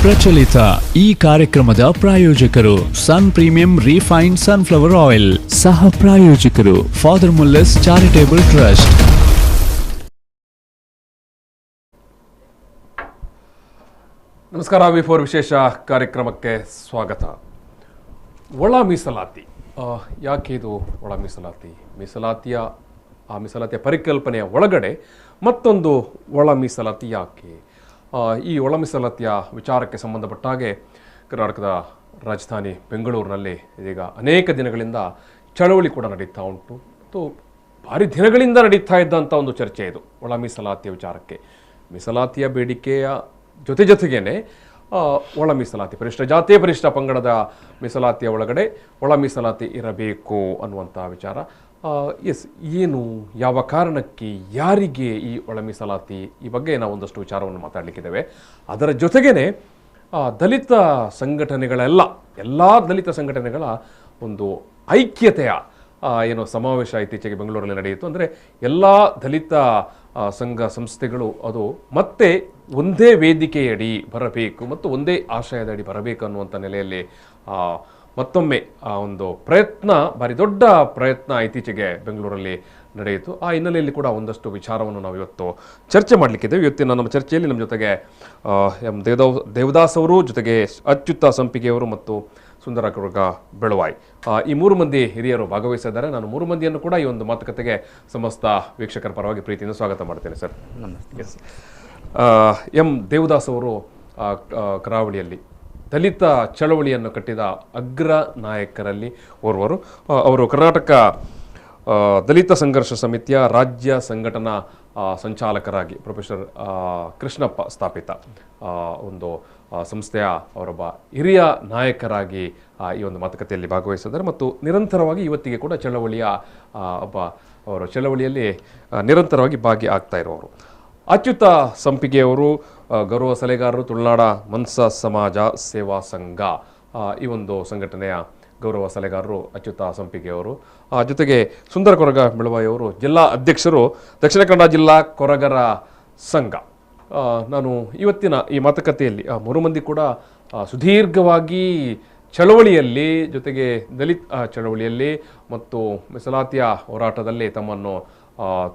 ಪ್ರಚಲಿತ ಈ ಕಾರ್ಯಕ್ರಮದ ಪ್ರಾಯೋಜಕರು Sun Premium refined sunflower oil, ಸಹ ಪ್ರಾಯೋಜಕರು ಫಾದರ್ ಮುಲ್ಲರ್ಸ್ ಚಾರಿಟೇಬಲ್ ಟ್ರಸ್ಟ್. ನಮಸ್ಕಾರ. ವಿ4 ವಿಶೇಷ ಕಾರ್ಯಕ್ರಮಕ್ಕೆ ಸ್ವಾಗತ. ಒಳ ಮೀಸಲಾತಿ, ಯಾಕೆ ಇದು ಒಳ ಮೀಸಲಾತಿ? ಮೀಸಲಾತಿಯ ಪರಿಕಲ್ಪನೆಯ ಒಳಗಡೆ ಮತ್ತೊಂದು ಒಳ ಮೀಸಲಾತಿ ಯಾಕೆ? ಈ ಒಳ ಮೀಸಲಾತಿಯ ವಿಚಾರಕ್ಕೆ ಸಂಬಂಧಪಟ್ಟ ಹಾಗೆ ಕರ್ನಾಟಕದ ರಾಜಧಾನಿ ಬೆಂಗಳೂರಿನಲ್ಲಿ ಇದೀಗ ಅನೇಕ ದಿನಗಳಿಂದ ಚಳವಳಿ ಕೂಡ ನಡೀತಾ ಉಂಟು. ಮತ್ತು ಭಾರಿ ದಿನಗಳಿಂದ ನಡೀತಾ ಇದ್ದಂಥ ಒಂದು ಚರ್ಚೆ ಇದು ಒಳ ಮೀಸಲಾತಿಯ ವಿಚಾರಕ್ಕೆ. ಮೀಸಲಾತಿಯ ಬೇಡಿಕೆಯ ಜೊತೆಗೇನೆ ಒಳ ಮೀಸಲಾತಿ, ಪರಿಶಿಷ್ಟ ಜಾತಿ ಪರಿಶಿಷ್ಟ ಪಂಗಡದ ಮೀಸಲಾತಿಯ ಒಳಗಡೆ ಒಳ ಮೀಸಲಾತಿ ಇರಬೇಕು ಅನ್ನುವಂಥ ವಿಚಾರ. ಏನು, ಯಾವ ಕಾರಣಕ್ಕೆ, ಯಾರಿಗೆ ಈ ಒಳ ಮೀಸಲಾತಿ, ಈ ಬಗ್ಗೆ ನಾವು ಒಂದಷ್ಟು ವಿಚಾರವನ್ನು ಮಾತಾಡಲಿಕ್ಕಿದ್ದೇವೆ. ಅದರ ಜೊತೆಗೇನೆ ದಲಿತ ಎಲ್ಲ ದಲಿತ ಸಂಘಟನೆಗಳ ಒಂದು ಐಕ್ಯತೆಯ ಸಮಾವೇಶ ಇತ್ತೀಚೆಗೆ ಬೆಂಗಳೂರಲ್ಲಿ ನಡೆಯಿತು. ಅಂದರೆ ಎಲ್ಲ ದಲಿತ ಸಂಘ ಸಂಸ್ಥೆಗಳು ಅದು ಮತ್ತೆ ಒಂದೇ ವೇದಿಕೆಯಡಿ ಬರಬೇಕು ಮತ್ತು ಒಂದೇ ಆಶಯದಡಿ ಬರಬೇಕು ಅನ್ನುವಂಥ ನೆಲೆಯಲ್ಲಿ ಮತ್ತೊಮ್ಮೆ ಒಂದು ಪ್ರಯತ್ನ, ಭಾರಿ ದೊಡ್ಡ ಪ್ರಯತ್ನ ಇತ್ತೀಚೆಗೆ ಬೆಂಗಳೂರಲ್ಲಿ ನಡೆಯಿತು. ಆ ಹಿನ್ನೆಲೆಯಲ್ಲಿ ಕೂಡ ಒಂದಷ್ಟು ವಿಚಾರವನ್ನು ನಾವು ಇವತ್ತು ಚರ್ಚೆ ಮಾಡಲಿಕ್ಕಿದ್ದೇವೆ. ಇವತ್ತಿನ ನಮ್ಮ ಚರ್ಚೆಯಲ್ಲಿ ನಮ್ಮ ಜೊತೆಗೆ ಎಂ ದೇವದಾಸ್ ಅವರು, ಜೊತೆಗೆ ಅಚ್ಯುತ ಸಂಪಿಗೆಯವರು ಮತ್ತು ಸುಂದರ ಬೆಳವಾಯಿ, ಈ 3 ಮಂದಿ ಹಿರಿಯರು ಭಾಗವಹಿಸಿದ್ದಾರೆ. ನಾನು 3 ಮಂದಿಯನ್ನು ಕೂಡ ಈ ಒಂದು ಮಾತುಕತೆಗೆ ಸಮಸ್ತ ವೀಕ್ಷಕರ ಪರವಾಗಿ ಪ್ರೀತಿಯಿಂದ ಸ್ವಾಗತ ಮಾಡ್ತೇನೆ ಸರ್. ನಮಸ್ತೆ. ಎಂ ದೇವದಾಸ್ ಅವರು ಕರಾವಳಿಯಲ್ಲಿ ದಲಿತ ಚಳವಳಿಯನ್ನು ಕಟ್ಟಿದ ಅಗ್ರ ನಾಯಕರಲ್ಲಿ ಓರ್ವರು. ಅವರು ಕರ್ನಾಟಕ ದಲಿತ ಸಂಘರ್ಷ ಸಮಿತಿಯ ರಾಜ್ಯ ಸಂಘಟನಾ ಸಂಚಾಲಕರಾಗಿ ಪ್ರೊಫೆಸರ್ ಕೃಷ್ಣಪ್ಪ ಸ್ಥಾಪಿತ ಒಂದು ಸಂಸ್ಥೆಯ ಅವರೊಬ್ಬ ಹಿರಿಯ ನಾಯಕರಾಗಿ ಈ ಒಂದು ಮಾತುಕತೆಯಲ್ಲಿ ಭಾಗವಹಿಸಿದ್ದಾರೆ. ಮತ್ತು ನಿರಂತರವಾಗಿ ಇವತ್ತಿಗೆ ಕೂಡ ಚಳವಳಿಯಲ್ಲಿ ನಿರಂತರವಾಗಿ ಭಾಗಿಯಾಗ್ತಾ ಇರುವವರು. ಅಚ್ಯುತ ಸಂಪಿಗೆಯವರು ಗೌರವ ಸಲಹೆಗಾರರು, ತುಳುನಾಡ ಮನ್ಸ ಸಮಾಜ ಸೇವಾ ಸಂಘ, ಈ ಒಂದು ಸಂಘಟನೆಯ ಗೌರವ ಸಲಹೆಗಾರರು ಅಚ್ಯುತ ಸಂಪಿಗೆಯವರು. ಜೊತೆಗೆ ಸುಂದರ ಬೆಳವಾಯಿಯವರು ಜಿಲ್ಲಾ ಅಧ್ಯಕ್ಷರು, ದಕ್ಷಿಣ ಕನ್ನಡ ಜಿಲ್ಲಾ ಕೊರಗರ ಸಂಘ. ನಾನು ಇವತ್ತಿನ ಈ ಮಾತುಕತೆಯಲ್ಲಿ 3 ಮಂದಿ ಕೂಡ ಸುದೀರ್ಘವಾಗಿ ಚಳವಳಿಯಲ್ಲಿ, ಜೊತೆಗೆ ದಲಿತ ಚಳವಳಿಯಲ್ಲಿ ಮತ್ತು ಮೀಸಲಾತಿಯ ಹೋರಾಟದಲ್ಲಿ ತಮ್ಮನ್ನು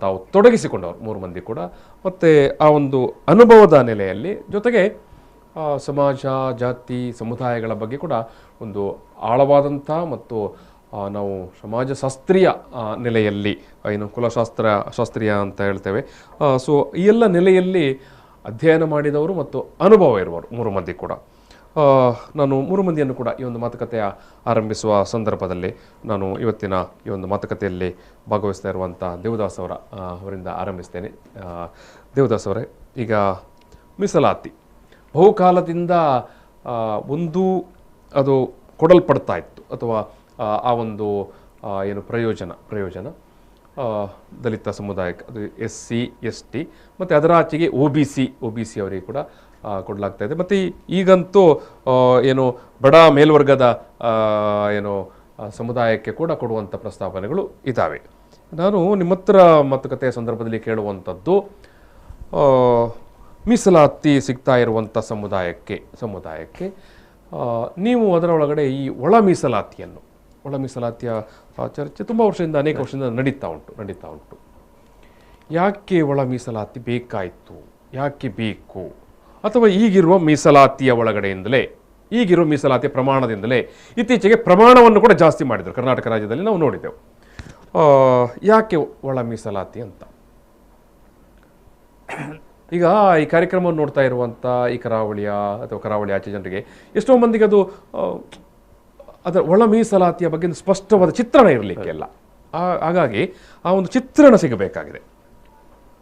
ತಾವು ತೊಡಗಿಸಿಕೊಂಡವರು 3 ಮಂದಿ ಕೂಡ. ಮತ್ತು ಆ ಒಂದು ಅನುಭವದ ನೆಲೆಯಲ್ಲಿ ಜೊತೆಗೆ ಸಮಾಜ, ಜಾತಿ, ಸಮುದಾಯಗಳ ಬಗ್ಗೆ ಕೂಡ ಒಂದು ಆಳವಾದಂಥ ಮತ್ತು ನಾವು ಸಮಾಜಶಾಸ್ತ್ರೀಯ ನೆಲೆಯಲ್ಲಿ, ಕುಲಶಾಸ್ತ್ರೀಯ ಅಂತ ಹೇಳ್ತೇವೆ. ಸೊ ಈ ಎಲ್ಲ ನೆಲೆಯಲ್ಲಿ ಅಧ್ಯಯನ ಮಾಡಿದವರು ಮತ್ತು ಅನುಭವ ಇರುವವರು 3 ಮಂದಿ ಕೂಡ. ನಾನು 3 ಮಂದಿಯನ್ನು ಕೂಡ ಈ ಒಂದು ಮಾತುಕತೆಯ ಆರಂಭಿಸುವ ಸಂದರ್ಭದಲ್ಲಿ ನಾನು ಇವತ್ತಿನ ಈ ಒಂದು ಮಾತುಕತೆಯಲ್ಲಿ ಭಾಗವಹಿಸ್ತಾ ಇರುವಂಥ ದೇವದಾಸ್ ಅವರಿಂದ ಆರಂಭಿಸ್ತೇನೆ. ದೇವದಾಸ್ ಅವರೇ, ಈಗ ಮೀಸಲಾತಿ ಬಹುಕಾಲದಿಂದ ಅದು ಕೊಡಲ್ಪಡ್ತಾ ಇತ್ತು, ಅಥವಾ ಆ ಒಂದು ಪ್ರಯೋಜನ ದಲಿತ ಸಮುದಾಯಕ್ಕೆ, ಅದು SC ST ಮತ್ತು ಅದರ ಆಚೆಗೆ OBC ಅವರಿಗೆ ಕೂಡ ಕೊಡಲಾಗ್ತಾ ಇದೆ. ಮತ್ತು ಈಗಂತೂ ಬಡ ಮೇಲ್ವರ್ಗದ ಸಮುದಾಯಕ್ಕೆ ಕೂಡ ಕೊಡುವಂಥ ಪ್ರಸ್ತಾವನೆಗಳು ಇದ್ದಾವೆ. ನಾನು ನಿಮ್ಮ ಹತ್ರ ಮಾತುಕತೆಯ ಸಂದರ್ಭದಲ್ಲಿ ಕೇಳುವಂಥದ್ದು, ಮೀಸಲಾತಿ ಸಿಗ್ತಾ ಇರುವಂಥ ಸಮುದಾಯಕ್ಕೆ ನೀವು ಅದರ ಒಳಗಡೆ ಈ ಒಳ ಮೀಸಲಾತಿಯ ಚರ್ಚೆ ತುಂಬ ಅನೇಕ ವರ್ಷದಿಂದ ನಡೀತಾ ಉಂಟು. ಯಾಕೆ ಒಳ ಮೀಸಲಾತಿ ಬೇಕಾಯಿತು, ಯಾಕೆ ಬೇಕು? ಅಥವಾ ಈಗಿರುವ ಮೀಸಲಾತಿಯ ಒಳಗಡೆಯಿಂದಲೇ, ಈಗಿರುವ ಮೀಸಲಾತಿಯ ಪ್ರಮಾಣದಿಂದಲೇ ಇತ್ತೀಚೆಗೆ ಪ್ರಮಾಣವನ್ನು ಕೂಡ ಜಾಸ್ತಿ ಮಾಡಿದರು ಕರ್ನಾಟಕ ರಾಜ್ಯದಲ್ಲಿ, ನಾವು ನೋಡಿದೆವು. ಯಾಕೆ ಒಳ ಮೀಸಲಾತಿ ಅಂತ? ಈಗ ಈ ಕಾರ್ಯಕ್ರಮವನ್ನು ನೋಡ್ತಾ ಇರುವಂಥ ಈ ಕರಾವಳಿ ಆಚೆ ಜನರಿಗೆ ಎಷ್ಟೋ ಮಂದಿಗೆ ಅದರ ಒಳ ಮೀಸಲಾತಿಯ ಬಗ್ಗೆ ಸ್ಪಷ್ಟವಾದ ಚಿತ್ರಣ ಇರಲಿಕ್ಕೆಲ್ಲ, ಹಾಗಾಗಿ ಆ ಒಂದು ಚಿತ್ರಣ ಸಿಗಬೇಕಾಗಿದೆ.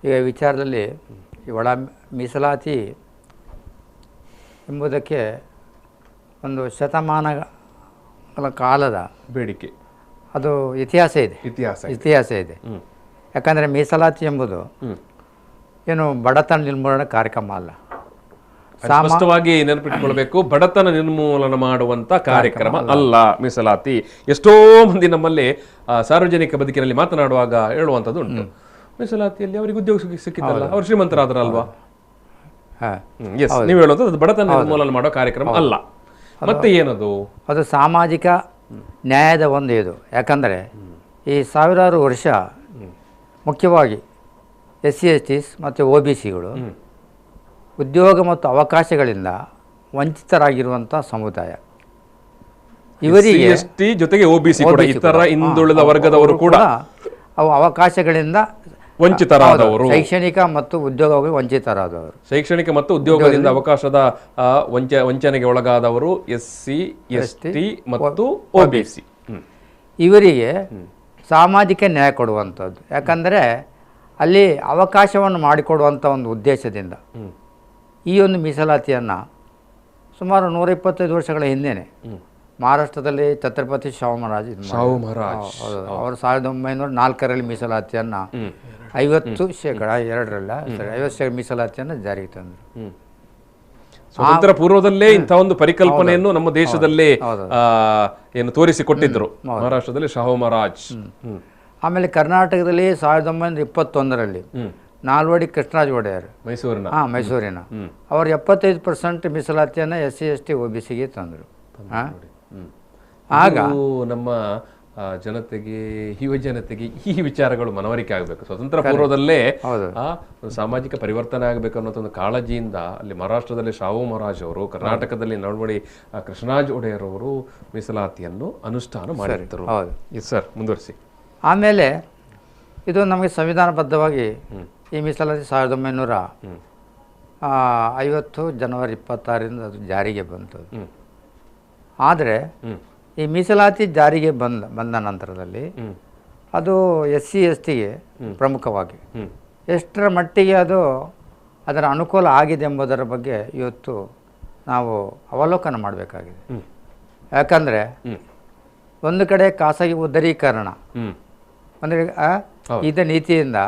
ಈಗ ವಿಚಾರದಲ್ಲಿ ಈ ಒಳ ಮೀಸಲಾತಿ ಎಂಬುದಕ್ಕೆ ಒಂದು ಶತಮಾನಗಳ ಕಾಲದ ಬೇಡಿಕೆ, ಅದು ಇತಿಹಾಸ ಇದೆ. ಯಾಕಂದರೆ ಮೀಸಲಾತಿ ಎಂಬುದು ಬಡತನ ನಿರ್ಮೂಲನೆ ಕಾರ್ಯಕ್ರಮ ಅಲ್ಲ. ಸ್ಪಷ್ಟವಾಗಿ ನೆನಪಿಟ್ಕೊಳ್ಬೇಕು, ಬಡತನ ನಿರ್ಮೂಲನ ಮಾಡುವಂತ ಕಾರ್ಯಕ್ರಮ ಅಲ್ಲ ಮೀಸಲಾತಿ. ಎಷ್ಟೋ ಮಂದಿ ನಮ್ಮಲ್ಲಿ ಸಾರ್ವಜನಿಕ ಬದುಕಿನಲ್ಲಿ ಮಾತನಾಡುವಾಗ ಹೇಳುವಂಥದ್ದು ಉಂಟು, ಮೀಸಲಾತಿಯಲ್ಲಿ ಅವರಿಗೆ ಉದ್ಯೋಗ ಸಿಕ್ಕಿದ್ದಲ್ಲ, ಅವರು ಶ್ರೀಮಂತರಾದ್ರಲ್ವಾ? ನೀವು ಹೇಳೋದು ಅದು ಬಡತನ ನಿರ್ಮೂಲನೆ ಮಾಡೋ ಕಾರ್ಯಕ್ರಮ ಅಲ್ಲ, ಮತ್ತೆ ಏನದು? ಅದು ಸಾಮಾಜಿಕ ನ್ಯಾಯದ ಒಂದು ಇದು. ಯಾಕಂದರೆ ಈ ಸಾವಿರಾರು ವರ್ಷ ಮುಖ್ಯವಾಗಿ SC/STs ಮತ್ತು OBCಗಳು ಉದ್ಯೋಗ ಮತ್ತು ಅವಕಾಶಗಳಿಂದ ವಂಚಿತರಾಗಿರುವಂಥ ಸಮುದಾಯ. ಇವರಿಗೆ SC/ST ಜೊತೆಗೆ OBC ಕೂಡ ಇತರ ಹಿಂದುಳಿದ ವರ್ಗದವರು ಕೂಡ ಅವು ಅವಕಾಶಗಳಿಂದ ವಂಚಿತರಾದವರು, ಶೈಕ್ಷಣಿಕ ಮತ್ತು ಉದ್ಯೋಗ ವಂಚಿತರಾದವರು, ಶೈಕ್ಷಣಿಕ ಮತ್ತು ಉದ್ಯೋಗದಿಂದ ಅವಕಾಶದ ವಂಚನೆಗೆ ಒಳಗಾದವರು SC/ST ಮತ್ತು OBC. ಇವರಿಗೆ ಸಾಮಾಜಿಕ ನ್ಯಾಯ ಕೊಡುವಂಥದ್ದು. ಯಾಕಂದರೆ ಅಲ್ಲಿ ಅವಕಾಶವನ್ನು ಮಾಡಿಕೊಡುವಂಥ ಒಂದು ಉದ್ದೇಶದಿಂದ ಈ ಒಂದು ಮೀಸಲಾತಿಯನ್ನು ಸುಮಾರು 125 ವರ್ಷಗಳ ಹಿಂದೆಯೇ ಮಹಾರಾಷ್ಟ್ರದಲ್ಲಿ ಛತ್ರಪತಿ ಶಾಹು ಮಹಾರಾಜ್ ಅವರು 1904ರಲ್ಲಿ ಮೀಸಲಾತಿಯನ್ನು 50% ಮೀಸಲಾತಿಯನ್ನು ಜಾರಿಗೆ ತಂದರು. ಸ್ವತಂತ್ರ ಪೂರ್ವದಲ್ಲೇ ಇಂಥ ಒಂದು ಪರಿಕಲ್ಪನೆಯನ್ನು ನಮ್ಮ ದೇಶದಲ್ಲೇ ಏನು ತೋರಿಸಿಕೊಟ್ಟಿದ್ರು ಮಹಾರಾಷ್ಟ್ರದಲ್ಲಿ ಶಾಹು ಮಹಾರಾಜ್. ಆಮೇಲೆ ಕರ್ನಾಟಕದಲ್ಲಿ 1921ರಲ್ಲಿ ನಾಲ್ವಡಿ ಕೃಷ್ಣರಾಜ ಒಡೆಯರ್ ಮೈಸೂರಿನ ಅವರು 75% ಮೀಸಲಾತಿಯನ್ನು SC/ST OBCಗೆ ತಂದರು. ಆಗ ನಮ್ಮ ಜನತೆಗೆ, ಯುವ ಜನತೆಗೆ ಈ ವಿಚಾರಗಳು ಮನವರಿಕೆ ಆಗಬೇಕು. ಸ್ವತಂತ್ರ ಪೂರ್ವದಲ್ಲೇ ಸಾಮಾಜಿಕ ಪರಿವರ್ತನೆ ಆಗಬೇಕು ಅನ್ನೋ ಒಂದು ಕಾಳಜಿಯಿಂದ ಅಲ್ಲಿ ಮಹಾರಾಷ್ಟ್ರದಲ್ಲಿ ಶಾಹು ಮಹಾರಾಜ್ ಅವರು, ಕರ್ನಾಟಕದಲ್ಲಿ ನಾಲ್ವಡಿ ಕೃಷ್ಣರಾಜ ಒಡೆಯರ್ ಅವರು ಮೀಸಲಾತಿಯನ್ನು ಅನುಷ್ಠಾನ ಮಾಡಿರ್ತಾರೆ. ಎಸ್ ಸರ್, ಮುಂದುವರಿಸಿ. ಆಮೇಲೆ ಇದು ನಮಗೆ ಸಂವಿಧಾನಬದ್ಧವಾಗಿ ಈ ಮೀಸಲಾತಿ 1950 ಜನವರಿ 26ರಿಂದ ಅದು ಜಾರಿಗೆ ಬಂತು. ಆದರೆ ಈ ಮೀಸಲಾತಿ ಜಾರಿಗೆ ಬಂದ ನಂತರದಲ್ಲಿ ಅದು SC/STಗೆ ಪ್ರಮುಖವಾಗಿ ಎಷ್ಟರ ಮಟ್ಟಿಗೆ ಅದು ಅದರ ಅನುಕೂಲ ಆಗಿದೆ ಎಂಬುದರ ಬಗ್ಗೆ ಇವತ್ತು ನಾವು ಅವಲೋಕನ ಮಾಡಬೇಕಾಗಿದೆ. ಯಾಕಂದರೆ ಒಂದು ಕಡೆ ಖಾಸಗಿ ಉದಾರೀಕರಣ ಅಂದರೆ ಇದ ನೀತಿಯಿಂದ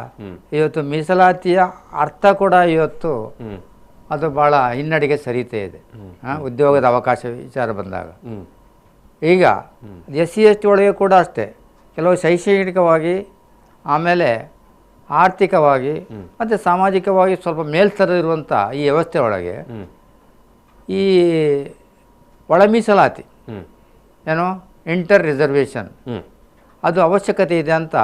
ಇವತ್ತು ಮೀಸಲಾತಿಯ ಅರ್ಥ ಕೂಡ ಇವತ್ತು ಅದು ಭಾಳ ಹಿನ್ನಡೆಗೆ ಸರಿತಾ ಇದೆ. ಉದ್ಯೋಗದ ಅವಕಾಶ ವಿಚಾರ ಬಂದಾಗ ಈಗ SC/ST ಒಳಗೆ ಕೂಡ ಅಷ್ಟೇ ಕೆಲವು ಶೈಕ್ಷಣಿಕವಾಗಿ, ಆಮೇಲೆ ಆರ್ಥಿಕವಾಗಿ ಮತ್ತು ಸಾಮಾಜಿಕವಾಗಿ ಸ್ವಲ್ಪ ಮೇಲ್ಸ್ತರದಿರುವಂಥ ಈ ವ್ಯವಸ್ಥೆ ಒಳಗೆ ಈ ಒಳ ಮೀಸಲಾತಿ ಏನು ಇಂಟರ್ ರಿಸರ್ವೇಷನ್ ಅದು ಅವಶ್ಯಕತೆ ಇದೆ ಅಂತ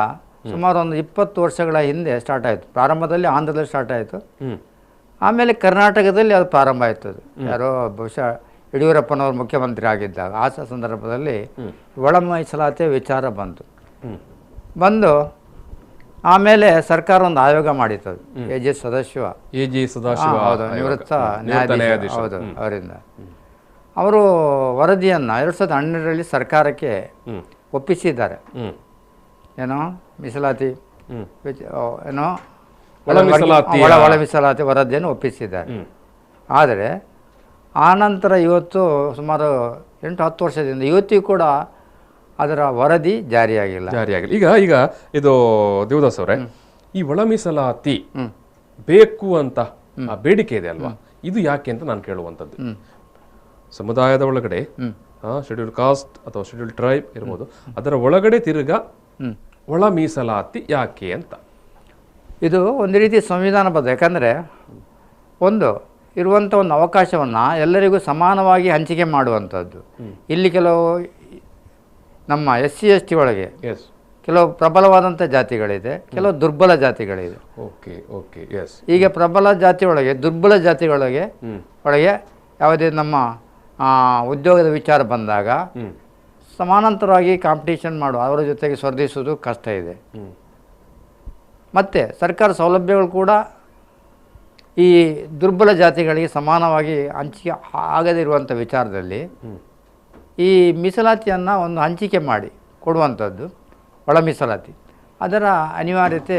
ಸುಮಾರು ಒಂದು 20 ವರ್ಷಗಳ ಹಿಂದೆ ಸ್ಟಾರ್ಟ್ ಆಯಿತು. ಪ್ರಾರಂಭದಲ್ಲಿ ಆಂಧ್ರದಲ್ಲಿ ಸ್ಟಾರ್ಟ್ ಆಯಿತು, ಆಮೇಲೆ ಕರ್ನಾಟಕದಲ್ಲಿ ಅದು ಪ್ರಾರಂಭ ಆಯಿತು. ಅದು ಯಾರೋ ಬಹುಶಃ ಯಡಿಯೂರಪ್ಪನವರು ಮುಖ್ಯಮಂತ್ರಿ ಆಗಿದ್ದಾಗ ಆ ಸಂದರ್ಭದಲ್ಲಿ ಒಳ ಮೀಸಲಾತಿಯ ವಿಚಾರ ಬಂದು ಆಮೇಲೆ ಸರ್ಕಾರ ಒಂದು ಆಯೋಗ ಮಾಡಿತ್ತು. ಎ ಜೆ ಸದಾಶಿವ ಹೌದು, ನಿವೃತ್ತ ನ್ಯಾಯಾಧೀಶ ಹೌದು, ಅವರಿಂದ ಅವರು ವರದಿಯನ್ನು 2012ರಲ್ಲಿ ಸರ್ಕಾರಕ್ಕೆ ಒಪ್ಪಿಸಿದ್ದಾರೆ. ಏನೋ ಮೀಸಲಾತಿ ಏನೋ ಒಳ ಮೀಸಲಾತಿ ವರದಿಯನ್ನು ಒಪ್ಪಿಸಿದ್ದಾರೆ. ಆದರೆ ಆನಂತರ ಇವತ್ತು ಸುಮಾರು 8-10 ವರ್ಷದಿಂದ ಇವತ್ತಿಗೂ ಕೂಡ ಅದರ ವರದಿ ಜಾರಿಯಾಗಿಲ್ಲ. ಈಗ ಇದು ದೇವದಾಸ್ ಅವರೇ, ಈ ಒಳ ಮೀಸಲಾತಿ ಬೇಕು ಅಂತ ಬೇಡಿಕೆ ಇದೆ ಅಲ್ವಾ, ಇದು ಯಾಕೆ ಅಂತ ನಾನು ಕೇಳುವಂಥದ್ದು. ಸಮುದಾಯದ ಒಳಗಡೆ ಶೆಡ್ಯೂಲ್ ಕಾಸ್ಟ್ ಅಥವಾ ಶೆಡ್ಯೂಲ್ ಟ್ರೈಬ್ ಇರ್ಬೋದು, ಅದರ ಒಳಗಡೆ ತಿರುಗಾ ಒಳ ಮೀಸಲಾತಿ ಯಾಕೆ ಅಂತ. ಇದು ಒಂದು ರೀತಿ ಸಂವಿಧಾನಬದ್ಧ. ಯಾಕಂದರೆ ಒಂದು ಇರುವಂಥ ಒಂದು ಅವಕಾಶವನ್ನು ಎಲ್ಲರಿಗೂ ಸಮಾನವಾಗಿ ಹಂಚಿಕೆ ಮಾಡುವಂಥದ್ದು. ಇಲ್ಲಿ ಕೆಲವು ನಮ್ಮ SC/ST ಒಳಗೆ ಕೆಲವು ಪ್ರಬಲವಾದಂಥ ಜಾತಿಗಳಿದೆ, ಕೆಲವು ದುರ್ಬಲ ಜಾತಿಗಳಿದೆ. ಈಗ ಪ್ರಬಲ ಜಾತಿ ಒಳಗೆ ದುರ್ಬಲ ಜಾತಿಗಳಿಗೆ ಯಾವುದೇ ನಮ್ಮ ಉದ್ಯೋಗದ ವಿಚಾರ ಬಂದಾಗ ಸಮಾನಾಂತರವಾಗಿ ಕಾಂಪಿಟೇಷನ್ ಮಾಡುವ ಅವರ ಜೊತೆಗೆ ಸ್ಪರ್ಧಿಸುವುದು ಕಷ್ಟ ಇದೆ. ಮತ್ತು ಸರ್ಕಾರ ಸೌಲಭ್ಯಗಳು ಕೂಡ ಈ ದುರ್ಬಲ ಜಾತಿಗಳಿಗೆ ಸಮಾನವಾಗಿ ಹಂಚಿಕೆ ಆಗದಿರುವಂಥ ವಿಚಾರದಲ್ಲಿ ಈ ಮೀಸಲಾತಿಯನ್ನು ಒಂದು ಹಂಚಿಕೆ ಮಾಡಿ ಕೊಡುವಂಥದ್ದು ಒಳ ಮೀಸಲಾತಿ, ಅದರ ಅನಿವಾರ್ಯತೆ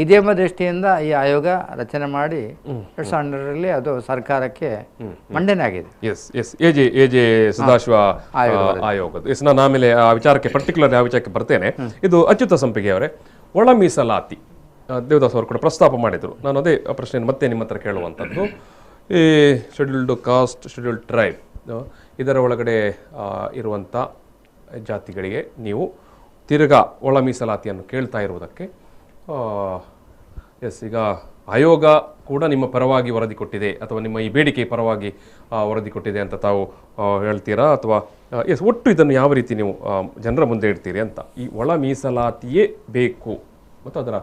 ಇದೆ ಎಂಬ ದೃಷ್ಟಿಯಿಂದ ಈ ಆಯೋಗ ರಚನೆ ಮಾಡಿ 2012ರಲ್ಲಿ ಅದು ಸರ್ಕಾರಕ್ಕೆ ಮಂಡನೆ ಆಗಿದೆ. ಎ ಜೆ ಸದಾಶಿವ ಆಯೋಗ. ನಾನು ಆಮೇಲೆ ಆ ವಿಚಾರಕ್ಕೆ ಪರ್ಟಿಕ್ಯುಲರ್ ಆ ವಿಚಾರಕ್ಕೆ ಬರ್ತೇನೆ. ಇದು ಅಚ್ಯುತ ಸಂಪಿಗೆ ಅವರೇ, ಒಳ ಮೀಸಲಾತಿ ದೇವದಾಸ್ ಅವರು ಕೂಡ ಪ್ರಸ್ತಾಪ ಮಾಡಿದರು. ನಾನು ಅದೇ ಪ್ರಶ್ನೆಯನ್ನು ಮತ್ತೆ ನಿಮ್ಮ ಹತ್ರ ಕೇಳುವಂಥದ್ದು. ಈ ಶೆಡ್ಯೂಲ್ಡ್ ಕಾಸ್ಟ್, ಶೆಡ್ಯೂಲ್ಡ್ ಟ್ರೈಬ್ ಇದರ ಒಳಗಡೆ ಇರುವಂಥ ಜಾತಿಗಳಿಗೆ ನೀವು ತಿರುಗಾ ಒಳ ಮೀಸಲಾತಿಯನ್ನು ಕೇಳ್ತಾ ಇರುವುದಕ್ಕೆ ಈಗ ಆಯೋಗ ಕೂಡ ನಿಮ್ಮ ಪರವಾಗಿ ವರದಿ ಕೊಟ್ಟಿದೆ ಅಥವಾ ನಿಮ್ಮ ಈ ಬೇಡಿಕೆ ಪರವಾಗಿ ವರದಿ ಕೊಟ್ಟಿದೆ ಅಂತ ತಾವು ಹೇಳ್ತೀರಾ, ಅಥವಾ ಎಸ್ ಒಟ್ಟು ಇದನ್ನು ಯಾವ ರೀತಿ ನೀವು ಜನರ ಮುಂದೆ ಇಡ್ತೀರಿ ಅಂತ, ಈ ಒಳ ಮೀಸಲಾತಿಯೇ ಬೇಕು ಮತ್ತು ಅದರ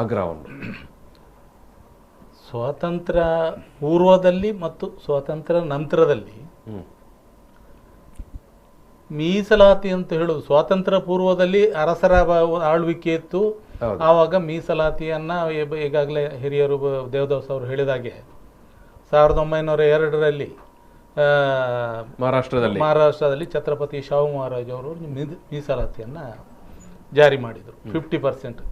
ಆಗ್ರಹವನ್ನು? ಸ್ವಾತಂತ್ರ್ಯ ಪೂರ್ವದಲ್ಲಿ ಮತ್ತು ಸ್ವಾತಂತ್ರ್ಯ ನಂತರದಲ್ಲಿ ಮೀಸಲಾತಿ ಅಂತ ಹೇಳುದು, ಸ್ವಾತಂತ್ರ್ಯ ಪೂರ್ವದಲ್ಲಿ ಅರಸರ ಆಳ್ವಿಕೆ ಇತ್ತು. ಆವಾಗ ಮೀಸಲಾತಿಯನ್ನ ಈಗಾಗಲೇ ಹಿರಿಯರು ದೇವದಾಸ್ ಅವರು ಹೇಳಿದಾಗೆ 1902ರಲ್ಲಿ ಮಹಾರಾಷ್ಟ್ರದಲ್ಲಿ ಛತ್ರಪತಿ ಶಾಹು ಮಹಾರಾಜ್ ಅವರು ಮೀಸಲಾತಿಯನ್ನ ಜಾರಿ ಮಾಡಿದರು. 50%,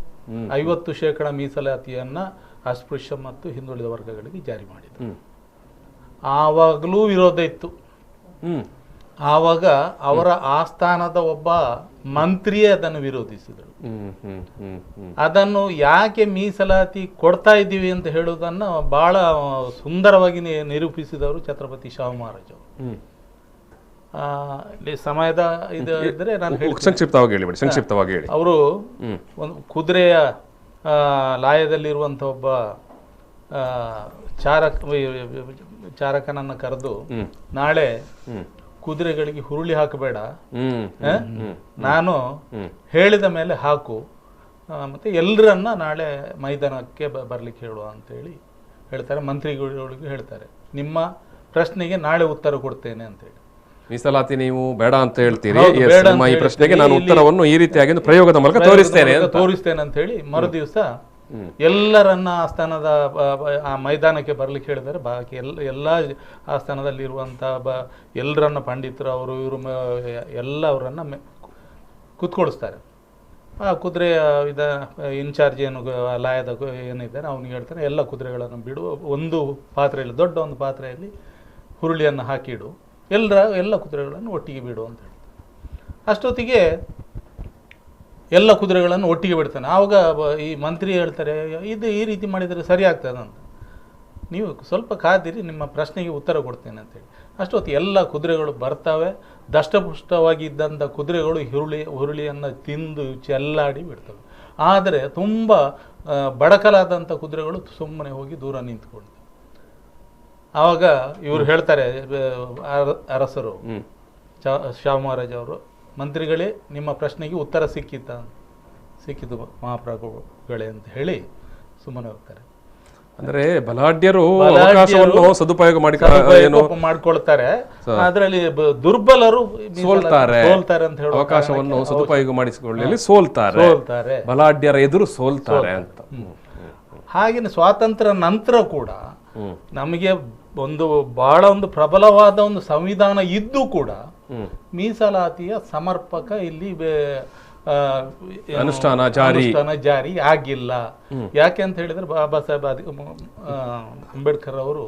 50% ಮೀಸಲಾತಿಯನ್ನ ಅಸ್ಪೃಶ್ಯ ಮತ್ತು ಹಿಂದುಳಿದ ವರ್ಗಗಳಿಗೆ ಜಾರಿ ಮಾಡಿದರು. ಆವಾಗಲೂ ವಿರೋಧ ಇತ್ತು. ಆವಾಗ ಅವರ ಆಸ್ಥಾನದ ಒಬ್ಬ ಮಂತ್ರಿಯೇ ಅದನ್ನು ವಿರೋಧಿಸಿದರು. ಅದನ್ನು ಯಾಕೆ ಮೀಸಲಾತಿ ಕೊಡ್ತಾ ಇದ್ದೀವಿ ಅಂತ ಹೇಳುವುದನ್ನು ಬಹಳ ಸುಂದರವಾಗಿ ನಿರೂಪಿಸಿದವರು ಛತ್ರಪತಿ ಶಾಹು ಮಹಾರಾಜ್ ಅವರು. ಸಮಯದ ಇದು ಇದ್ರೆ ನಾನು ಸಂಕ್ಷಿಪ್ತವಾಗಿ ಹೇಳಿ. ಅವರು ಒಂದು ಕುದುರೆಯ ಲಾಯದಲ್ಲಿರುವಂಥ ಒಬ್ಬ ಚಾರಕನನ್ನು ಕರೆದು, ನಾಳೆ ಕುದುರೆಗಳಿಗೆ ಹುರುಳಿ ಹಾಕಬೇಡ, ನಾನು ಹೇಳಿದ ಮೇಲೆ ಹಾಕು, ಮತ್ತೆ ಎಲ್ಲರನ್ನ ನಾಳೆ ಮೈದಾನಕ್ಕೆ ಬರ್ಲಿಕ್ಕೆ ಹೇಳುವ ಅಂತೇಳಿ ಹೇಳ್ತಾರೆ. ಮಂತ್ರಿಗಳಿಗೆ ಹೇಳ್ತಾರೆ, ನಿಮ್ಮ ಪ್ರಶ್ನೆಗೆ ನಾಳೆ ಉತ್ತರ ಕೊಡ್ತೇನೆ ಅಂತೇಳಿ. ಮೀಸಲಾತಿ ನೀವು ಬೇಡ ಅಂತ ಹೇಳ್ತೀರಿ, ಈ ಪ್ರಶ್ನೆಗೆ ನಾನು ಉತ್ತರವನ್ನು ಈ ರೀತಿಯಾಗಿ ಪ್ರಯೋಗದ ಮೂಲಕ ತೋರಿಸ್ತೇನೆ ಅಂತ ಹೇಳಿ ಮರುದಿವಸ ಎಲ್ಲರನ್ನ ಆಸ್ಥಾನದ ಆ ಮೈದಾನಕ್ಕೆ ಬರ್ಲಿಕ್ಕೆ ಹೇಳಿದರೆ, ಬಾಕಿ ಎಲ್ಲ ಆಸ್ಥಾನದಲ್ಲಿರುವಂಥ ಎಲ್ಲರನ್ನ ಪಂಡಿತರು ಅವರು ಇವರು ಎಲ್ಲವರನ್ನ ಕೂತ್ಕೊಳಿಸ್ತಾರೆ. ಆ ಕುದುರೆಯ ಇನ್ಚಾರ್ಜ್ ಏನು ಲಾಯದ ಏನಿದ್ದಾರೆ ಅವನಿಗೆ ಹೇಳ್ತಾರೆ, ಎಲ್ಲ ಕುದುರೆಗಳನ್ನು ಬಿಡು, ಒಂದು ಪಾತ್ರೆಯಲ್ಲಿ ದೊಡ್ಡ ಒಂದು ಪಾತ್ರೆಯಲ್ಲಿ ಹುರುಳಿಯನ್ನು ಹಾಕಿಡು, ಎಲ್ಲ ಕುದುರೆಗಳನ್ನು ಒಟ್ಟಿಗೆ ಬಿಡು ಅಂತ ಹೇಳ್ತಾರೆ. ಅಷ್ಟೊತ್ತಿಗೆ ಎಲ್ಲ ಕುದುರೆಗಳನ್ನು ಒಟ್ಟಿಗೆ ಬಿಡ್ತಾನೆ. ಆವಾಗ ಈ ಮಂತ್ರಿ ಹೇಳ್ತಾರೆ, ಇದು ಈ ರೀತಿ ಮಾಡಿದರೆ ಸರಿ ಆಗ್ತದೆ ಅಂತ, ನೀವು ಸ್ವಲ್ಪ ಕಾದಿರಿ, ನಿಮ್ಮ ಪ್ರಶ್ನೆಗೆ ಉತ್ತರ ಕೊಡ್ತೇನೆ ಅಂತೇಳಿ. ಅಷ್ಟೊತ್ತು ಎಲ್ಲ ಕುದುರೆಗಳು ಬರ್ತವೆ. ದಷ್ಟಪುಷ್ಟವಾಗಿ ಇದ್ದಂಥ ಕುದುರೆಗಳು ಹುರುಳಿಯನ್ನು ತಿಂದು ಚೆಲ್ಲಾಡಿ ಬಿಡ್ತವೆ. ಆದರೆ ತುಂಬ ಬಡಕಲಾದಂಥ ಕುದುರೆಗಳು ಸುಮ್ಮನೆ ಹೋಗಿ ದೂರ ನಿಂತ್ಕೊಳ್ತವೆ. ಆವಾಗ ಇವರು ಹೇಳ್ತಾರೆ, ಅರಸರು ಶಾಹು ಮಹಾರಾಜ್ ಅವರು, ಮಂತ್ರಿಗಳೇ ನಿಮ್ಮ ಪ್ರಶ್ನೆಗೆ ಉತ್ತರ ಸಿಕ್ಕಿತು ಮಹಾಪ್ರಭುಗಳೇ ಅಂತ ಹೇಳಿ ಸುಮ್ಮನೆ ಹೋಗ್ತಾರೆ. ಅಂದ್ರೆ ಬಲಾಢ್ಯರು ಸದುಪಯೋಗ ಮಾಡ್ಕೊಳ್ತಾರೆ, ಅದರಲ್ಲಿ ದುರ್ಬಲರು ಸೋಲ್ತಾರೆ ಅಂತ ಹೇಳಿ ಅವಕಾಶವನ್ನು ಸದುಪಯೋಗ ಮಾಡಿಸಿಕೊಳ್ಳಲಿ ಸೋಲ್ತಾರೆ, ಬಲಾಢ್ಯರ ಎದುರು ಸೋಲ್ತಾರೆ ಅಂತ. ಹಾಗೆಯೇ ಸ್ವಾತಂತ್ರ್ಯ ನಂತರ ಕೂಡ ನಮಗೆ ಬಹಳ ಪ್ರಬಲವಾದ ಒಂದು ಸಂವಿಧಾನ ಇದ್ದು ಕೂಡ ಮೀಸಲಾತಿಯ ಸಮರ್ಪಕ ಇಲ್ಲಿ ಅನುಷ್ಠಾನ ಜಾರಿ ಆಗಿಲ್ಲ. ಯಾಕೆ ಅಂತ ಹೇಳಿದ್ರೆ, ಬಾಬಾ ಸಾಹೇಬ್ ಅಂಬೇಡ್ಕರ್ ಅವರು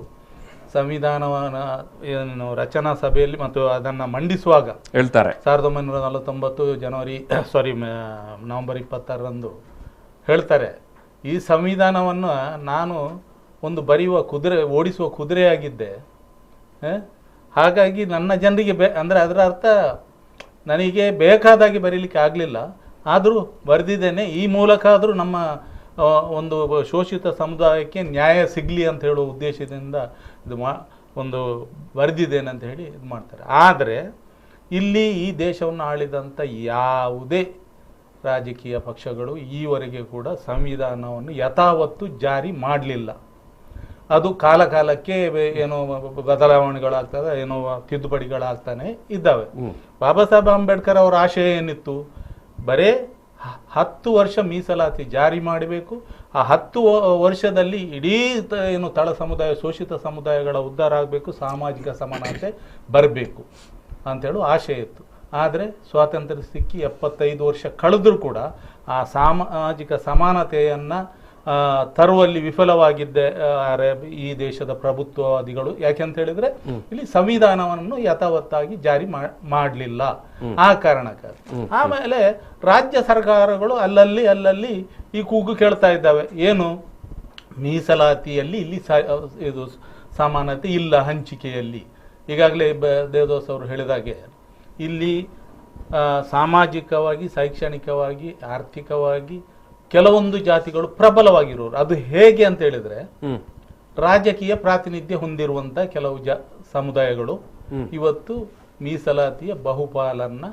ಸಂವಿಧಾನವನ್ನು ರಚನಾ ಸಭೆಯಲ್ಲಿ ಮತ್ತು ಅದನ್ನು ಮಂಡಿಸುವಾಗ ಹೇಳ್ತಾರೆ, 1949 ನವೆಂಬರ್ 26ರಂದು ಹೇಳ್ತಾರೆ, ಈ ಸಂವಿಧಾನವನ್ನು ನಾನು ಓಡಿಸುವ ಕುದುರೆಯಾಗಿದ್ದೆ, ಹಾಗಾಗಿ ನನ್ನ ಜನರಿಗೆ ಅಂದರೆ ಅದರ ಅರ್ಥ ನನಗೆ ಬೇಕಾದಾಗಿ ಬರೀಲಿಕ್ಕೆ ಆಗಲಿಲ್ಲ, ಆದರೂ ಬರೆದಿದ್ದೇನೆ, ಈ ಮೂಲಕ ಆದರೂ ನಮ್ಮ ಒಂದು ಶೋಷಿತ ಸಮುದಾಯಕ್ಕೆ ನ್ಯಾಯ ಸಿಗಲಿ ಅಂತ ಹೇಳುವ ಉದ್ದೇಶದಿಂದ ಇದು ಬರೆದಿದ್ದೇನೆ ಅಂತ ಹೇಳಿ ಇದು ಮಾಡ್ತಾರೆ. ಆದರೆ ಇಲ್ಲಿ ಈ ದೇಶವನ್ನು ಆಳಿದಂಥ ಯಾವುದೇ ರಾಜಕೀಯ ಪಕ್ಷಗಳು ಈವರೆಗೆ ಕೂಡ ಸಂವಿಧಾನವನ್ನು ಯಥಾವತ್ತು ಜಾರಿ ಮಾಡಲಿಲ್ಲ. ಅದು ಕಾಲಕ್ಕೆ ಏನೋ ಬದಲಾವಣೆಗಳಾಗ್ತದೆ, ಏನೋ ತಿದ್ದುಪಡಿಗಳಾಗ್ತಾನೆ ಇದ್ದಾವೆ. ಬಾಬಾ ಸಾಹೇಬ್ ಅಂಬೇಡ್ಕರ್ ಅವರ ಆಶಯ ಏನಿತ್ತು? ಬರೇ 10 ವರ್ಷ ಮೀಸಲಾತಿ ಜಾರಿ ಮಾಡಬೇಕು, ಆ 10 ವರ್ಷದಲ್ಲಿ ಇಡೀ ಏನು ತಳ ಸಮುದಾಯ, ಶೋಷಿತ ಸಮುದಾಯಗಳ ಉದ್ಧಾರ ಆಗಬೇಕು, ಸಾಮಾಜಿಕ ಸಮಾನತೆ ಬರಬೇಕು ಅಂತೇಳಿ ಆಶಯ ಇತ್ತು. ಆದರೆ ಸ್ವಾತಂತ್ರ್ಯ ಸಿಕ್ಕಿ 75 ವರ್ಷ ಕಳೆದರೂ ಕೂಡ ಆ ಸಾಮಾಜಿಕ ಸಮಾನತೆಯನ್ನು ತರುವಲ್ಲಿ ವಿಫಲವಾಗಿದ್ದೆ ಈ ದೇಶದ ಪ್ರಭುತ್ವವಾದಿಗಳು. ಯಾಕೆಂತ ಹೇಳಿದ್ರೆ ಇಲ್ಲಿ ಸಂವಿಧಾನವನ್ನು ಯಥಾವತ್ತಾಗಿ ಜಾರಿ ಮಾಡಲಿಲ್ಲ. ಆ ಕಾರಣಕ್ಕಾಗಿ ಆಮೇಲೆ ರಾಜ್ಯ ಸರ್ಕಾರಗಳು ಅಲ್ಲಲ್ಲಿ ಈ ಕೂಗು ಕೇಳ್ತಾ ಇದ್ದಾವೆ, ಏನು ಮೀಸಲಾತಿಯಲ್ಲಿ ಇಲ್ಲಿ ಇದು ಸಮಾನತೆ ಇಲ್ಲ ಹಂಚಿಕೆಯಲ್ಲಿ. ಈಗಾಗಲೇ ದೇವದಾಸ್ ಅವರು ಹೇಳಿದಾಗೆ ಇಲ್ಲಿ ಸಾಮಾಜಿಕವಾಗಿ, ಶೈಕ್ಷಣಿಕವಾಗಿ, ಆರ್ಥಿಕವಾಗಿ ಕೆಲವೊಂದು ಜಾತಿಗಳು ಪ್ರಬಲವಾಗಿರೋರು. ಅದು ಹೇಗೆ ಅಂತ ಹೇಳಿದ್ರೆ, ರಾಜಕೀಯ ಪ್ರಾತಿನಿಧ್ಯ ಹೊಂದಿರುವಂತ ಕೆಲವು ಸಮುದಾಯಗಳು ಇವತ್ತು ಮೀಸಲಾತಿಯ ಬಹುಪಾಲನ್ನ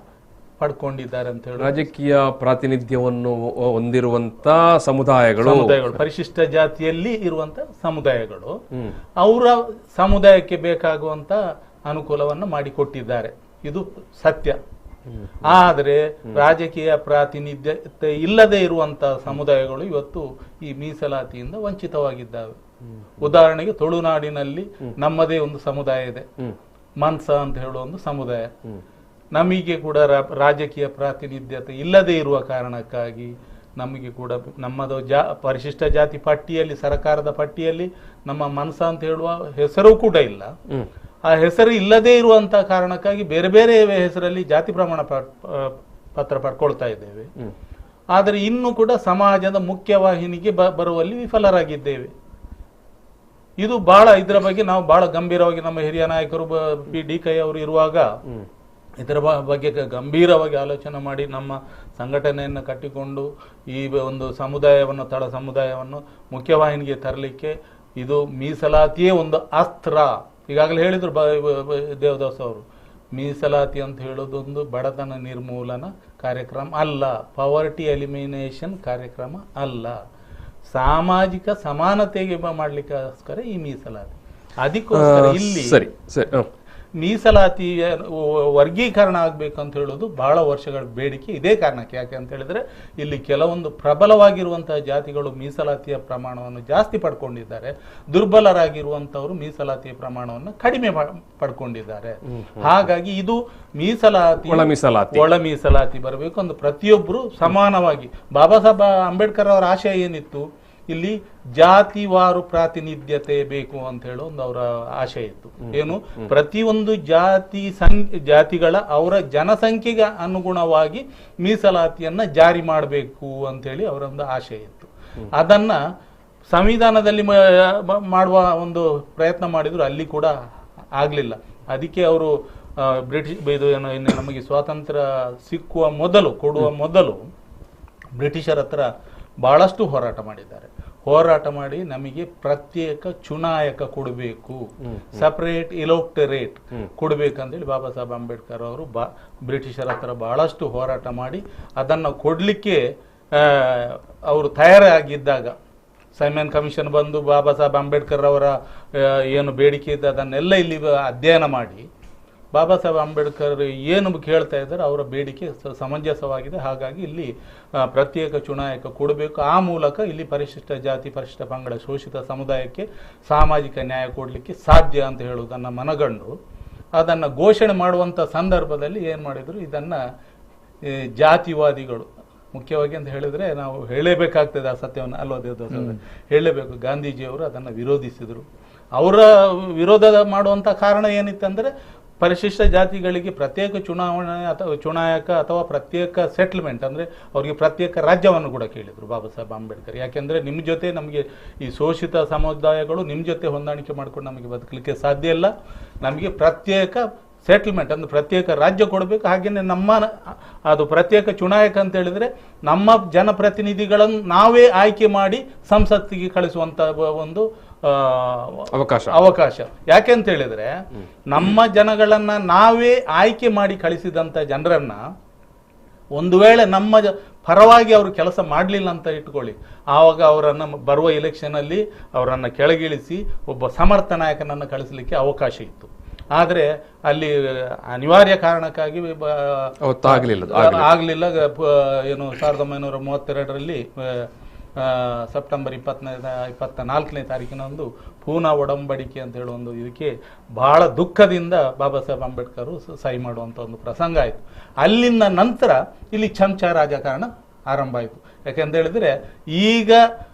ಪಡ್ಕೊಂಡಿದ್ದಾರೆ ಅಂತ ಹೇಳಿ. ರಾಜಕೀಯ ಪ್ರಾತಿನಿಧ್ಯವನ್ನು ಹೊಂದಿರುವಂತ ಸಮುದಾಯಗಳು, ಪರಿಶಿಷ್ಟ ಜಾತಿಯಲ್ಲಿ ಇರುವಂತ ಸಮುದಾಯಗಳು ಅವರ ಸಮುದಾಯಕ್ಕೆ ಬೇಕಾಗುವಂತ ಅನುಕೂಲವನ್ನು ಮಾಡಿಕೊಟ್ಟಿದ್ದಾರೆ. ಇದು ಸತ್ಯ. ಆದರೆ ರಾಜಕೀಯ ಪ್ರಾತಿನಿಧ್ಯತೆ ಇಲ್ಲದೆ ಇರುವಂತಹ ಸಮುದಾಯಗಳು ಇವತ್ತು ಈ ಮೀಸಲಾತಿಯಿಂದ ವಂಚಿತವಾಗಿದ್ದಾವೆ. ಉದಾಹರಣೆಗೆ ತುಳುನಾಡಿನಲ್ಲಿ ನಮ್ಮದೇ ಒಂದು ಸಮುದಾಯ ಇದೆ, ಮನ್ಸ ಅಂತ ಹೇಳುವ ಒಂದು ಸಮುದಾಯ. ನಮಗೆ ಕೂಡ ರಾಜಕೀಯ ಪ್ರಾತಿನಿಧ್ಯತೆ ಇಲ್ಲದೆ ಇರುವ ಕಾರಣಕ್ಕಾಗಿ ನಮಗೆ ಕೂಡ ನಮ್ಮದು ಪರಿಶಿಷ್ಟ ಜಾತಿ ಪಟ್ಟಿಯಲ್ಲಿ, ಸರ್ಕಾರದ ಪಟ್ಟಿಯಲ್ಲಿ ನಮ್ಮ ಮನ್ಸ ಅಂತ ಹೇಳುವ ಹೆಸರು ಕೂಡ ಇಲ್ಲ. ಆ ಹೆಸರು ಇಲ್ಲದೆ ಇರುವಂತಹ ಕಾರಣಕ್ಕಾಗಿ ಬೇರೆ ಬೇರೆ ಹೆಸರಲ್ಲಿ ಜಾತಿ ಪ್ರಮಾಣ ಪತ್ರ ಪಡ್ಕೊಳ್ತಾ ಇದ್ದೇವೆ. ಆದರೆ ಇನ್ನು ಕೂಡ ಸಮಾಜದ ಮುಖ್ಯವಾಹಿನಿಗೆ ಬರುವಲ್ಲಿ ವಿಫಲರಾಗಿದ್ದೇವೆ. ಇದು ಬಹಳ, ಇದರ ಬಗ್ಗೆ ನಾವು ಬಹಳ ಗಂಭೀರವಾಗಿ ನಮ್ಮ ಹಿರಿಯ ನಾಯಕರು ಡಿ.ಕ. ಅವರು ಇರುವಾಗ ಇದರ ಬಗ್ಗೆ ಗಂಭೀರವಾಗಿ ಆಲೋಚನೆ ಮಾಡಿ ನಮ್ಮ ಸಂಘಟನೆಯನ್ನು ಕಟ್ಟಿಕೊಂಡು ಈ ಒಂದು ಸಮುದಾಯವನ್ನು, ತಳ ಸಮುದಾಯವನ್ನು ಮುಖ್ಯವಾಹಿನಿಗೆ ತರಲಿಕ್ಕೆ ಇದು ಮೀಸಲಾತಿಯೇ ಒಂದು ಅಸ್ತ್ರ. ಈಗಾಗಲೇ ಹೇಳಿದ್ರು ದೇವದಾಸ್ ಅವರು, ಮೀಸಲಾತಿ ಅಂತ ಹೇಳೋದೊಂದು ಬಡತನ ನಿರ್ಮೂಲನ ಕಾರ್ಯಕ್ರಮ ಅಲ್ಲ, ಪಾವರ್ಟಿ ಎಲಿಮಿನೇಷನ್ ಕಾರ್ಯಕ್ರಮ ಅಲ್ಲ, ಸಾಮಾಜಿಕ ಸಮಾನತೆಗೆ ಮಾಡಲಿಕ್ಕೋಸ್ಕರ ಈ ಮೀಸಲಾತಿ. ಅದಕ್ಕೋಸ್ಕರ ಇಲ್ಲಿ ಮೀಸಲಾತಿ ವರ್ಗೀಕರಣ ಆಗ್ಬೇಕು ಅಂತ ಹೇಳೋದು ಬಹಳ ವರ್ಷಗಳ ಬೇಡಿಕೆ. ಇದೇ ಕಾರಣಕ್ಕೆ. ಯಾಕೆ ಅಂತ ಹೇಳಿದ್ರೆ, ಇಲ್ಲಿ ಕೆಲವೊಂದು ಪ್ರಬಲವಾಗಿರುವಂತಹ ಜಾತಿಗಳು ಮೀಸಲಾತಿಯ ಪ್ರಮಾಣವನ್ನು ಜಾಸ್ತಿ ಪಡ್ಕೊಂಡಿದ್ದಾರೆ, ದುರ್ಬಲರಾಗಿರುವಂತವರು ಮೀಸಲಾತಿಯ ಪ್ರಮಾಣವನ್ನು ಕಡಿಮೆ ಪಡ್ಕೊಂಡಿದ್ದಾರೆ. ಹಾಗಾಗಿ ಇದು ಒಳ ಮೀಸಲಾತಿ ಬರಬೇಕು. ಒಂದು ಪ್ರತಿಯೊಬ್ಬರು ಸಮಾನವಾಗಿ. ಬಾಬಾ ಸಾಹೇಬ್ ಅಂಬೇಡ್ಕರ್ ಅವರ ಆಶಯ ಏನಿತ್ತು, ಇಲ್ಲಿ ಜಾತಿವಾರು ಪ್ರಾತಿನಿಧ್ಯತೆ ಬೇಕು ಅಂತ ಹೇಳೋ ಒಂದು ಅವರ ಆಶಯ ಇತ್ತು. ಏನು, ಪ್ರತಿಯೊಂದು ಜಾತಿಗಳ ಅವರ ಜನಸಂಖ್ಯೆಗೆ ಅನುಗುಣವಾಗಿ ಮೀಸಲಾತಿಯನ್ನ ಜಾರಿ ಮಾಡಬೇಕು ಅಂತೇಳಿ ಅವರೊಂದು ಆಶಯ ಇತ್ತು. ಅದನ್ನ ಸಂವಿಧಾನದಲ್ಲಿ ಮಾಡುವ ಒಂದು ಪ್ರಯತ್ನ ಮಾಡಿದ್ರು, ಅಲ್ಲಿ ಕೂಡ ಆಗ್ಲಿಲ್ಲ. ಅದಕ್ಕೆ ಅವರು ನಮಗೆ ಸ್ವಾತಂತ್ರ್ಯ ಕೊಡುವ ಮೊದಲು ಬ್ರಿಟಿಷರ ಹತ್ರ ಬಹಳಷ್ಟು ಹೋರಾಟ ಮಾಡಿದ್ದಾರೆ. ಹೋರಾಟ ಮಾಡಿ ನಮಗೆ ಪ್ರತ್ಯೇಕ ಚುನಾಯಕ ಕೊಡಬೇಕು, ಸಪರೇಟ್ ಇಲೆಕ್ಟರೇಟ್ ಕೊಡಬೇಕಂತೇಳಿ ಬಾಬಾ ಸಾಹೇಬ್ ಅಂಬೇಡ್ಕರ್ ಅವರು ಬ್ರಿಟಿಷರ ಹತ್ರ ಬಹಳಷ್ಟು ಹೋರಾಟ ಮಾಡಿ ಅದನ್ನು ಕೊಡಲಿಕ್ಕೆ ಅವರು ತಯಾರಾಗಿದ್ದಾಗ ಸೈಮನ್ ಕಮಿಷನ್ ಬಂದು ಬಾಬಾ ಸಾಹೇಬ್ ಅಂಬೇಡ್ಕರ್ ಅವರ ಏನು ಬೇಡಿಕೆ ಇದೆ ಅದನ್ನೆಲ್ಲ ಇಲ್ಲಿ ಅಧ್ಯಯನ ಮಾಡಿ ಬಾಬಾ ಸಾಹೇಬ್ ಅಂಬೇಡ್ಕರ್ ಏನು ಕೇಳ್ತಾ ಇದ್ದಾರೆ ಅವರ ಬೇಡಿಕೆ ಸಮಂಜಸವಾಗಿದೆ. ಹಾಗಾಗಿ ಇಲ್ಲಿ ಪ್ರತ್ಯೇಕ ಚುನಾಯಕ ಕೊಡಬೇಕು. ಆ ಮೂಲಕ ಇಲ್ಲಿ ಪರಿಶಿಷ್ಟ ಜಾತಿ, ಪರಿಶಿಷ್ಟ ಪಂಗಡ, ಶೋಷಿತ ಸಮುದಾಯಕ್ಕೆ ಸಾಮಾಜಿಕ ನ್ಯಾಯ ಕೊಡಲಿಕ್ಕೆ ಸಾಧ್ಯ ಅಂತ ಹೇಳುವುದನ್ನು ಮನಗಂಡು ಅದನ್ನು ಘೋಷಣೆ ಮಾಡುವಂಥ ಸಂದರ್ಭದಲ್ಲಿ ಏನು ಮಾಡಿದರು, ಇದನ್ನು ಜಾತಿವಾದಿಗಳು ಮುಖ್ಯವಾಗಿ ಅಂತ ಹೇಳಿದ್ರೆ ನಾವು ಹೇಳಲೇಬೇಕಾಗ್ತದೆ ಆ ಸತ್ಯವನ್ನು, ಅಲ್ವಾ ದೇವದಾಸ್ ಹೇಳಲೇಬೇಕು. ಗಾಂಧೀಜಿಯವರು ಅದನ್ನು ವಿರೋಧಿಸಿದರು. ಅವರ ವಿರೋಧ ಮಾಡುವಂಥ ಕಾರಣ ಏನಿತ್ತಂದರೆ, ಪರಿಶಿಷ್ಟ ಜಾತಿಗಳಿಗೆ ಪ್ರತ್ಯೇಕ ಚುನಾಯಕ ಅಥವಾ ಪ್ರತ್ಯೇಕ ಸೆಟ್ಲ್ಮೆಂಟ್ ಅಂದರೆ ಅವರಿಗೆ ಪ್ರತ್ಯೇಕ ರಾಜ್ಯವನ್ನು ಕೂಡ ಕೇಳಿದರು ಬಾಬಾ ಸಾಹೇಬ್ ಅಂಬೇಡ್ಕರ್. ಯಾಕೆಂದರೆ ನಿಮ್ಮ ಜೊತೆ ನಮಗೆ ಈ ಶೋಷಿತ ಸಮುದಾಯಗಳು ನಿಮ್ಮ ಜೊತೆ ಹೊಂದಾಣಿಕೆ ಮಾಡ್ಕೊಂಡು ನಮಗೆ ಬದುಕಲಿಕ್ಕೆ ಸಾಧ್ಯ ಇಲ್ಲ, ನಮಗೆ ಪ್ರತ್ಯೇಕ ಸೆಟ್ಲ್ಮೆಂಟ್ ಅಂದರೆ ಪ್ರತ್ಯೇಕ ರಾಜ್ಯ ಕೊಡಬೇಕು. ಹಾಗೆಯೇ ಅದು ಪ್ರತ್ಯೇಕ ಚುನಾಯಕ ಅಂತ ಹೇಳಿದರೆ ನಮ್ಮ ಜನಪ್ರತಿನಿಧಿಗಳನ್ನು ನಾವೇ ಆಯ್ಕೆ ಮಾಡಿ ಸಂಸತ್ತಿಗೆ ಕಳಿಸುವಂಥ ಒಂದು ಅವಕಾಶ. ಯಾಕೆ ಅಂತ ಹೇಳಿದ್ರೆ, ನಮ್ಮ ಜನಗಳನ್ನ ನಾವೇ ಆಯ್ಕೆ ಮಾಡಿ ಕಳಿಸಿದಂತ ಜನರನ್ನ ಒಂದು ವೇಳೆ ನಮ್ಮ ಪರವಾಗಿ ಅವರು ಕೆಲಸ ಮಾಡಲಿಲ್ಲ ಅಂತ ಇಟ್ಕೊಳ್ಳಿ, ಆವಾಗ ಅವರನ್ನು ಬರುವ ಎಲೆಕ್ಷನ್ ಅಲ್ಲಿ ಅವರನ್ನು ಕೆಳಗಿಳಿಸಿ ಒಬ್ಬ ಸಮರ್ಥ ನಾಯಕನನ್ನು ಕಳಿಸಲಿಕ್ಕೆ ಅವಕಾಶ ಇತ್ತು. ಆದರೆ ಅಲ್ಲಿ ಅನಿವಾರ್ಯ ಕಾರಣಕ್ಕಾಗಿ ಆಗಲಿಲ್ಲ. ಏನು 1932ರಲ್ಲಿ ಸೆಪ್ಟೆಂಬರ್ 24ನೇ ತಾರೀಕಿನಂದು ಪೂನಾ ಒಡಂಬಡಿಕೆ ಅಂತ ಹೇಳೋ ಒಂದು ಇದಕ್ಕೆ ಬಹಳ ದುಃಖದಿಂದ ಬಾಬಾ ಸಾಹೇಬ್ ಅಂಬೇಡ್ಕರ್ ಸಹಿ ಮಾಡುವಂಥ ಒಂದು ಪ್ರಸಂಗ ಆಯಿತು. ಅಲ್ಲಿಂದ ನಂತರ ಇಲ್ಲಿ ಚಮಚ ರಾಜಕಾರಣ ಆರಂಭ ಆಯಿತು. ಯಾಕೆಂತ ಹೇಳಿದ್ರೆ, ಈಗ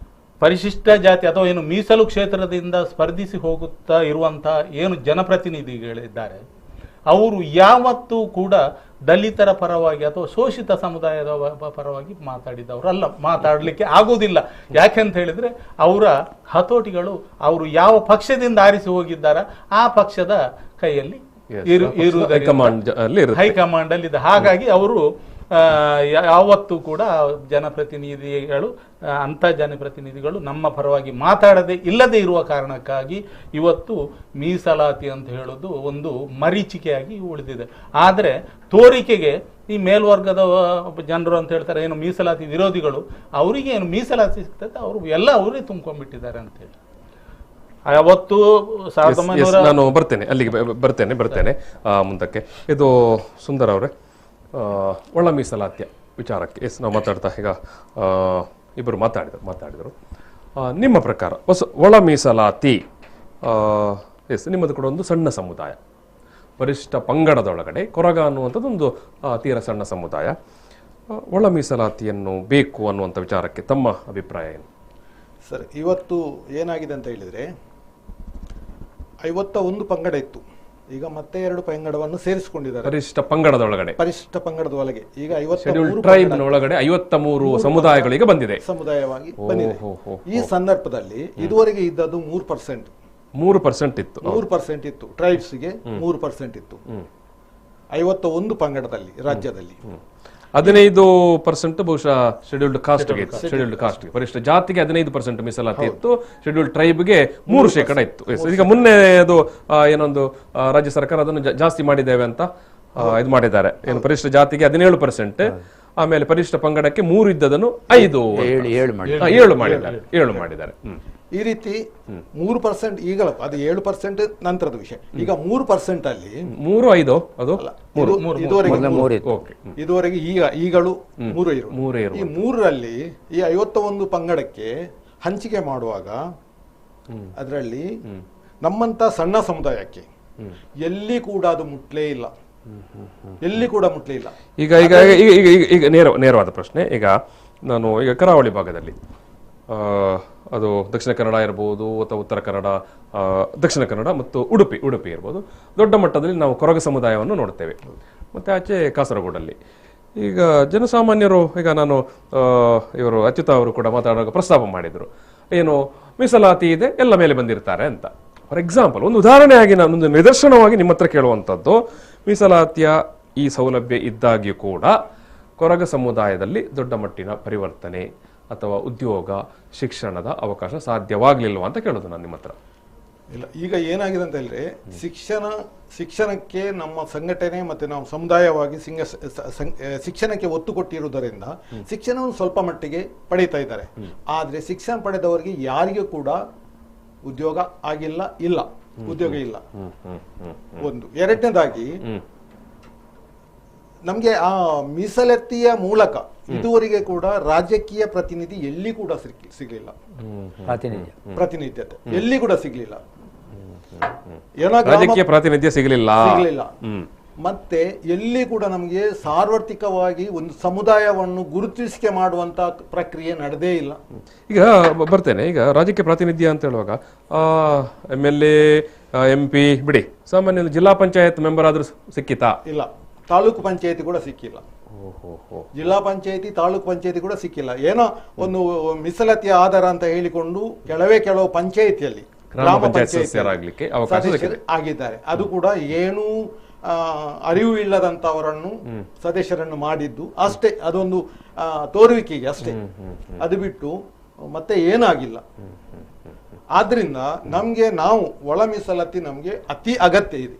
ಪರಿಶಿಷ್ಟ ಜಾತಿ ಅಥವಾ ಏನು ಮೀಸಲು ಕ್ಷೇತ್ರದಿಂದ ಸ್ಪರ್ಧಿಸಿ ಹೋಗುತ್ತಾ ಇರುವಂಥ ಏನು ಜನಪ್ರತಿನಿಧಿಗಳಿದ್ದಾರೆ, ಅವರು ಯಾವತ್ತೂ ಕೂಡ ದಲಿತರ ಪರವಾಗಿ ಅಥವಾ ಶೋಷಿತ ಸಮುದಾಯದ ಪರವಾಗಿ ಮಾತಾಡಿದವರಲ್ಲ, ಮಾತಾಡಲಿಕ್ಕೆ ಆಗುವುದಿಲ್ಲ. ಯಾಕೆಂತ ಹೇಳಿದ್ರೆ, ಅವರ ಹತೋಟಿಗಳು ಅವರು ಯಾವ ಪಕ್ಷದಿಂದ ಆರಿಸಿ ಹೋಗಿದ್ದಾರ ಆ ಪಕ್ಷದ ಕೈಯಲ್ಲಿ ಹೈಕಮಾಂಡ್ ಅಲ್ಲಿ ಇದೆ. ಹಾಗಾಗಿ ಅವರು ಯಾವತ್ತೂ ಕೂಡ ಜನಪ್ರತಿನಿಧಿಗಳು ಅಂಥ ಜನಪ್ರತಿನಿಧಿಗಳು ನಮ್ಮ ಪರವಾಗಿ ಮಾತಾಡದೆ ಇಲ್ಲದೆ ಇರುವ ಕಾರಣಕ್ಕಾಗಿ ಇವತ್ತು ಮೀಸಲಾತಿ ಅಂತ ಹೇಳೋದು ಒಂದು ಮರೀಚಿಕೆಯಾಗಿ ಉಳಿದಿದೆ. ಆದರೆ ತೋರಿಕೆಗೆ ಈ ಮೇಲ್ವರ್ಗದ ಜನರು ಅಂತ ಹೇಳ್ತಾರೆ, ಏನು ಮೀಸಲಾತಿ ವಿರೋಧಿಗಳು, ಅವರಿಗೆ ಏನು ಮೀಸಲಾತಿ ಸಿಗ್ತದೆ ಅವರು ಎಲ್ಲ ಅವರೇ ತುಂಬ್ಕೊಂಡ್ಬಿಟ್ಟಿದ್ದಾರೆ ಅಂತೇಳಿ. ಅವತ್ತು 1900 ನಾನು ಬರ್ತೇನೆ ಅಲ್ಲಿಗೆ ಬರ್ತೇನೆ ಮುಂದಕ್ಕೆ. ಇದು ಸುಂದರ್ ಅವರೇ, ಒಳ ಮೀಸಲಾತಿಯ ವಿಚಾರಕ್ಕೆ ನಾವು ಮಾತಾಡ್ತಾ ಈಗ ಇಬ್ಬರು ಮಾತಾಡಿದರು. ನಿಮ್ಮ ಪ್ರಕಾರ ಒಳ ಮೀಸಲಾತಿ ನಿಮ್ಮದು ಕೂಡ ಒಂದು ಸಣ್ಣ ಸಮುದಾಯ, ಪರಿಶಿಷ್ಟ ಪಂಗಡದೊಳಗಡೆ ಕೊರಗ ಅನ್ನುವಂಥದ್ದು ಒಂದು ತೀರ ಸಣ್ಣ ಸಮುದಾಯ. ಒಳ ಮೀಸಲಾತಿಯನ್ನು ಬೇಕು ಅನ್ನುವಂಥ ವಿಚಾರಕ್ಕೆ ತಮ್ಮ ಅಭಿಪ್ರಾಯ ಏನು? ಸರ್, ಇವತ್ತು ಏನಾಗಿದೆ ಅಂತ ಹೇಳಿದರೆ 51 ಪಂಗಡ ಇತ್ತು, ಈಗ ಮತ್ತೆ 2 ಪಂಗಡವನ್ನು ಸೇರಿಸಿಕೊಂಡಿದ್ದಾರೆ ಪರಿಶಿಷ್ಟ ಪಂಗಡದೊಳಗಡೆ. ಪರಿಶಿಷ್ಟ ಪಂಗಡದ ಒಳಗೆ ಈಗ 53 ಟ್ರೈಬ್ ಒಳಗಡೆ 53 ಸಮುದಾಯಗಳಿಗೆ ಬಂದಿದೆ, ಸಮುದಾಯವಾಗಿ ಬಂದಿದೆ. ಈ ಸಂದರ್ಭದಲ್ಲಿ ಇದುವರೆಗೆ ಇದ್ದದ್ದು 3% ಇತ್ತು. 3% ಇತ್ತು ಟ್ರೈಬ್ಸ್ಗೆ, 3% ಇತ್ತು 51 ಪಂಗಡದಲ್ಲಿ ರಾಜ್ಯದಲ್ಲಿ. 15% ಬಹುಶಃ ಶೆಡ್ಯೂಲ್ಡ್ ಕಾಸ್ಟ್ಗೆ ಪರಿಶಿಷ್ಟ ಜಾತಿಗೆ 15% ಮೀಸಲಾತಿ ಇತ್ತು, ಶೆಡ್ಯೂಲ್ಡ್ ಟ್ರೈಬ್ಗೆ 3% ಇತ್ತು. ಈಗ ಮೊನ್ನೆ ಅದು ಏನೊಂದು ರಾಜ್ಯ ಸರ್ಕಾರ ಅದನ್ನು ಜಾಸ್ತಿ ಮಾಡಿದ್ದೇವೆ ಅಂತ ಇದು ಮಾಡಿದ್ದಾರೆ. ಏನು ಪರಿಶಿಷ್ಟ ಜಾತಿಗೆ 17%, ಆಮೇಲೆ ಪರಿಶಿಷ್ಟ ಪಂಗಡಕ್ಕೆ 3 ಇದ್ದದನ್ನು 7 ಮಾಡಿದ್ದಾರೆ. ಈ ರೀತಿ 3% ಈಗಲೂ ಅದು 7% ನಂತರದ ವಿಷಯ. ಈಗ 3% ಅಲ್ಲಿ 3-5 ಅದು ಇದುವರೆಗೆ ಈಗಲೂ 3 ಈ 3ರಲ್ಲಿ ಈ 51 ಪಂಗಡಕ್ಕೆ ಹಂಚಿಕೆ ಮಾಡುವಾಗ ಅದರಲ್ಲಿ ನಮ್ಮಂತ ಸಣ್ಣ ಸಮುದಾಯಕ್ಕೆ ಎಲ್ಲಿ ಕೂಡ ಅದು ಮುಟ್ಲೇ ಇಲ್ಲ. ಈಗ ನೇರವಾದ ಪ್ರಶ್ನೆ. ಈಗ ನಾನು ಈಗ ಕರಾವಳಿ ಭಾಗದಲ್ಲಿ ಅದು ದಕ್ಷಿಣ ಕನ್ನಡ ಇರ್ಬೋದು ಅಥವಾ ಉತ್ತರ ಕನ್ನಡ, ದಕ್ಷಿಣ ಕನ್ನಡ ಮತ್ತು ಉಡುಪಿ ಇರ್ಬೋದು, ದೊಡ್ಡ ಮಟ್ಟದಲ್ಲಿ ನಾವು ಕೊರಗ ಸಮುದಾಯವನ್ನು ನೋಡ್ತೇವೆ. ಮತ್ತು ಆಚೆ ಕಾಸರಗೋಡಲ್ಲಿ ಈಗ ಜನಸಾಮಾನ್ಯರು, ಈಗ ನಾನು ಇವರು ಅಚ್ಯುತ ಅವರು ಕೂಡ ಮಾತಾಡುವಾಗ ಪ್ರಸ್ತಾಪ ಮಾಡಿದರು, ಏನು ಮೀಸಲಾತಿ ಇದೆ ಎಲ್ಲ ಮೇಲೆ ಬಂದಿರ್ತಾರೆ ಅಂತ. ಫಾರ್ ಎಕ್ಸಾಂಪಲ್, ಒಂದು ಉದಾಹರಣೆಯಾಗಿ ನಾನೊಂದು ನಿದರ್ಶನವಾಗಿ ನಿಮ್ಮ ಹತ್ರ ಕೇಳುವಂಥದ್ದು, ಮೀಸಲಾತಿಯ ಈ ಸೌಲಭ್ಯ ಇದ್ದಾಗ್ಯೂ ಕೂಡ ಕೊರಗ ಸಮುದಾಯದಲ್ಲಿ ದೊಡ್ಡ ಮಟ್ಟಿನ ಪರಿವರ್ತನೆ ಅಥವಾ ಉದ್ಯೋಗ, ಶಿಕ್ಷಣದ ಅವಕಾಶ ಸಾಧ್ಯವಾಗಲಿಲ್ವಾ ಅಂತ ಕೇಳೋದು ನಾನು ನಿಮ್ಮ ಹತ್ರ. ಇಲ್ಲ, ಈಗ ಏನಾಗಿದೆ ಅಂತ ಹೇಳಿದ್ರೆ ಶಿಕ್ಷಣಕ್ಕೆ ನಮ್ಮ ಸಂಘಟನೆ ಮತ್ತೆ ನಾವು ಸಮುದಾಯವಾಗಿ ಶಿಕ್ಷಣಕ್ಕೆ ಒತ್ತು ಕೊಟ್ಟಿರುವುದರಿಂದ ಶಿಕ್ಷಣವನ್ನು ಸ್ವಲ್ಪ ಮಟ್ಟಿಗೆ ಪಡೀತಾ ಇದ್ದಾರೆ. ಆದ್ರೆ ಶಿಕ್ಷಣ ಪಡೆದವರಿಗೆ ಯಾರಿಗೂ ಕೂಡ ಉದ್ಯೋಗ ಉದ್ಯೋಗ ಇಲ್ಲ. ಒಂದು. ಎರಡನೇದಾಗಿ ನಮ್ಗೆ ಆ ಮೀಸಲಾತಿಯ ಮೂಲಕ ಇದುವರೆಗೆ ಕೂಡ ರಾಜಕೀಯ ಪ್ರತಿನಿಧಿ ಎಲ್ಲಿ ಕೂಡ ಸಿಗ್ಲಿಲ್ಲ, ಪ್ರಾತಿನಿಧ್ಯತೆ ಎಲ್ಲಿ ಕೂಡ ಸಿಗ್ಲಿಲ್ಲ, ರಾಜಕೀಯ ಪ್ರಾತಿನಿಧ್ಯ ಸಿಗಲಿಲ್ಲ. ಮತ್ತೆ ಎಲ್ಲಿ ಕೂಡ ನಮಗೆ ಸಾರ್ವತ್ರಿಕವಾಗಿ ಒಂದು ಸಮುದಾಯವನ್ನು ಗುರುತಿಸಿಕೆ ಮಾಡುವಂತ ಪ್ರಕ್ರಿಯೆ ನಡೆದೇ ಇಲ್ಲ. ಈಗ ಬರ್ತೇನೆ, ಈಗ ರಾಜಕೀಯ ಪ್ರಾತಿನಿಧ್ಯ ಅಂತ ಹೇಳುವಾಗ MLA, MP ಬಿಡಿ, ಸಾಮಾನ್ಯ ಜಿಲ್ಲಾ ಪಂಚಾಯತ್ ಮೆಂಬರ್ ಆದ್ರೂ ಸಿಕ್ಕಿತಾ? ಇಲ್ಲ, ತಾಲೂಕು ಪಂಚಾಯತಿ ಕೂಡ ಸಿಕ್ಕಿಲ್ಲ, ಜಿಲ್ಲಾ ಪಂಚಾಯತಿ ತಾಲೂಕು ಪಂಚಾಯತಿ ಕೂಡ ಸಿಕ್ಕಿಲ್ಲ. ಏನೋ ಒಂದು ಮೀಸಲಾತಿಯ ಆಧಾರ ಅಂತ ಹೇಳಿಕೊಂಡು ಕೆಲವು ಪಂಚಾಯತಿಯಲ್ಲಿ ಗ್ರಾಮ ಪಂಚಾಯತಿ ಆಗಿದ್ದಾರೆ. ಅದು ಕೂಡ ಏನು ಅರಿವು ಇಲ್ಲದಂತವರನ್ನು ಸದಸ್ಯರನ್ನು ಮಾಡಿದ್ದು ಅಷ್ಟೇ, ಅದೊಂದು ತೋರುವಿಕೆಗೆ ಅಷ್ಟೇ, ಅದು ಬಿಟ್ಟು ಮತ್ತೆ ಏನಾಗಿಲ್ಲ. ಆದ್ರಿಂದ ನಾವು ಒಳ ಮೀಸಲಾತಿ ನಮ್ಗೆ ಅತಿ ಅಗತ್ಯ ಇದೆ.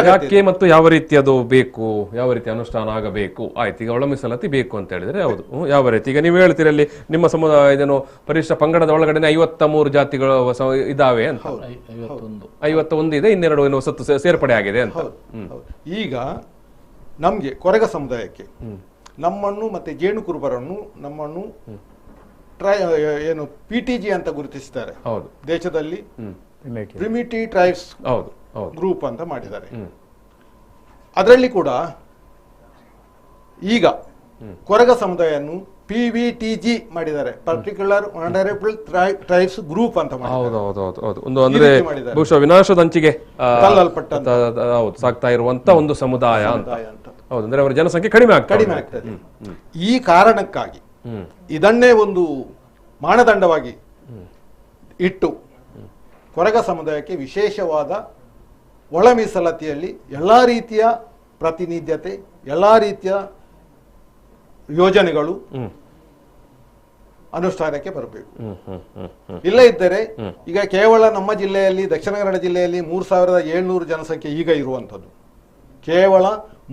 ಯಾಕೆ ಮತ್ತು ಯಾವ ರೀತಿ ಅದು ಬೇಕು, ಯಾವ ರೀತಿ ಅನುಷ್ಠಾನ ಆಗಬೇಕು? ಆಯ್ತು, ಈಗ ಒಳ ಮೀಸಲಾತಿ ಬೇಕು ಅಂತ ಹೇಳಿದ್ರೆ ಹೌದು, ಯಾವ ರೀತಿ? ಈಗ ನೀವು ಹೇಳ್ತೀರಿ ಅಲ್ಲಿ ನಿಮ್ಮ ಸಮುದಾಯ ಇದೇನು ಪರಿಶಿಷ್ಟ ಪಂಗಡದ ಒಳಗಡೆ 53 ಜಾತಿಗಳು ಇದಾವೆ ಅಂತ. 51 ಇದೆ, 2 ಏನು ಹೊಸತ್ತು ಸೇರ್ಪಡೆ ಆಗಿದೆ ಅಂತ. ಈಗ ನಮ್ಗೆ ಕೊರಗ ಸಮುದಾಯಕ್ಕೆ ನಮ್ಮನ್ನು ಮತ್ತೆ ಜೇನು ಕುರುಬರನ್ನು ನಮ್ಮನ್ನು ಏನು PTG ಅಂತ ಗುರುತಿಸಿದ್ದಾರೆ. ಹೌದು, ದೇಶದಲ್ಲಿ ಪ್ರಿಮಿಟಿವ್ ಟ್ರೈಬ್ಸ್ ಗ್ರೂಪ್ ಅಂತ ಮಾಡಿದ್ದಾರೆ. ಅದರಲ್ಲಿ ಕೂಡ ಈಗ ಕೊರಗ ಸಮುದಾಯವನ್ನು PVTG ಮಾಡಿದ್ದಾರೆ, ಪರ್ಟಿಕ್ಯುಲರ್ ವಲ್ನರಬಲ್ ಟ್ರೈಬ್ಸ್ ಗ್ರೂಪ್ ಅಂತ ಅಂದ್ರೆ ಬಹುಶಃ ವಿನಾಶದ ಅಂಚಿಗೆ ಸಾಗ್ತಾ ಇರುವಂತ ಒಂದು ಸಮುದಾಯ ಅಂತ. ಹೌದು, ಅಂದ್ರೆ ಅವರ ಜನಸಂಖ್ಯೆ ಕಡಿಮೆ ಆಗ್ತದೆ. ಈ ಕಾರಣಕ್ಕಾಗಿ ಇದನ್ನೇ ಒಂದು ಮಾನದಂಡವಾಗಿ ಇಟ್ಟು ಕೊರಗ ಸಮುದಾಯಕ್ಕೆ ವಿಶೇಷವಾದ ಒಳ ಮೀಸಲಾತಿಯಲ್ಲಿ ಎಲ್ಲಾ ರೀತಿಯ ಪ್ರಾತಿನಿಧ್ಯತೆ ಎಲ್ಲ ರೀತಿಯ ಯೋಜನೆಗಳು ಅನುಷ್ಠಾನಕ್ಕೆ ಬರಬೇಕು. ಇಲ್ಲ ಇದ್ದರೆ ಈಗ ಕೇವಲ ನಮ್ಮ ಜಿಲ್ಲೆಯಲ್ಲಿ, ದಕ್ಷಿಣ ಕನ್ನಡ ಜಿಲ್ಲೆಯಲ್ಲಿ 3700 ಜನಸಂಖ್ಯೆ ಈಗ ಇರುವಂಥದ್ದು, ಕೇವಲ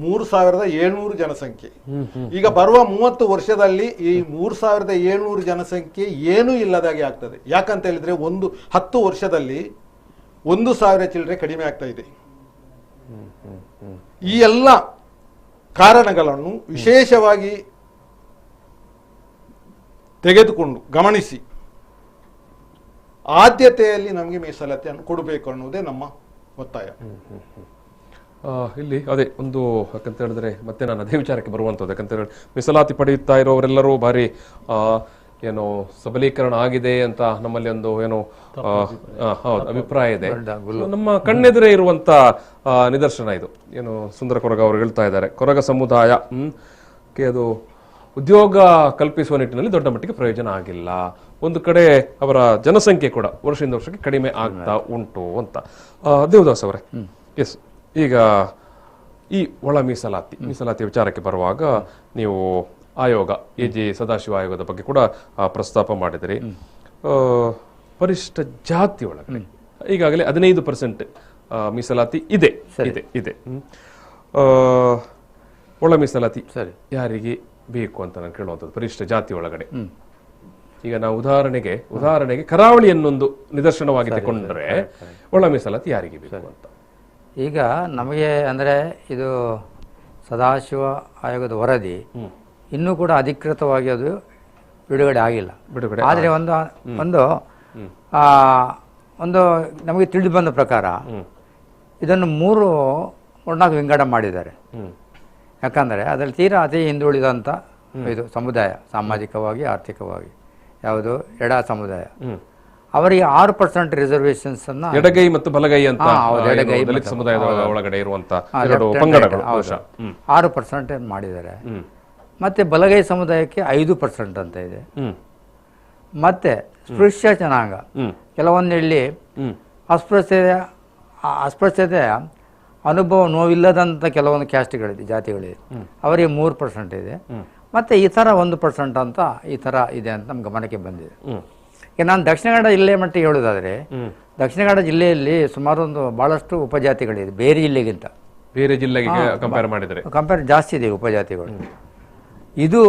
3700 ಜನಸಂಖ್ಯೆ. ಈಗ ಬರುವ 30 ವರ್ಷದಲ್ಲಿ ಈ 3700 ಜನಸಂಖ್ಯೆ ಏನೂ ಇಲ್ಲದಾಗೆ ಆಗ್ತದೆ. ಯಾಕಂತ ಹೇಳಿದ್ರೆ 10 ವರ್ಷದಲ್ಲಿ 1000 ಚಿಲ್ಲರೆ ಕಡಿಮೆ ಆಗ್ತಾ ಇದೆ. ಈ ಎಲ್ಲ ಕಾರಣಗಳನ್ನು ವಿಶೇಷವಾಗಿ ತೆಗೆದುಕೊಂಡು ಗಮನಿಸಿ ಆದ್ಯತೆಯಲ್ಲಿ ನಮಗೆ ಮೀಸಲಾತಿಯನ್ನು ಕೊಡಬೇಕು ಅನ್ನೋದೇ ನಮ್ಮ ಒತ್ತಾಯ. ಇಲ್ಲಿ ಅದೇ ಒಂದು ಯಾಕಂತ ಹೇಳಿದ್ರೆ ಮತ್ತೆ ನಾನು ಅದೇ ವಿಚಾರಕ್ಕೆ ಬರುವಂಥದ್ದು. ಯಾಕಂತ ಹೇಳಿದ್ರೆ ಮೀಸಲಾತಿ ಪಡೆಯುತ್ತಾ ಇರೋರೆಲ್ಲರೂ ಭಾರಿ ಏನೋ ಸಬಲೀಕರಣ ಆಗಿದೆ ಅಂತ ನಮ್ಮಲ್ಲಿ ಒಂದು ಏನೋ ಹೌದು ಅಭಿಪ್ರಾಯ ಇದೆ. ನಮ್ಮ ಕಣ್ಣೆದುರೇ ಇರುವಂತ ನಿದರ್ಶನ ಇದು. ಏನು ಸುಂದರ ಕೊರಗ ಅವರು ಹೇಳ್ತಾ ಇದ್ದಾರೆ, ಕೊರಗ ಸಮುದಾಯ ಅದು ಉದ್ಯೋಗ ಕಲ್ಪಿಸುವ ನಿಟ್ಟಿನಲ್ಲಿ ದೊಡ್ಡ ಮಟ್ಟಿಗೆ ಪ್ರಯೋಜನ ಆಗಿಲ್ಲ. ಒಂದು ಕಡೆ ಅವರ ಜನಸಂಖ್ಯೆ ಕೂಡ ವರ್ಷದಿಂದ ವರ್ಷಕ್ಕೆ ಕಡಿಮೆ ಆಗ್ತಾ ಉಂಟು ಅಂತ. ದೇವದಾಸ್ ಅವರೇ, ಎಸ್, ಈಗ ಈ ಒಳ ಮೀಸಲಾತಿ ವಿಚಾರಕ್ಕೆ ಬರುವಾಗ ನೀವು ಆಯೋಗ AG ಸದಾಶಿವ ಆಯೋಗದ ಬಗ್ಗೆ ಕೂಡ ಪ್ರಸ್ತಾಪ ಮಾಡಿದಿರಿ. ಪರಿಶಿಷ್ಟ ಜಾತಿ ಒಳಗಡೆ ಈಗಾಗಲೇ 15% ಮೀಸಲಾತಿ ಇದೆ. ಒಳ ಮೀಸಲಾತಿ ಯಾರಿಗೆ ಬೇಕು ಅಂತ ನಾನು ಕೇಳುವಂಥದ್ದು ಪರಿಶಿಷ್ಟ ಜಾತಿ ಒಳಗಡೆ. ಈಗ ನಾವು ಉದಾಹರಣೆಗೆ ಕರಾವಳಿಯನ್ನೊಂದು ನಿದರ್ಶನವಾಗಿ ತಗೊಂಡ್ರೆ ಒಳ ಮೀಸಲಾತಿ ಯಾರಿಗೆ ಬೇಕು ಅಂತ. ಈಗ ನಮಗೆ ಅಂದರೆ ಇದು ಸದಾಶಿವ ಆಯೋಗದ ವರದಿ ಇನ್ನೂ ಕೂಡ ಅಧಿಕೃತವಾಗಿ ಅದು ಬಿಡುಗಡೆ ಆಗಿಲ್ಲ. ಆದರೆ ಒಂದು ನಮಗೆ ತಿಳಿದು ಬಂದ ಪ್ರಕಾರ ಇದನ್ನು 3-4 ವಿಂಗಡ ಮಾಡಿದ್ದಾರೆ. ಯಾಕಂದರೆ ಅದರಲ್ಲಿ ತೀರಾ ಅತಿ ಹಿಂದುಳಿದಂಥ ಇದು ಸಮುದಾಯ, ಸಾಮಾಜಿಕವಾಗಿ ಆರ್ಥಿಕವಾಗಿ, ಯಾವುದು ಎಡ ಸಮುದಾಯ, ಅವರಿಗೆ 6% ರಿಸರ್ವೇಷನ್ಸ್ ಅನ್ನ ಎಡಗೈ ಮತ್ತು ಬಲಗೈ ಅಂತ ದಲಿತ ಸಮುದಾಯದ ಒಳಗಡೆ ಇರುವಂತ ಎರಡು ಪಂಗಡಗಳು 6% ಮಾಡಿದ್ದಾರೆ. ಮತ್ತೆ ಬಲಗೈ ಸಮುದಾಯಕ್ಕೆ 5% ಅಂತ ಇದೆ. ಮತ್ತೆ ಸ್ಪೃಶ್ಯ ಜನಾಂಗ, ಕೆಲವೊಂದು ಅಸ್ಪೃಶ್ಯತೆಯ ಅನುಭವ ನೋವಿಲ್ಲದಂಥ ಕೆಲವೊಂದು ಕ್ಯಾಸ್ಟ್ಗಳಿದೆ, ಜಾತಿಗಳಿದೆ, ಅವರಿಗೆ 3% ಇದೆ. ಮತ್ತು ಈ ಥರ 1% ಅಂತ ಈ ಥರ ಇದೆ ಅಂತ ನಮ್ಮ ಗಮನಕ್ಕೆ ಬಂದಿದೆ. ಈಗ ನಾನು ದಕ್ಷಿಣ ಕನ್ನಡ ಜಿಲ್ಲೆ ಮಟ್ಟಿಗೆ ಹೇಳೋದಾದರೆ, ದಕ್ಷಿಣ ಕನ್ನಡ ಜಿಲ್ಲೆಯಲ್ಲಿ ಸುಮಾರು ಭಾಳಷ್ಟು ಉಪಜಾತಿಗಳಿದೆ ಬೇರೆ ಜಿಲ್ಲೆಗಿಂತ. ಬೇರೆ ಜಿಲ್ಲೆಗೆ ಕಂಪೇರ್ ಜಾಸ್ತಿ ಇದೆ ಉಪಜಾತಿಗಳು. ಇದು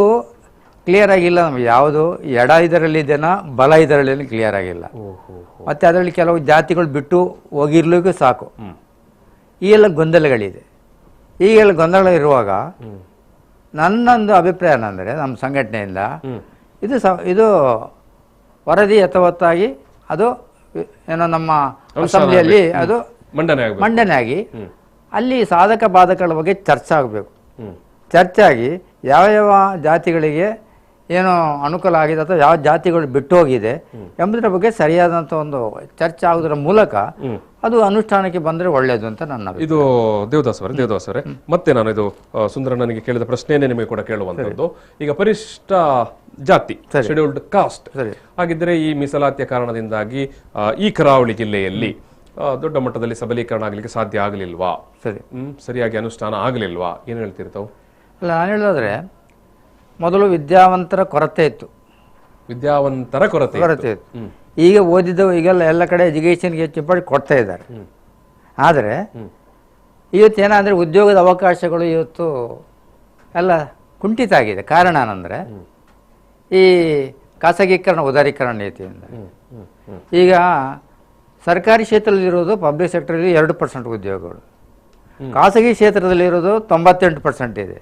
ಕ್ಲಿಯರ್ ಆಗಿಲ್ಲ ನಮಗೆ, ಯಾವುದು ಎಡ ಇದರಲ್ಲಿದೆನಾ ಬಲ ಇದರಲ್ಲಿ ಕ್ಲಿಯರ್ ಆಗಿಲ್ಲ. ಮತ್ತು ಅದರಲ್ಲಿ ಕೆಲವು ಜಾತಿಗಳು ಬಿಟ್ಟು ಹೋಗಿರ್ಲಿಕ್ಕೂ ಸಾಕು. ಈ ಎಲ್ಲ ಗೊಂದಲಗಳಿದೆ. ಈಗೆಲ್ಲ ಗೊಂದಲಗಳಿರುವಾಗ ನನ್ನೊಂದು ಅಭಿಪ್ರಾಯ ಏನಂದರೆ, ನಮ್ಮ ಸಂಘಟನೆಯಿಂದ ಇದು ವರದಿ ಯಥಾವತ್ತಾಗಿ ಅದು ಏನೋ ನಮ್ಮ ಅಸೆಂಬ್ಲಿಯಲ್ಲಿ ಅದು ಮಂಡನೆ ಆಗಿ ಅಲ್ಲಿ ಸಾಧಕ ಬಾಧಕಗಳ ಬಗ್ಗೆ ಚರ್ಚೆ ಆಗಬೇಕು. ಚರ್ಚೆ ಆಗಿ ಯಾವ ಜಾತಿಗಳಿಗೆ ಏನೋ ಅನುಕೂಲ ಆಗಿದೆ ಅಥವಾ ಯಾವ ಜಾತಿಗಳು ಬಿಟ್ಟು ಹೋಗಿದೆ ಎಂಬುದರ ಬಗ್ಗೆ ಸರಿಯಾದಂಥ ಒಂದು ಚರ್ಚೆ ಆಗೋದ್ರ ಮೂಲಕ ಅದು ಅನುಷ್ಠಾನಕ್ಕೆ ಬಂದರೆ ಒಳ್ಳೆಯದು ಅಂತ ನನ್ನ ಇದು. ದೇವದಾಸ್ ಅವರೇ, ಮತ್ತೆ ನಾನು ಇದು ಸುಂದರ ನನಗೆ ಕೇಳಿದ ಪ್ರಶ್ನೆಯನ್ನೇ ನಿಮಗೆ ಕೂಡ ಕೇಳುವಂಥದ್ದು. ಈಗ ಪರಿಶಿಷ್ಟ ಜಾತಿ, ಶೆಡ್ಯೂಲ್ಡ್ ಕಾಸ್ಟ್ ಹಾಗಿದ್ರೆ ಈ ಮೀಸಲಾತಿಯ ಕಾರಣದಿಂದಾಗಿ ಈ ಕರಾವಳಿ ಜಿಲ್ಲೆಯಲ್ಲಿ ದೊಡ್ಡ ಮಟ್ಟದಲ್ಲಿ ಸಬಲೀಕರಣ ಆಗಲಿಕ್ಕೆ ಸಾಧ್ಯ ಆಗಲಿಲ್ವಾ? ಸರಿಯಾಗಿ ಅನುಷ್ಠಾನ ಆಗಲಿಲ್ವಾ? ಏನು ಹೇಳ್ತಿರ್ತಾವೆ? ಅಲ್ಲ, ನಾನು ಹೇಳೋದಾದ್ರೆ ಮೊದಲು ವಿದ್ಯಾವಂತರ ಕೊರತೆ ಇತ್ತು. ಈಗ ಓದಿದ್ದವು ಈಗೆಲ್ಲ ಎಲ್ಲ ಕಡೆ ಎಜುಕೇಷನ್ಗೆ ಹೆಚ್ಚು ಪಡಿ ಕೊಡ್ತಾ ಇದ್ದಾರೆ. ಆದರೆ ಇವತ್ತೇನಾದರೆ ಉದ್ಯೋಗದ ಅವಕಾಶಗಳು ಇವತ್ತು ಎಲ್ಲ ಕುಂಠಿತ ಆಗಿದೆ. ಕಾರಣ ಏನಂದರೆ ಈ ಖಾಸಗೀಕರಣ, ಉದಾರೀಕರಣ ನೀತಿಯಿಂದ. ಈಗ ಸರ್ಕಾರಿ ಕ್ಷೇತ್ರದಲ್ಲಿರೋದು, ಪಬ್ಲಿಕ್ ಸೆಕ್ಟರಲ್ಲಿ 2% ಉದ್ಯೋಗಗಳು, ಖಾಸಗಿ ಕ್ಷೇತ್ರದಲ್ಲಿರೋದು 98% ಇದೆ.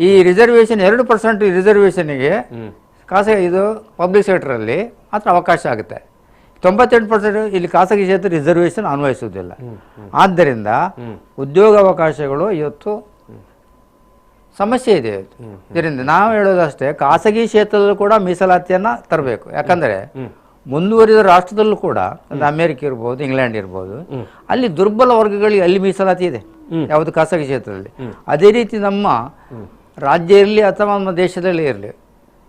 ಈ ರಿಸರ್ವೇಷನ್ 2% ರಿಸರ್ವೇಷನ್ಗೆ ಇದು ಪಬ್ಲಿಕ್ ಸೆಕ್ಟರಲ್ಲಿ ಮಾತ್ರ ಅವಕಾಶ ಆಗುತ್ತೆ. 98% ಇಲ್ಲಿ ಖಾಸಗಿ ಕ್ಷೇತ್ರ ರಿಸರ್ವೇಷನ್ ಅನ್ವಯಿಸುವುದಿಲ್ಲ. ಆದ್ದರಿಂದ ಉದ್ಯೋಗಾವಕಾಶಗಳು ಇವತ್ತು ಸಮಸ್ಯೆ ಇದೆ. ಇದರಿಂದ ನಾವು ಹೇಳೋದಷ್ಟೇ, ಖಾಸಗಿ ಕ್ಷೇತ್ರದಲ್ಲೂ ಕೂಡ ಮೀಸಲಾತಿಯನ್ನು ತರಬೇಕು. ಯಾಕಂದರೆ ಮುಂದುವರಿದ ರಾಷ್ಟ್ರದಲ್ಲೂ ಕೂಡ, ಅಮೆರಿಕ ಇರ್ಬೋದು, ಇಂಗ್ಲೆಂಡ್ ಇರ್ಬೋದು, ಅಲ್ಲಿ ದುರ್ಬಲ ವರ್ಗಗಳಿಗೆ ಅಲ್ಲಿ ಮೀಸಲಾತಿ ಇದೆ, ಯಾವುದು ಖಾಸಗಿ ಕ್ಷೇತ್ರದಲ್ಲಿ. ಅದೇ ರೀತಿ ನಮ್ಮ ರಾಜ್ಯ ಇರಲಿ ಅಥವಾ ನಮ್ಮ ದೇಶದಲ್ಲಿ ಇರಲಿ,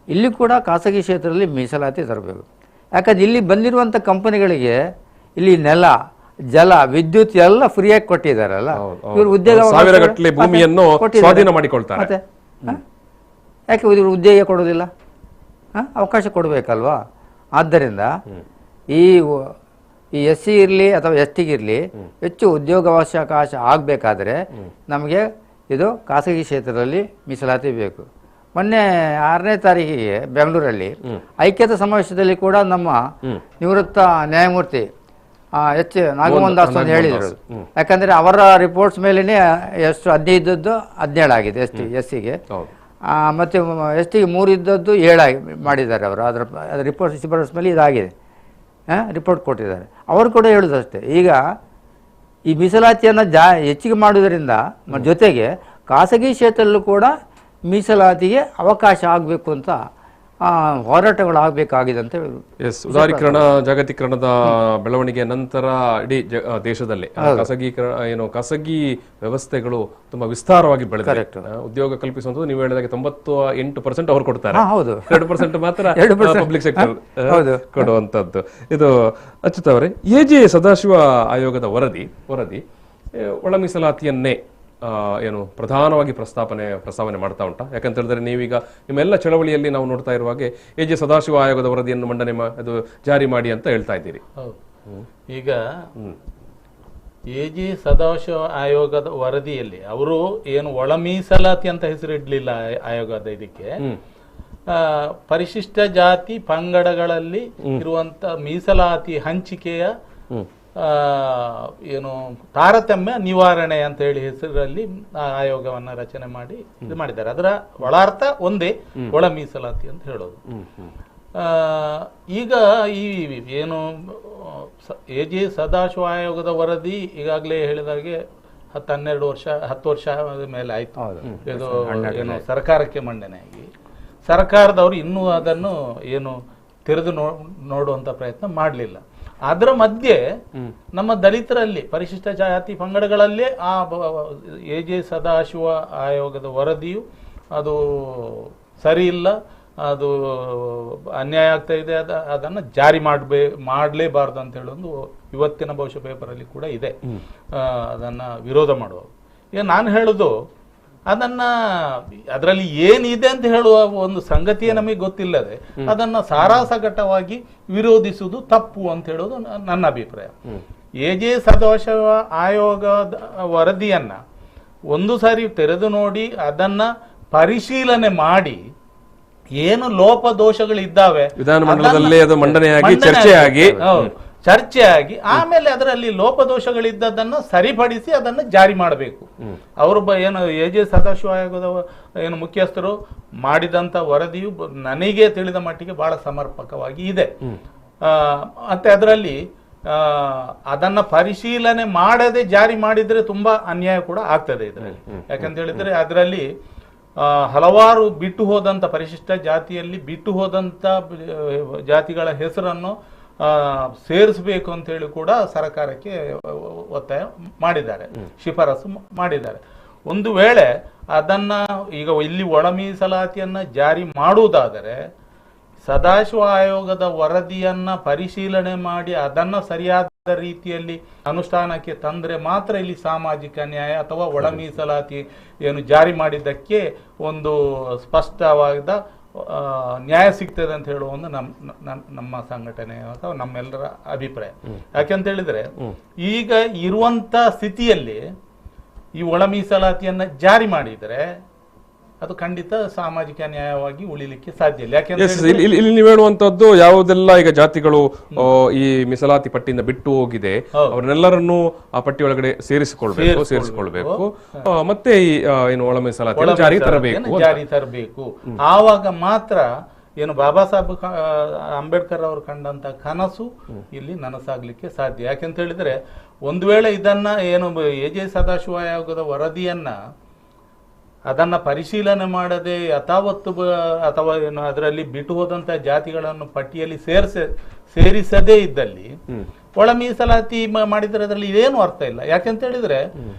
ಇಲ್ಲಿ ಕೂಡ ಖಾಸಗಿ ಕ್ಷೇತ್ರದಲ್ಲಿ ಮೀಸಲಾತಿ ತರಬೇಕು. ಯಾಕಂದ್ರೆ ಇಲ್ಲಿ ಬಂದಿರುವಂಥ ಕಂಪನಿಗಳಿಗೆ ಇಲ್ಲಿ ನೆಲ ಜಲ, ವಿದ್ಯುತ್ ಎಲ್ಲ ಫ್ರೀಯಾಗಿ ಕೊಟ್ಟಿದ್ದಾರಲ್ಲ, ಇವರು ಉದ್ಯೋಗ ಸಾವಿರಗಟ್ಟಲೆ ಭೂಮಿಯನ್ನು ಸ್ವಾಧೀನ ಮಾಡಿಕೊಳ್ತಾರೆ. ಮತ್ತೆ ಯಾಕೆ ಇವರು ಉದ್ಯೋಗ ಕೊಡೋದಿಲ್ಲ? ಅವಕಾಶ ಕೊಡಬೇಕಲ್ವಾ? ಆದ್ದರಿಂದ ಈ ಎಸ್ ಸಿ ಇರಲಿ ಅಥವಾ ಎಸ್ ಟಿಗಿರಲಿ ಹೆಚ್ಚು ಉದ್ಯೋಗಾವಕಾಶ ಆಗಬೇಕಾದ್ರೆ ನಮಗೆ ಇದು ಖಾಸಗಿ ಕ್ಷೇತ್ರದಲ್ಲಿ ಮೀಸಲಾತಿ ಬೇಕು. ಮೊನ್ನೆ 6ನೇ ತಾರೀಕಿಗೆ ಬೆಂಗಳೂರಲ್ಲಿ ಐಕ್ಯತಾ ಸಮಾವೇಶದಲ್ಲಿ ಕೂಡ ನಮ್ಮ ನಿವೃತ್ತ ನ್ಯಾಯಮೂರ್ತಿ ಎಚ್ ನಾಗಮೋಹನ್ ದಾಸ್ ಅಂತ ಹೇಳಿದರು. ಯಾಕಂದರೆ ಅವರ ರಿಪೋರ್ಟ್ಸ್ ಮೇಲೇ ಎಷ್ಟು 15 ಇದ್ದದ್ದು 17 ಆಗಿದೆ ಎಸ್ ಸಿಗೆ, ಮತ್ತು ಎಸ್ ಟಿಗೆ 3 ಇದ್ದದ್ದು 7 ಮಾಡಿದ್ದಾರೆ ಅವರು. ಅದರ ರಿಪೋರ್ಟ್ ಶಿಫಾರಸ್ ಮೇಲೆ ಇದಾಗಿದೆ, ರಿಪೋರ್ಟ್ ಕೊಟ್ಟಿದ್ದಾರೆ. ಅವರು ಕೂಡ ಹೇಳೋದಷ್ಟೇ, ಈಗ ಈ ಮೀಸಲಾತಿಯನ್ನು ಹೆಚ್ಚಿಗೆ ಮಾಡುವುದರಿಂದ ಜೊತೆಗೆ ಖಾಸಗಿ ಕ್ಷೇತ್ರದಲ್ಲೂ ಕೂಡ ಮೀಸಲಾತಿಗೆ ಅವಕಾಶ ಆಗಬೇಕು ಅಂತ ಹೋರಾಟಗಳು ಆಗಬೇಕಾಗಿದೆ ಅಂತ ಎಸ್. ಉದಾರೀಕರಣ, ಜಾಗತೀಕರಣದ ಬೆಳವಣಿಗೆ ನಂತರ ಇಡೀ ದೇಶದಲ್ಲಿ ಖಾಸಗಿ ವ್ಯವಸ್ಥೆಗಳು ತುಂಬಾ ವಿಸ್ತಾರವಾಗಿ ಬೆಳೆದಿದೆ. ಉದ್ಯೋಗ ಕಲ್ಪಿಸುವಂಥದ್ದು ನೀವು ಹೇಳಿದಾಗ 98% ಅವರು ಕೊಡ್ತಾರೆ, 2% ಮಾತ್ರ ಪಬ್ಲಿಕ್ ಸೆಕ್ಟರ್ ಕೊಡುವಂತದ್ದು. ಇದು ಅಚ್ಯುತ್ ಅವರೇ, ಎಜೆ ಸದಾಶಿವ ಆಯೋಗದ ವರದಿ ಒಳ ಮೀಸಲಾತಿಯನ್ನೇ ಪ್ರಧಾನವಾಗಿ ಪ್ರಸ್ತಾವನೆ ಮಾಡ್ತಾ ಉಂಟಾ? ಯಾಕಂತ ಹೇಳಿದ್ರೆ ನೀವೀಗ ನಿಮ್ಮೆಲ್ಲ ಚಳವಳಿಯಲ್ಲಿ ನಾವು ನೋಡ್ತಾ ಇರುವ ಹಾಗೆ ಎಜೆ ಸದಾಶಿವ ಆಯೋಗದ ವರದಿಯನ್ನು ಮಂಡನೆ ಅದು ಜಾರಿ ಮಾಡಿ ಅಂತ ಹೇಳ್ತಾ ಇದ್ದೀರಿ. ಈಗ ಎಜೆ ಸದಾಶಿವ ಆಯೋಗದ ವರದಿಯಲ್ಲಿ ಅವರು ಏನು ಒಳ ಮೀಸಲಾತಿ ಅಂತ ಹೆಸರಿಡ್ಲಿಲ್ಲ ಆಯೋಗದ ಇದಕ್ಕೆ. ಪರಿಶಿಷ್ಟ ಜಾತಿ ಪಂಗಡಗಳಲ್ಲಿ ಇರುವಂತ ಮೀಸಲಾತಿ ಹಂಚಿಕೆಯ ತಾರತಮ್ಯ ನಿವಾರಣೆ ಅಂತ ಹೇಳಿ ಹೆಸರಲ್ಲಿ ಆಯೋಗವನ್ನ ರಚನೆ ಮಾಡಿ ಇದು ಮಾಡಿದ್ದಾರೆ. ಅದರ ಒಳಾರ್ಥ ಒಂದೇ, ಒಳ ಮೀಸಲಾತಿ ಅಂತ ಹೇಳೋದು. ಈಗ ಈ ಏನು ಎಜೆ ಸದಾಶಿವ ಆಯೋಗದ ವರದಿ ಈಗಾಗಲೇ ಹೇಳಿದಾಗೆ 10 ವರ್ಷ ಮೇಲೆ ಆಯ್ತು ಇದು ಏನು ಸರ್ಕಾರಕ್ಕೆ ಮಂಡನೆಯಾಗಿ. ಸರ್ಕಾರದವರು ಇನ್ನೂ ಅದನ್ನು ತೆರೆದು ನೋಡುವಂತ ಪ್ರಯತ್ನ ಮಾಡಲಿಲ್ಲ. ಅದರ ಮಧ್ಯೆ ನಮ್ಮ ದಲಿತರಲ್ಲಿ ಪರಿಶಿಷ್ಟ ಜಾತಿ ಪಂಗಡಗಳಲ್ಲೇ ಆ ಎಜೆ ಸದಾಶಿವ ಆಯೋಗದ ವರದಿಯು ಅದು ಸರಿ ಇಲ್ಲ, ಅದು ಅನ್ಯಾಯ ಆಗ್ತಾ ಇದೆ, ಅದನ್ನು ಜಾರಿ ಮಾಡಲೇಬಾರ್ದು ಅಂತ ಹೇಳಿ ಒಂದು ಇವತ್ತಿನ ಬಹುಶಃ ಪೇಪರಲ್ಲಿ ಕೂಡ ಇದೆ, ಅದನ್ನ ವಿರೋಧ ಮಾಡುವ. ಈಗ ನಾನು ಹೇಳುದು ಅದರಲ್ಲಿ ಏನಿದೆ ಅಂತ ಹೇಳುವ ಒಂದು ಸಂಗತಿಯೇ ನಮಗೆ ಗೊತ್ತಿಲ್ಲದೆ ಅದನ್ನ ಸಾರಾಸಗಟವಾಗಿ ವಿರೋಧಿಸುವುದು ತಪ್ಪು ಅಂತ ಹೇಳೋದು ನನ್ನ ಅಭಿಪ್ರಾಯ. ಎಜೆ ಸದಾಶಿವ ಆಯೋಗದ ವರದಿಯನ್ನ ಒಂದು ಸಾರಿ ತೆರೆದು ನೋಡಿ ಅದನ್ನ ಪರಿಶೀಲನೆ ಮಾಡಿ ಏನು ಲೋಪದೋಷಗಳಿದ್ದಾವೆ ವಿಧಾನಮಂಡಲದಲ್ಲಿ ಅದು ಮಂಡನೆಯಾಗಿ ಚರ್ಚೆಯಾಗಿ ಆಮೇಲೆ ಅದರಲ್ಲಿ ಲೋಪದೋಷಗಳಿದ್ದದನ್ನ ಸರಿಪಡಿಸಿ ಅದನ್ನು ಜಾರಿ ಮಾಡಬೇಕು. ಅವರು ಎಜೆ ಸದಾಶಿವ ಆಯೋಗದ ಮುಖ್ಯಸ್ಥರು ಮಾಡಿದಂತ ವರದಿಯು ನನಗೆ ತಿಳಿದ ಮಟ್ಟಿಗೆ ಬಹಳ ಸಮರ್ಪಕವಾಗಿ ಇದೆ. ಮತ್ತೆ ಅದರಲ್ಲಿ ಅದನ್ನ ಪರಿಶೀಲನೆ ಮಾಡದೆ ಜಾರಿ ಮಾಡಿದ್ರೆ ತುಂಬಾ ಅನ್ಯಾಯ ಕೂಡ ಆಗ್ತದೆ ಇದರಲ್ಲಿ. ಯಾಕಂತ ಹೇಳಿದ್ರೆ ಅದರಲ್ಲಿ ಹಲವಾರು ಬಿಟ್ಟು ಹೋದಂತ ಪರಿಶಿಷ್ಟ ಜಾತಿಯಲ್ಲಿ ಬಿಟ್ಟು ಹೋದಂತ ಜಾತಿಗಳ ಹೆಸರನ್ನು ಸೇರಿಸಬೇಕು ಅಂತ ಹೇಳಿ ಕೂಡ ಸರ್ಕಾರಕ್ಕೆ ಒತ್ತಾಯ ಮಾಡಿದ್ದಾರೆ, ಶಿಫಾರಸು ಮಾಡಿದ್ದಾರೆ. ಒಂದು ವೇಳೆ ಅದನ್ನ ಈಗ ಇಲ್ಲಿ ಒಳ ಮೀಸಲಾತಿಯನ್ನ ಜಾರಿ ಮಾಡುವುದಾದರೆ ಸದಾಶಿವ ಆಯೋಗದ ವರದಿಯನ್ನ ಪರಿಶೀಲನೆ ಮಾಡಿ ಅದನ್ನ ಸರಿಯಾದ ರೀತಿಯಲ್ಲಿ ಅನುಷ್ಠಾನಕ್ಕೆ ತಂದ್ರೆ ಮಾತ್ರ ಇಲ್ಲಿ ಸಾಮಾಜಿಕ ನ್ಯಾಯ ಅಥವಾ ಒಳ ಮೀಸಲಾತಿ ಜಾರಿ ಮಾಡಿದ್ದಕ್ಕೆ ಒಂದು ಸ್ಪಷ್ಟವಾದ ನ್ಯಾಯ ಸಿಗ್ತದೆ ಅಂತ ಹೇಳುವ ಒಂದು ನಮ್ಮ ಸಂಘಟನೆ ಅಥವಾ ನಮ್ಮೆಲ್ಲರ ಅಭಿಪ್ರಾಯ. ಯಾಕೆಂತ ಹೇಳಿದ್ರೆ ಈಗ ಇರುವಂತ ಸ್ಥಿತಿಯಲ್ಲಿ ಈ ಒಳ ಮೀಸಲಾತಿಯನ್ನ ಜಾರಿ ಮಾಡಿದರೆ ಅದು ಖಂಡಿತ ಸಾಮಾಜಿಕ ನ್ಯಾಯವಾಗಿ ಉಳಿಲಿಕ್ಕೆ ಸಾಧ್ಯ ಇಲ್ಲ. ಯಾಕೆಂದ್ರೆ ಇಲ್ಲಿ ನೀವು ಹೇಳುವಂತದ್ದು ಯಾವುದೆಲ್ಲ ಈಗ ಜಾತಿಗಳು ಈ ಮೀಸಲಾತಿ ಪಟ್ಟಿಯಿಂದ ಬಿಟ್ಟು ಹೋಗಿದೆ ಅವರನ್ನೆಲ್ಲರನ್ನು ಆ ಪಟ್ಟಿ ಒಳಗಡೆ ಸೇರಿಸಿಕೊಳ್ಬೇಕು ಮತ್ತೆ ಈ ಏನು ಒಳ ಮೀಸಲಾತಿ ಜಾರಿ ತರಬೇಕು. ಆವಾಗ ಮಾತ್ರ ಬಾಬಾ ಸಾಹೇಬ್ ಅಂಬೇಡ್ಕರ್ ಅವರು ಕಂಡಂತ ಕನಸು ಇಲ್ಲಿ ನನಸಾಗ್ಲಿಕ್ಕೆ ಸಾಧ್ಯ. ಯಾಕೆಂತ ಹೇಳಿದ್ರೆ ಒಂದು ವೇಳೆ ಇದನ್ನ ಎಜೆ ಸದಾಶಿವ ಆಯೋಗದ ವರದಿಯನ್ನ ಅದನ್ನ ಪರಿಶೀಲನೆ ಮಾಡದೆ ಯಥಾವತ್ತು ಅಥವಾ ಅದರಲ್ಲಿ ಬಿಟ್ಟು ಹೋದಂತ ಜಾತಿಗಳನ್ನು ಪಟ್ಟಿಯಲ್ಲಿ ಸೇರಿಸದೇ ಇದ್ದಲ್ಲಿ ಒಳ ಮೀಸಲಾತಿ ಮಾಡಿದ್ರೆ ಅದರಲ್ಲಿ ಇದೇನು ಅರ್ಥ ಇಲ್ಲ. ಯಾಕೆಂತ ಹೇಳಿದ್ರೆ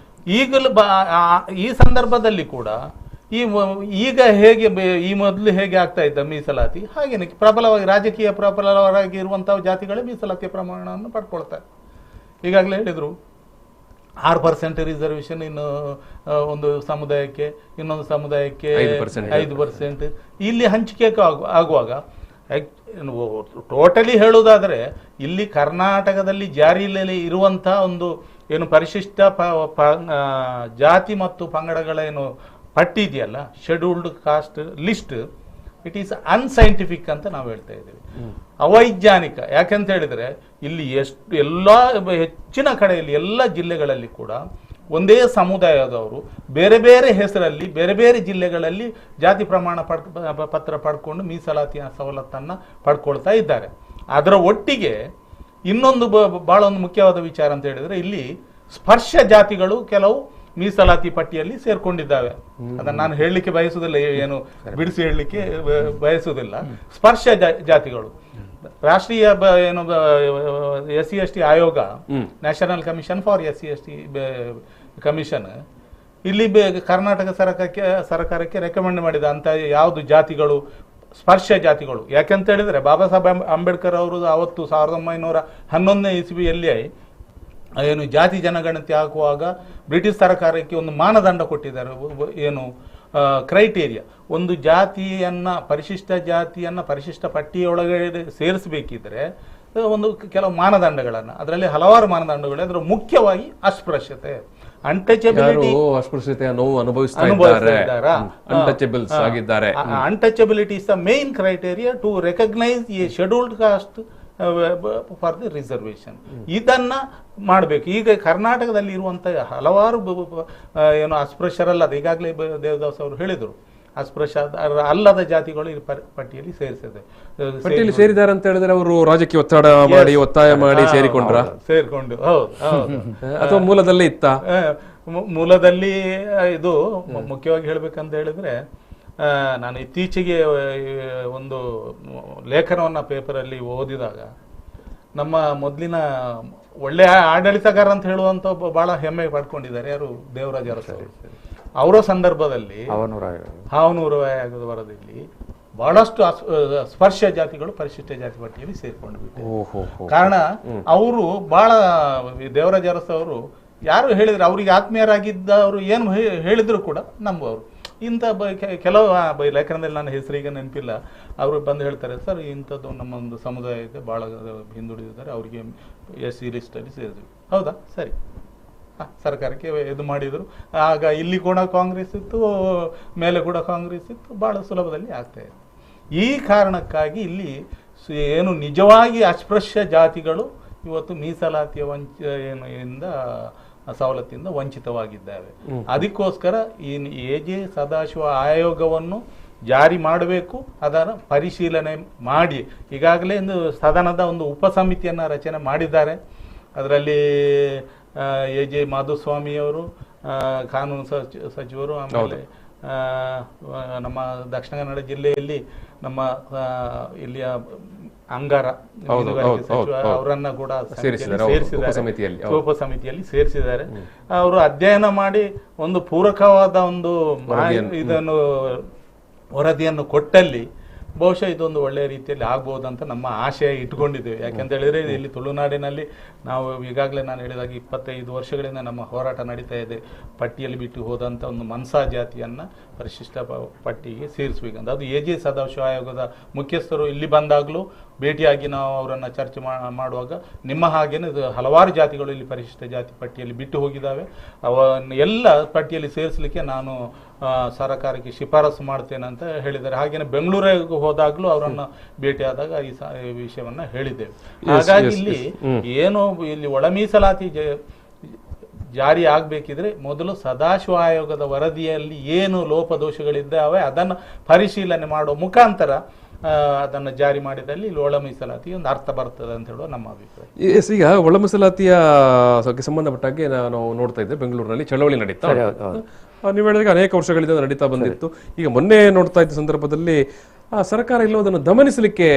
ಈಗಲೂ ಈ ಸಂದರ್ಭದಲ್ಲಿ ಕೂಡ ಈಗ ಹೇಗೆ ಈ ಮೊದಲು ಹೇಗೆ ಆಗ್ತಾ ಇದ್ದ ಮೀಸಲಾತಿ ಹಾಗೇನೆ ರಾಜಕೀಯ ಪ್ರಬಲವಾಗಿ ಇರುವಂತಹ ಜಾತಿಗಳೇ ಮೀಸಲಾತಿಯ ಪ್ರಮಾಣವನ್ನು ಪಡ್ಕೊಳ್ತಾರೆ. ಈಗಾಗಲೇ ಹೇಳಿದರು 6% ರಿಸರ್ವೇಷನ್ ಇನ್ನು ಒಂದು ಸಮುದಾಯಕ್ಕೆ, ಇನ್ನೊಂದು ಸಮುದಾಯಕ್ಕೆ 5%. ಇಲ್ಲಿ ಹಂಚಿಕೆ ಆಗುವಾಗ ಟೋಟಲಿ ಹೇಳುವುದಾದರೆ ಇಲ್ಲಿ ಕರ್ನಾಟಕದಲ್ಲಿ ಜಾರಿಯಲ್ಲಿ ಇರುವಂಥ ಒಂದು ಏನು ಪರಿಶಿಷ್ಟ ಜಾತಿ ಮತ್ತು ಪಂಗಡಗಳ ಏನು ಪಟ್ಟಿ ಇದೆಯಲ್ಲ, scheduled cost list, it is unscientific ಅಂತ ನಾವು ಹೇಳ್ತಾ ಇದ್ದೀವಿ, ಅವೈಜ್ಞಾನಿಕ. ಯಾಕೆಂತ ಹೇಳಿದರೆ ಇಲ್ಲಿ ಹೆಚ್ಚಿನ ಕಡೆಯಲ್ಲಿ ಎಲ್ಲ ಜಿಲ್ಲೆಗಳಲ್ಲಿ ಕೂಡ ಒಂದೇ ಸಮುದಾಯದವರು ಬೇರೆ ಬೇರೆ ಹೆಸರಲ್ಲಿ ಬೇರೆ ಬೇರೆ ಜಿಲ್ಲೆಗಳಲ್ಲಿ ಜಾತಿ ಪ್ರಮಾಣ ಪತ್ರ ಪಡ್ಕೊಂಡು ಮೀಸಲಾತಿಯ ಸವಲತ್ತನ್ನು ಪಡ್ಕೊಳ್ತಾ ಇದ್ದಾರೆ. ಅದರ ಒಟ್ಟಿಗೆ ಇನ್ನೊಂದು ಬಹಳ ಒಂದು ಮುಖ್ಯವಾದ ವಿಚಾರ ಅಂತ ಹೇಳಿದರೆ ಇಲ್ಲಿ ಸ್ಪರ್ಶ ಜಾತಿಗಳು ಕೆಲವು ಮೀಸಲಾತಿ ಪಟ್ಟಿಯಲ್ಲಿ ಸೇರ್ಕೊಂಡಿದ್ದಾವೆ. ಅದನ್ನು ನಾನು ಹೇಳಲಿಕ್ಕೆ ಬಯಸುವುದಿಲ್ಲ, ಏನು ಬಿಡಿಸಿ ಹೇಳಲಿಕ್ಕೆ ಬಯಸುವುದಿಲ್ಲ. ಸ್ಪರ್ಶ ಜಾತಿಗಳು ರಾಷ್ಟ್ರೀಯ ಏನು SC/ST ಆಯೋಗ, national commission for SC/ST commission, ಇಲ್ಲಿ ಕರ್ನಾಟಕ ಸರ್ಕಾರಕ್ಕೆ ರೆಕಮೆಂಡ್ ಮಾಡಿದ ಅಂತ ಯಾವುದು ಜಾತಿಗಳು ಸ್ಪರ್ಶ ಜಾತಿಗಳು. ಯಾಕೆಂತ ಹೇಳಿದ್ರೆ ಬಾಬಾ ಸಾಹೇಬ್ ಅಂಬೇಡ್ಕರ್ ಅವರು ಅವತ್ತು 1911ನೇ ಇಸ್ವಿಯಲ್ಲಿ ಏನು ಜಾತಿ ಜನಗಣತಿ ಹಾಕುವಾಗ ಬ್ರಿಟಿಷ್ ಸರ್ಕಾರಕ್ಕೆ ಒಂದು ಮಾನದಂಡ ಕೊಟ್ಟಿದ್ದಾರೆ. ಏನು ಕ್ರೈಟೇರಿಯಾ, ಒಂದು ಜಾತಿಯನ್ನ ಪರಿಶಿಷ್ಟ ಜಾತಿಯನ್ನ ಪರಿಶಿಷ್ಟ ಪಟ್ಟಿಯೊಳಗಡೆ ಸೇರಿಸಬೇಕಿದ್ರೆ ಒಂದು ಕೆಲವು ಮಾನದಂಡಗಳನ್ನು, ಅದರಲ್ಲಿ ಹಲವಾರು ಮಾನದಂಡಗಳು, ಅದರ ಮುಖ್ಯವಾಗಿ ಅಸ್ಪೃಶ್ಯತೆ, ಅನ್ಟಚಬಿಲಿಟಿ. ಅಸ್ಪೃಶ್ಯತೆಯ ನೋವು ಅನುಭವಿಸ್ತಾ ಇದ್ದಾರೆ, ಅನ್ಟಚಬಲ್ಸ್ ಆಗಿದ್ದಾರೆ. Untouchability is the main criteria to recognise a scheduled caste for the reservation. ಇದನ್ನ ಮಾಡಬೇಕು. ಈಗ ಕರ್ನಾಟಕದಲ್ಲಿ ಇರುವಂತಹ ಹಲವಾರು ಏನು ಅಸ್ಪೃಶ್ಯರಲ್ಲದ, ಈಗಾಗಲೇ ದೇವದಾಸ್ ಅವರು ಹೇಳಿದರು, ಅಸ್ಪೃಶ್ಯ ಅಲ್ಲದ ಜಾತಿಗಳು ಈ ಪಟ್ಟಿಯಲ್ಲಿ ಪಟ್ಟಿಯಲ್ಲಿ ಸೇರಿದ್ದಾರೆ ಅಂತ ಹೇಳಿದ್ರೆ ಅವರು ರಾಜಕೀಯ ಒತ್ತಡ ಮಾಡಿ ಒತ್ತಾಯ ಮಾಡಿ ಸೇರಿಕೊಂಡು ಹೌದು ಅಥವಾ ಮೂಲದಲ್ಲೇ ಇತ್ತ? ಮೂಲದಲ್ಲಿ ಇದು ಮುಖ್ಯವಾಗಿ ಹೇಳ್ಬೇಕಂತ ಹೇಳಿದ್ರೆ, ನಾನು ಇತ್ತೀಚೆಗೆ ಒಂದು ಲೇಖನವನ್ನು ಪೇಪರಲ್ಲಿ ಓದಿದಾಗ ನಮ್ಮ ಮೊದಲಿನ ಒಳ್ಳೆಯ ಆಡಳಿತಗಾರ ಅಂತ ಹೇಳುವಂಥ ಬಹಳ ಹೆಮ್ಮೆ ಪಡ್ಕೊಂಡಿದ್ದಾರೆ ಯಾರು, ದೇವರಾಜ ಅರಸು. ಅವರ ಸಂದರ್ಭದಲ್ಲಿ ಹಾವನೂರು ಆಯೋಗದ ವರದಿಯಲ್ಲಿ ಬಹಳಷ್ಟು ಸ್ಪರ್ಶ ಜಾತಿಗಳು ಪರಿಶಿಷ್ಟ ಜಾತಿ ಪಟ್ಟಿಯಲ್ಲಿ ಸೇರ್ಕೊಂಡು ಬಿಟ್ಟು, ಕಾರಣ ಅವರು ಬಹಳ ದೇವರಾಜ ಅರಸು ಅವರು ಯಾರು ಹೇಳಿದ್ರು, ಅವರಿಗೆ ಆತ್ಮೀಯರಾಗಿದ್ದವರು ಏನು ಹೇಳಿದ್ರು ಕೂಡ ನಂಬುವರು. ಇಂಥ ಕೆಲವು ಲೇಖನದಲ್ಲಿ ನನ್ನ ಹೆಸರಿಗೆ ನೆನಪಿಲ್ಲ, ಅವರು ಬಂದು ಹೇಳ್ತಾರೆ, ಸರ್ ಇಂಥದ್ದು ನಮ್ಮ ಒಂದು ಸಮುದಾಯ ಇದೆ, ಭಾಳ ಹಿಂದುಳಿದಿದ್ದಾರೆ, ಅವರಿಗೆ SC ಲಿಸ್ಟಲ್ಲಿ ಸೇರಿದ್ವಿ. ಹೌದಾ, ಸರಿ, ಸರ್ಕಾರಕ್ಕೆ ಇದು ಮಾಡಿದರು. ಆಗ ಇಲ್ಲಿ ಕೂಡ ಕಾಂಗ್ರೆಸ್ ಇತ್ತು, ಮೇಲೆ ಕೂಡ ಕಾಂಗ್ರೆಸ್ ಇತ್ತು, ಭಾಳ ಸುಲಭದಲ್ಲಿ ಆಗ್ತಾ ಇದೆ. ಈ ಕಾರಣಕ್ಕಾಗಿ ಇಲ್ಲಿ ಏನು ನಿಜವಾಗಿ ಅಸ್ಪೃಶ್ಯ ಜಾತಿಗಳು ಇವತ್ತು ಮೀಸಲಾತಿಯ ಸವಲತ್ತಿಂದ ವಂಚಿತವಾಗಿದ್ದಾವೆ. ಅದಕ್ಕೋಸ್ಕರ ಈ AJ ಸದಾಶಿವ ಆಯೋಗವನ್ನು ಜಾರಿ ಮಾಡಬೇಕು, ಅದರ ಪರಿಶೀಲನೆ ಮಾಡಿ ಈಗಾಗಲೇ ಒಂದು ಸದನದ ಒಂದು ಉಪಸಮಿತಿಯನ್ನು ರಚನೆ ಮಾಡಿದ್ದಾರೆ. ಅದರಲ್ಲಿ AJ ಮಾಧುಸ್ವಾಮಿಯವರು, ಕಾನೂನು ಸಚಿವರು, ಆಮೇಲೆ ನಮ್ಮ ದಕ್ಷಿಣ ಕನ್ನಡ ಜಿಲ್ಲೆಯಲ್ಲಿ ನಮ್ಮ ಇಲ್ಲಿಯ ಅಂಗಾರ ಅವರನ್ನ ಕೂಡ ಉಪಸಮಿತಿಯಲ್ಲಿ ಸೇರಿಸಿದ್ದಾರೆ. ಅವರು ಅಧ್ಯಯನ ಮಾಡಿ ಒಂದು ಪೂರಕವಾದ ಒಂದು ವರದಿಯನ್ನು ಕೊಟ್ಟಲ್ಲಿ ಬಹುಶಃ ಇದೊಂದು ಒಳ್ಳೆಯ ರೀತಿಯಲ್ಲಿ ಆಗ್ಬೋದಂತ ನಮ್ಮ ಆಶಯ ಇಟ್ಕೊಂಡಿದ್ದೇವೆ. ಯಾಕೆಂತ ಹೇಳಿದ್ರೆ ಇಲ್ಲಿ ತುಳುನಾಡಿನಲ್ಲಿ ನಾವು ಈಗಾಗಲೇ ನಾನು ಹೇಳಿದಾಗ 25 ವರ್ಷಗಳಿಂದ ನಮ್ಮ ಹೋರಾಟ ನಡೀತಾ ಇದೆ. ಪಟ್ಟಿಯಲ್ಲಿ ಬಿಟ್ಟು ಹೋದಂಥ ಒಂದು ಮನ್ಸಾ ಜಾತಿಯನ್ನು ಪರಿಶಿಷ್ಟ ಪಟ್ಟಿಗೆ ಸೇರಿಸಬೇಕಂತ. ಅದು AJ ಸದಾಶಿವ ಆಯೋಗದ ಮುಖ್ಯಸ್ಥರು ಇಲ್ಲಿ ಬಂದಾಗಲೂ ಭೇಟಿಯಾಗಿ ನಾವು ಅವರನ್ನು ಚರ್ಚೆ ಮಾಡುವಾಗ ನಿಮ್ಮ ಹಾಗೇನೆ ಹಲವಾರು ಜಾತಿಗಳು ಇಲ್ಲಿ ಪರಿಶಿಷ್ಟ ಜಾತಿ ಪಟ್ಟಿಯಲ್ಲಿ ಬಿಟ್ಟು ಹೋಗಿದ್ದಾವೆ, ಎಲ್ಲ ಪಟ್ಟಿಯಲ್ಲಿ ಸೇರಿಸಲಿಕ್ಕೆ ನಾನು ಸರ್ಕಾರಕ್ಕೆ ಶಿಫಾರಸು ಮಾಡ್ತೇನೆ ಅಂತ ಹೇಳಿದ್ದಾರೆ. ಹಾಗೇನೆ ಬೆಂಗಳೂರಿಗೆ ಹೋದಾಗಲೂ ಅವರನ್ನು ಭೇಟಿಯಾದಾಗ ಈ ವಿಷಯವನ್ನ ಹೇಳಿದ್ದೇವೆ. ಹಾಗಾಗಿ ಇಲ್ಲಿ ಏನು ಇಲ್ಲಿ ಒಳ ಮೀಸಲಾತಿ ಜಾರಿ ಆಗಬೇಕಿದ್ರೆ ಮೊದಲು ಸದಾಶಿವ ಆಯೋಗದ ವರದಿಯಲ್ಲಿ ಏನು ಲೋಪದೋಷಗಳಿದ್ದಾವೆ ಅದನ್ನು ಪರಿಶೀಲನೆ ಮಾಡುವ ಮುಖಾಂತರ ಅದನ್ನು ಜಾರಿ ಮಾಡಿದಲ್ಲಿ ಇಲ್ಲಿ ಒಳ ಮೀಸಲಾತಿ ಒಂದು ಅರ್ಥ ಬರ್ತದೆ ಅಂತ ಹೇಳುವ ನಮ್ಮ ಅಭಿಪ್ರಾಯ. ಈಗ ಒಳ ಮೀಸಲಾತಿಯ ಸಂಬಂಧಪಟ್ಟಾಗೆ ನಾವು ನೋಡ್ತಾ ಇದ್ದೆ, ಬೆಂಗಳೂರಿನಲ್ಲಿ ಚಳವಳಿ ನಡೀತಾ, ನೀವು ಹೇಳಿದಾಗ ಅನೇಕ ವರ್ಷಗಳಿಂದ ನಡೀತಾ ಬಂದಿತ್ತು. ಈಗ ಮೊನ್ನೆ ನೋಡ್ತಾ ಇದ್ದ ಸಂದರ್ಭದಲ್ಲಿ ಸರ್ಕಾರ ಇಲ್ಲೋ ಅದನ್ನು ದಮನಿಸಲಿಕ್ಕೆ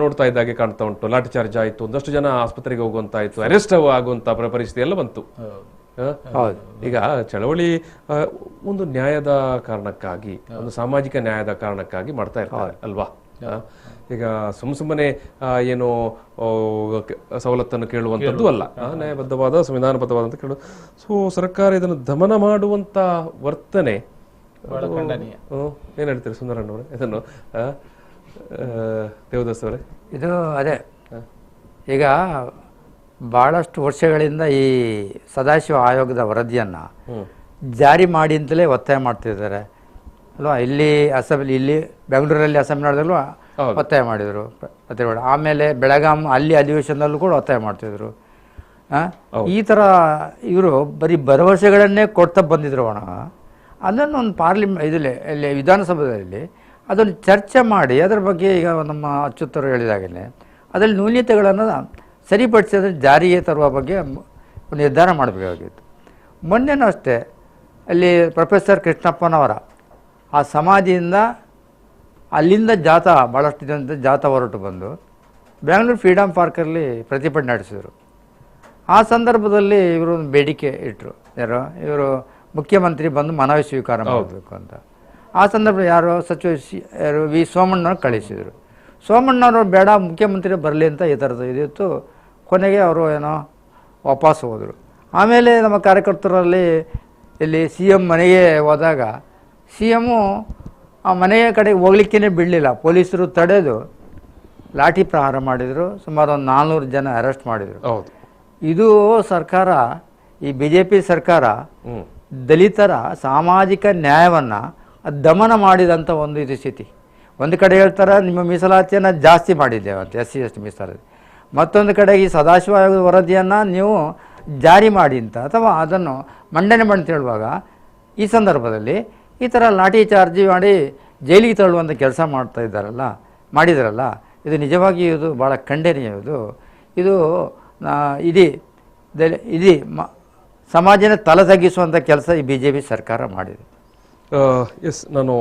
ನೋಡ್ತಾ ಇದ್ದಾಗೆ ಕಾಣ್ತಾ ಉಂಟು. ಲಾಠಿ ಚಾರ್ಜ್ ಆಯಿತು, ಒಂದಷ್ಟು ಜನ ಆಸ್ಪತ್ರೆಗೆ ಹೋಗುವಂತಾಯ್ತು, ಅರೆಸ್ಟ್ ಆಗುವಂತ ಪರಿಸ್ಥಿತಿ ಎಲ್ಲ ಬಂತು. ಈಗ ಚಳವಳಿ ಒಂದು ನ್ಯಾಯದ ಕಾರಣಕ್ಕಾಗಿ, ಒಂದು ಸಾಮಾಜಿಕ ನ್ಯಾಯದ ಕಾರಣಕ್ಕಾಗಿ ಮಾಡ್ತಾ ಇರ್ತಾರೆ ಅಲ್ವಾ? ಈಗ ಸುಮ್ಮನೆ ಏನು ಸವಲತ್ತನ್ನು ಕೇಳುವಂಥದ್ದು ಅಲ್ಲ, ನ್ಯಾಯಬದ್ಧವಾದ ಸಂವಿಧಾನಬದ್ಧವಾದಂತ ಕೇಳು. ಸೊ ಸರ್ಕಾರ ಇದನ್ನು ದಮನ ಮಾಡುವಂತ ವರ್ತನೆ ಏನ್ ಹೇಳ್ತೀರಿ ಸುಂದರಣ್ಣವ್ರೆ ಇದನ್ನು? ದೇವದಾಸ್ ಅವರೇ, ಇದು ಅದೇ ಈಗ ಭಾಳಷ್ಟು ವರ್ಷಗಳಿಂದ ಈ ಸದಾಶಿವ ಆಯೋಗದ ವರದಿಯನ್ನು ಜಾರಿ ಮಾಡಿ ಅಂತಲೇ ಒತ್ತಾಯ ಮಾಡ್ತಿದ್ದಾರೆ ಅಲ್ವಾ. ಇಲ್ಲಿ ಅಸೆಂಬ್ಲಿ, ಇಲ್ಲಿ ಬೆಂಗಳೂರಲ್ಲಿ ಅಸೆಂಬ್ಲಿ ನಡೆದಲ್ಲೂ ಒತ್ತಾಯ ಮಾಡಿದರು ಪ್ರತಿಭಟನೆ. ಆಮೇಲೆ ಬೆಳಗಾಂ ಅಲ್ಲಿ ಅಧಿವೇಶನದಲ್ಲೂ ಕೂಡ ಒತ್ತಾಯ ಮಾಡ್ತಿದ್ರು. ಈ ಥರ ಇವರು ಬರೀ ಭರವಸೆಗಳನ್ನೇ ಕೊಡ್ತಾ ಬಂದಿದ್ರು. ಅದನ್ನು ಒಂದು ಇದರಲ್ಲಿ ಇಲ್ಲಿ ವಿಧಾನಸಭೆಯಲ್ಲಿ ಅದನ್ನು ಚರ್ಚೆ ಮಾಡಿ ಅದರ ಬಗ್ಗೆ ಈಗ ನಮ್ಮ ಅಚ್ಯುತರು ಹೇಳಿದಾಗಲೇ ಅದರಲ್ಲಿ ನ್ಯೂನತೆಗಳನ್ನು ಸರಿಪಡಿಸಿ ಅದನ್ನು ಜಾರಿಗೆ ತರುವ ಬಗ್ಗೆ ಒಂದು ನಿರ್ಧಾರ ಮಾಡಬೇಕಾಗಿತ್ತು. ಮೊನ್ನೆನೂ ಅಷ್ಟೇ ಅಲ್ಲಿ ಪ್ರೊಫೆಸರ್ ಕೃಷ್ಣಪ್ಪನವರ ಆ ಸಮಾಧಿಯಿಂದ ಅಲ್ಲಿಂದ ಜಾಥಾ ಭಾಳಷ್ಟು ಜನ ಜಾಥಾ ಹೊರಟು ಬಂದು ಬೆಂಗಳೂರು ಫ್ರೀಡಮ್ ಪಾರ್ಕಲ್ಲಿ ಪ್ರತಿಭಟನೆ ನಡೆಸಿದರು. ಆ ಸಂದರ್ಭದಲ್ಲಿ ಇವರು ಒಂದು ಬೇಡಿಕೆ ಇಟ್ಟರು, ಇವರು ಮುಖ್ಯಮಂತ್ರಿ ಬಂದು ಮನವಿ ಸ್ವೀಕಾರ ಮಾಡಬೇಕು ಅಂತ. ಆ ಸಂದರ್ಭ ಸಚಿವ ವಿ ಸೋಮಣ್ಣವ್ರು ಕಳಿಸಿದರು. ಸೋಮಣ್ಣವರು ಬೇಡ ಮುಖ್ಯಮಂತ್ರಿ ಬರಲಿ ಅಂತ ಈ ಥರದ್ದು ಇದಿತ್ತು. ಕೊನೆಗೆ ಅವರು ಏನೋ ವಾಪಸ್ ಹೋದರು. ಆಮೇಲೆ ನಮ್ಮ ಕಾರ್ಯಕರ್ತರಲ್ಲಿ ಇಲ್ಲಿ CM ಮನೆಗೆ ಹೋದಾಗ CM ಆ ಮನೆಯ ಕಡೆಗೆ ಹೋಗ್ಲಿಕ್ಕೇ ಬಿಡಲಿಲ್ಲ. ಪೊಲೀಸರು ತಡೆದು ಲಾಠಿ ಪ್ರಹಾರ ಮಾಡಿದರು. ಸುಮಾರು ಒಂದು 400 ಜನ ಅರೆಸ್ಟ್ ಮಾಡಿದರು. ಇದು ಸರ್ಕಾರ, ಈ BJP ಸರ್ಕಾರ ದಲಿತರ ಸಾಮಾಜಿಕ ನ್ಯಾಯವನ್ನು ದಮನ ಮಾಡಿದಂಥ ಒಂದು ಇದು ಸ್ಥಿತಿ. ಒಂದು ಕಡೆ ಹೇಳ್ತಾರೆ ನಿಮ್ಮ ಮೀಸಲಾತಿಯನ್ನು ಜಾಸ್ತಿ ಮಾಡಿದ್ದೇವೆ ಅಂತ, SC ST ಮೀಸಲಾತಿ. ಮತ್ತೊಂದು ಕಡೆ ಈ ಸದಾಶಿವ ಆಯೋಗದ ವರದಿಯನ್ನು ನೀವು ಜಾರಿ ಮಾಡಿ ಅಂತ ಅಥವಾ ಅದನ್ನು ಮಂಡನೆ ಮಾಡಿ ಅಂತ ಹೇಳುವಾಗ ಈ ಸಂದರ್ಭದಲ್ಲಿ ಈ ಥರ ಲಾಠಿ ಚಾರ್ಜ್ ಮಾಡಿ ಜೈಲಿಗೆ ತಳ್ಳುವಂಥ ಕೆಲಸ ಮಾಡಿದಾರಲ್ಲ, ಇದು ನಿಜವಾಗಿ ಇದು ಭಾಳ ಖಂಡನೀಯ. ಇದು ಇಡೀ ಸಮಾಜನ ತಲೆತಗ್ಗಿಸುವಂಥ ಕೆಲಸ ಈ BJP ಸರ್ಕಾರ ಮಾಡಿದೆ. ಎಸ್, ನಾನು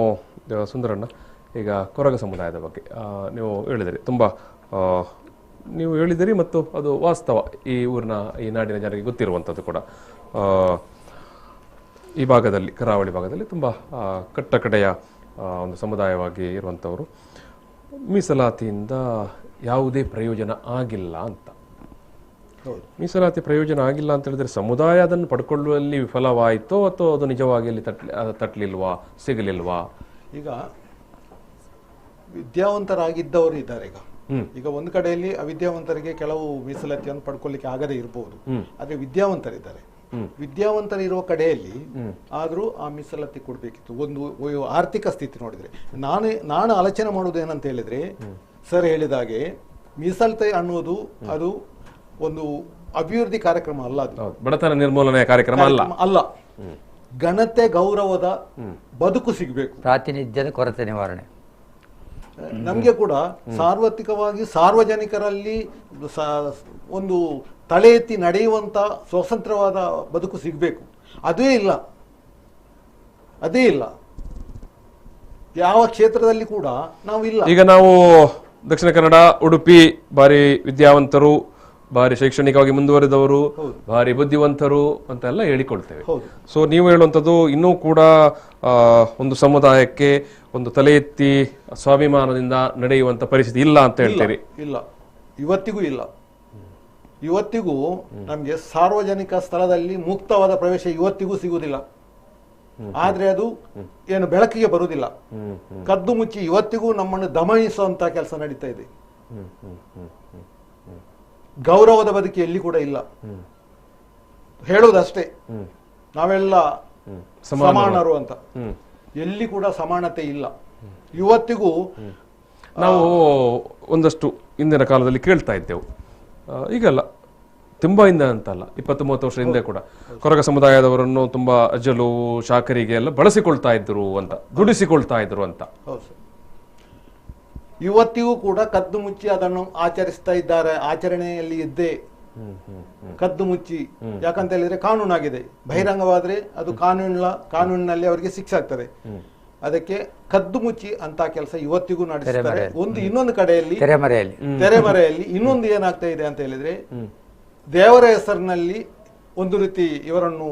ಸುಂದರಣ್ಣ, ಈಗ ಕೊರಗ ಸಮುದಾಯದ ಬಗ್ಗೆ ನೀವು ಹೇಳಿದಿರಿ, ತುಂಬ ನೀವು ಹೇಳಿದಿರಿ ಮತ್ತು ಅದು ವಾಸ್ತವ. ಈ ನಾಡಿನ ಜನರಿಗೆ ಗೊತ್ತಿರುವಂಥದ್ದು ಕೂಡ. ಈ ಭಾಗದಲ್ಲಿ, ಕರಾವಳಿ ಭಾಗದಲ್ಲಿ ತುಂಬ ಕಟ್ಟಕಡೆಯ ಒಂದು ಸಮುದಾಯವಾಗಿ ಇರುವಂಥವರು. ಮೀಸಲಾತಿಯಿಂದ ಯಾವುದೇ ಪ್ರಯೋಜನ ಆಗಿಲ್ಲ ಅಂತ. ಮೀಸಲಾತಿ ಪ್ರಯೋಜನ ಆಗಿಲ್ಲ ಅಂತ ಹೇಳಿದ್ರೆ ಸಮುದಾಯ ಅದನ್ನು ಪಡ್ಕೊಳ್ಳುವಲ್ಲಿ ವಿಫಲವಾಯಿತೋ ಅಥವಾ ಅದು ನಿಜವಾಗಿ ಅಲ್ಲಿ ತಟ್ಟಲಿಲ್ವಾ, ಸಿಗಲಿಲ್ವಾ? ಈಗ ವಿದ್ಯಾವಂತರಾಗಿದ್ದವರು ಇದ್ದಾರೆ. ಈಗ ಒಂದು ಕಡೆಯಲ್ಲಿ ಅವಿದ್ಯಾವಂತರಿಗೆ ಕೆಲವು ಮೀಸಲಾತಿಯನ್ನು ಪಡ್ಕೊಳ್ಳಿಕ್ಕೆ ಆಗದೇ ಇರಬಹುದು, ಆದ್ರೆ ವಿದ್ಯಾವಂತರಿದ್ದಾರೆ. ವಿದ್ಯಾವಂತರಿರುವ ಕಡೆಯಲ್ಲಿ ಆದ್ರೂ ಆ ಮೀಸಲಾತಿ ಕೊಡ್ಬೇಕಿತ್ತು. ಒಂದು ಆರ್ಥಿಕ ಸ್ಥಿತಿ ನೋಡಿದ್ರೆ ನಾನು ಆಲೋಚನೆ ಮಾಡುವುದು ಏನಂತ ಹೇಳಿದ್ರೆ, ಸರ್ ಹೇಳಿದಾಗೆ ಮೀಸಲಾತಿ ಅನ್ನುವುದು ಅದು ಒಂದು ಅಭಿವೃದ್ಧಿ ಕಾರ್ಯಕ್ರಮ ಅಲ್ಲ, ಅದು ಬಡತನ ನಿರ್ಮೂಲನೆಯ ಕಾರ್ಯಕ್ರಮ ಅಲ್ಲ. ಘನತೆ ಗೌರವದ ಬದುಕು ಸಿಗಬೇಕು, ಪ್ರಾತಿನಿಧ್ಯದ ಕೊರತೆ ನಿವಾರಣೆ. ನಮ್ಗೆ ಕೂಡ ಸಾರ್ವತ್ರಿಕವಾಗಿ ಸಾರ್ವಜನಿಕರಲ್ಲಿ ಒಂದು ತಲೆ ಎತ್ತಿ ನಡೆಯುವಂತ ಸ್ವತಂತ್ರವಾದ ಬದುಕು ಸಿಗಬೇಕು. ಅದೇ ಇಲ್ಲ ಯಾವ ಕ್ಷೇತ್ರದಲ್ಲಿ ಕೂಡ ನಾವು ಇಲ್ಲ. ಈಗ ನಾವು ದಕ್ಷಿಣ ಕನ್ನಡ, ಉಡುಪಿ ಭಾರಿ ವಿದ್ಯಾವಂತರು, ಭಾರಿ ಶೈಕ್ಷಣಿಕವಾಗಿ ಮುಂದುವರೆದವರು, ಭಾರಿ ಬುದ್ಧಿವಂತರು ಅಂತೆಲ್ಲ ಹೇಳಿಕೊಳ್ತೇವೆ. ಸೊ ನೀವು ಹೇಳುವಂಥದ್ದು ಇನ್ನೂ ಕೂಡ ಒಂದು ಸಮುದಾಯಕ್ಕೆ ಒಂದು ತಲೆ ಎತ್ತಿ ಸ್ವಾಭಿಮಾನದಿಂದ ನಡೆಯುವಂತ ಪರಿಸ್ಥಿತಿ ಇಲ್ಲ ಅಂತ ಹೇಳ್ತೀರಿ? ಇಲ್ಲ, ಇವತ್ತಿಗೂ ಇಲ್ಲ. ಇವತ್ತಿಗೂ ನಮ್ಗೆ ಸಾರ್ವಜನಿಕ ಸ್ಥಳದಲ್ಲಿ ಮುಕ್ತವಾದ ಪ್ರವೇಶ ಇವತ್ತಿಗೂ ಸಿಗುವುದಿಲ್ಲ. ಆದ್ರೆ ಅದು ಏನು ಬೆಳಕಿಗೆ ಬರುವುದಿಲ್ಲ. ಕದ್ದು ಮುಚ್ಚಿ ಇವತ್ತಿಗೂ ನಮ್ಮನ್ನು ದಮನಿಸುವಂತ ಕೆಲಸ ನಡೀತಾ ಇದೆ. ಗೌರವದ ಬದುಕಿ ಎಲ್ಲಿ ಕೂಡ ಇಲ್ಲ. ಹೇಳುವುದಷ್ಟೇ ನಾವೆಲ್ಲ ಸಮಾನರು ಅಂತ, ಎಲ್ಲಿ ಕೂಡ ಸಮಾನತೆ ಇಲ್ಲ ಇವತ್ತಿಗೂ. ನಾವು ಒಂದಷ್ಟು ಹಿಂದಿನ ಕಾಲದಲ್ಲಿ ಕೇಳ್ತಾ ಇದ್ದೆವು, ಈಗಲ್ಲ, ತುಂಬಾ ಹಿಂದೆ ಅಂತಲ್ಲ, 20-30 ವರ್ಷ ಹಿಂದೆ ಕೂಡ ಕೊರಗ ಸಮುದಾಯದವರನ್ನು ತುಂಬಾ ಅಜಲು ಶಾಕರಿಗೆ ಎಲ್ಲ ಬಳಸಿಕೊಳ್ತಾ ಇದ್ರು ಅಂತ, ದುಡಿಸಿಕೊಳ್ತಾ ಇದ್ರು ಅಂತ. ಇವತ್ತಿಗೂ ಕೂಡ ಕದ್ದು ಮುಚ್ಚಿ ಅದನ್ನು ಆಚರಿಸ್ತಾ ಇದ್ದಾರೆ. ಆಚರಣೆಯಲ್ಲಿ ಇದ್ದೇ ಕದ್ದು ಮುಚ್ಚಿ, ಯಾಕಂತ ಹೇಳಿದ್ರೆ ಕಾನೂನಾಗಿದೆ. ಬಹಿರಂಗವಾದ್ರೆ ಅದು ಕಾನೂನಿನಲ್ಲಿ ಅವರಿಗೆ ಶಿಕ್ಷೆ ಆಗ್ತದೆ. ಅದಕ್ಕೆ ಕದ್ದು ಮುಚ್ಚಿ ಅಂತ ಕೆಲಸ ಇವತ್ತಿಗೂ ನಡೆಸ್ತಾರೆ. ಇನ್ನೊಂದು ಕಡೆಯಲ್ಲಿ ತೆರೆಮರೆಯಲ್ಲಿ ಇನ್ನೊಂದು ಏನಾಗ್ತಾ ಇದೆ ಅಂತ ಹೇಳಿದ್ರೆ, ದೇವರ ಹೆಸರಿನಲ್ಲಿ ಒಂದು ರೀತಿ ಇವರನ್ನು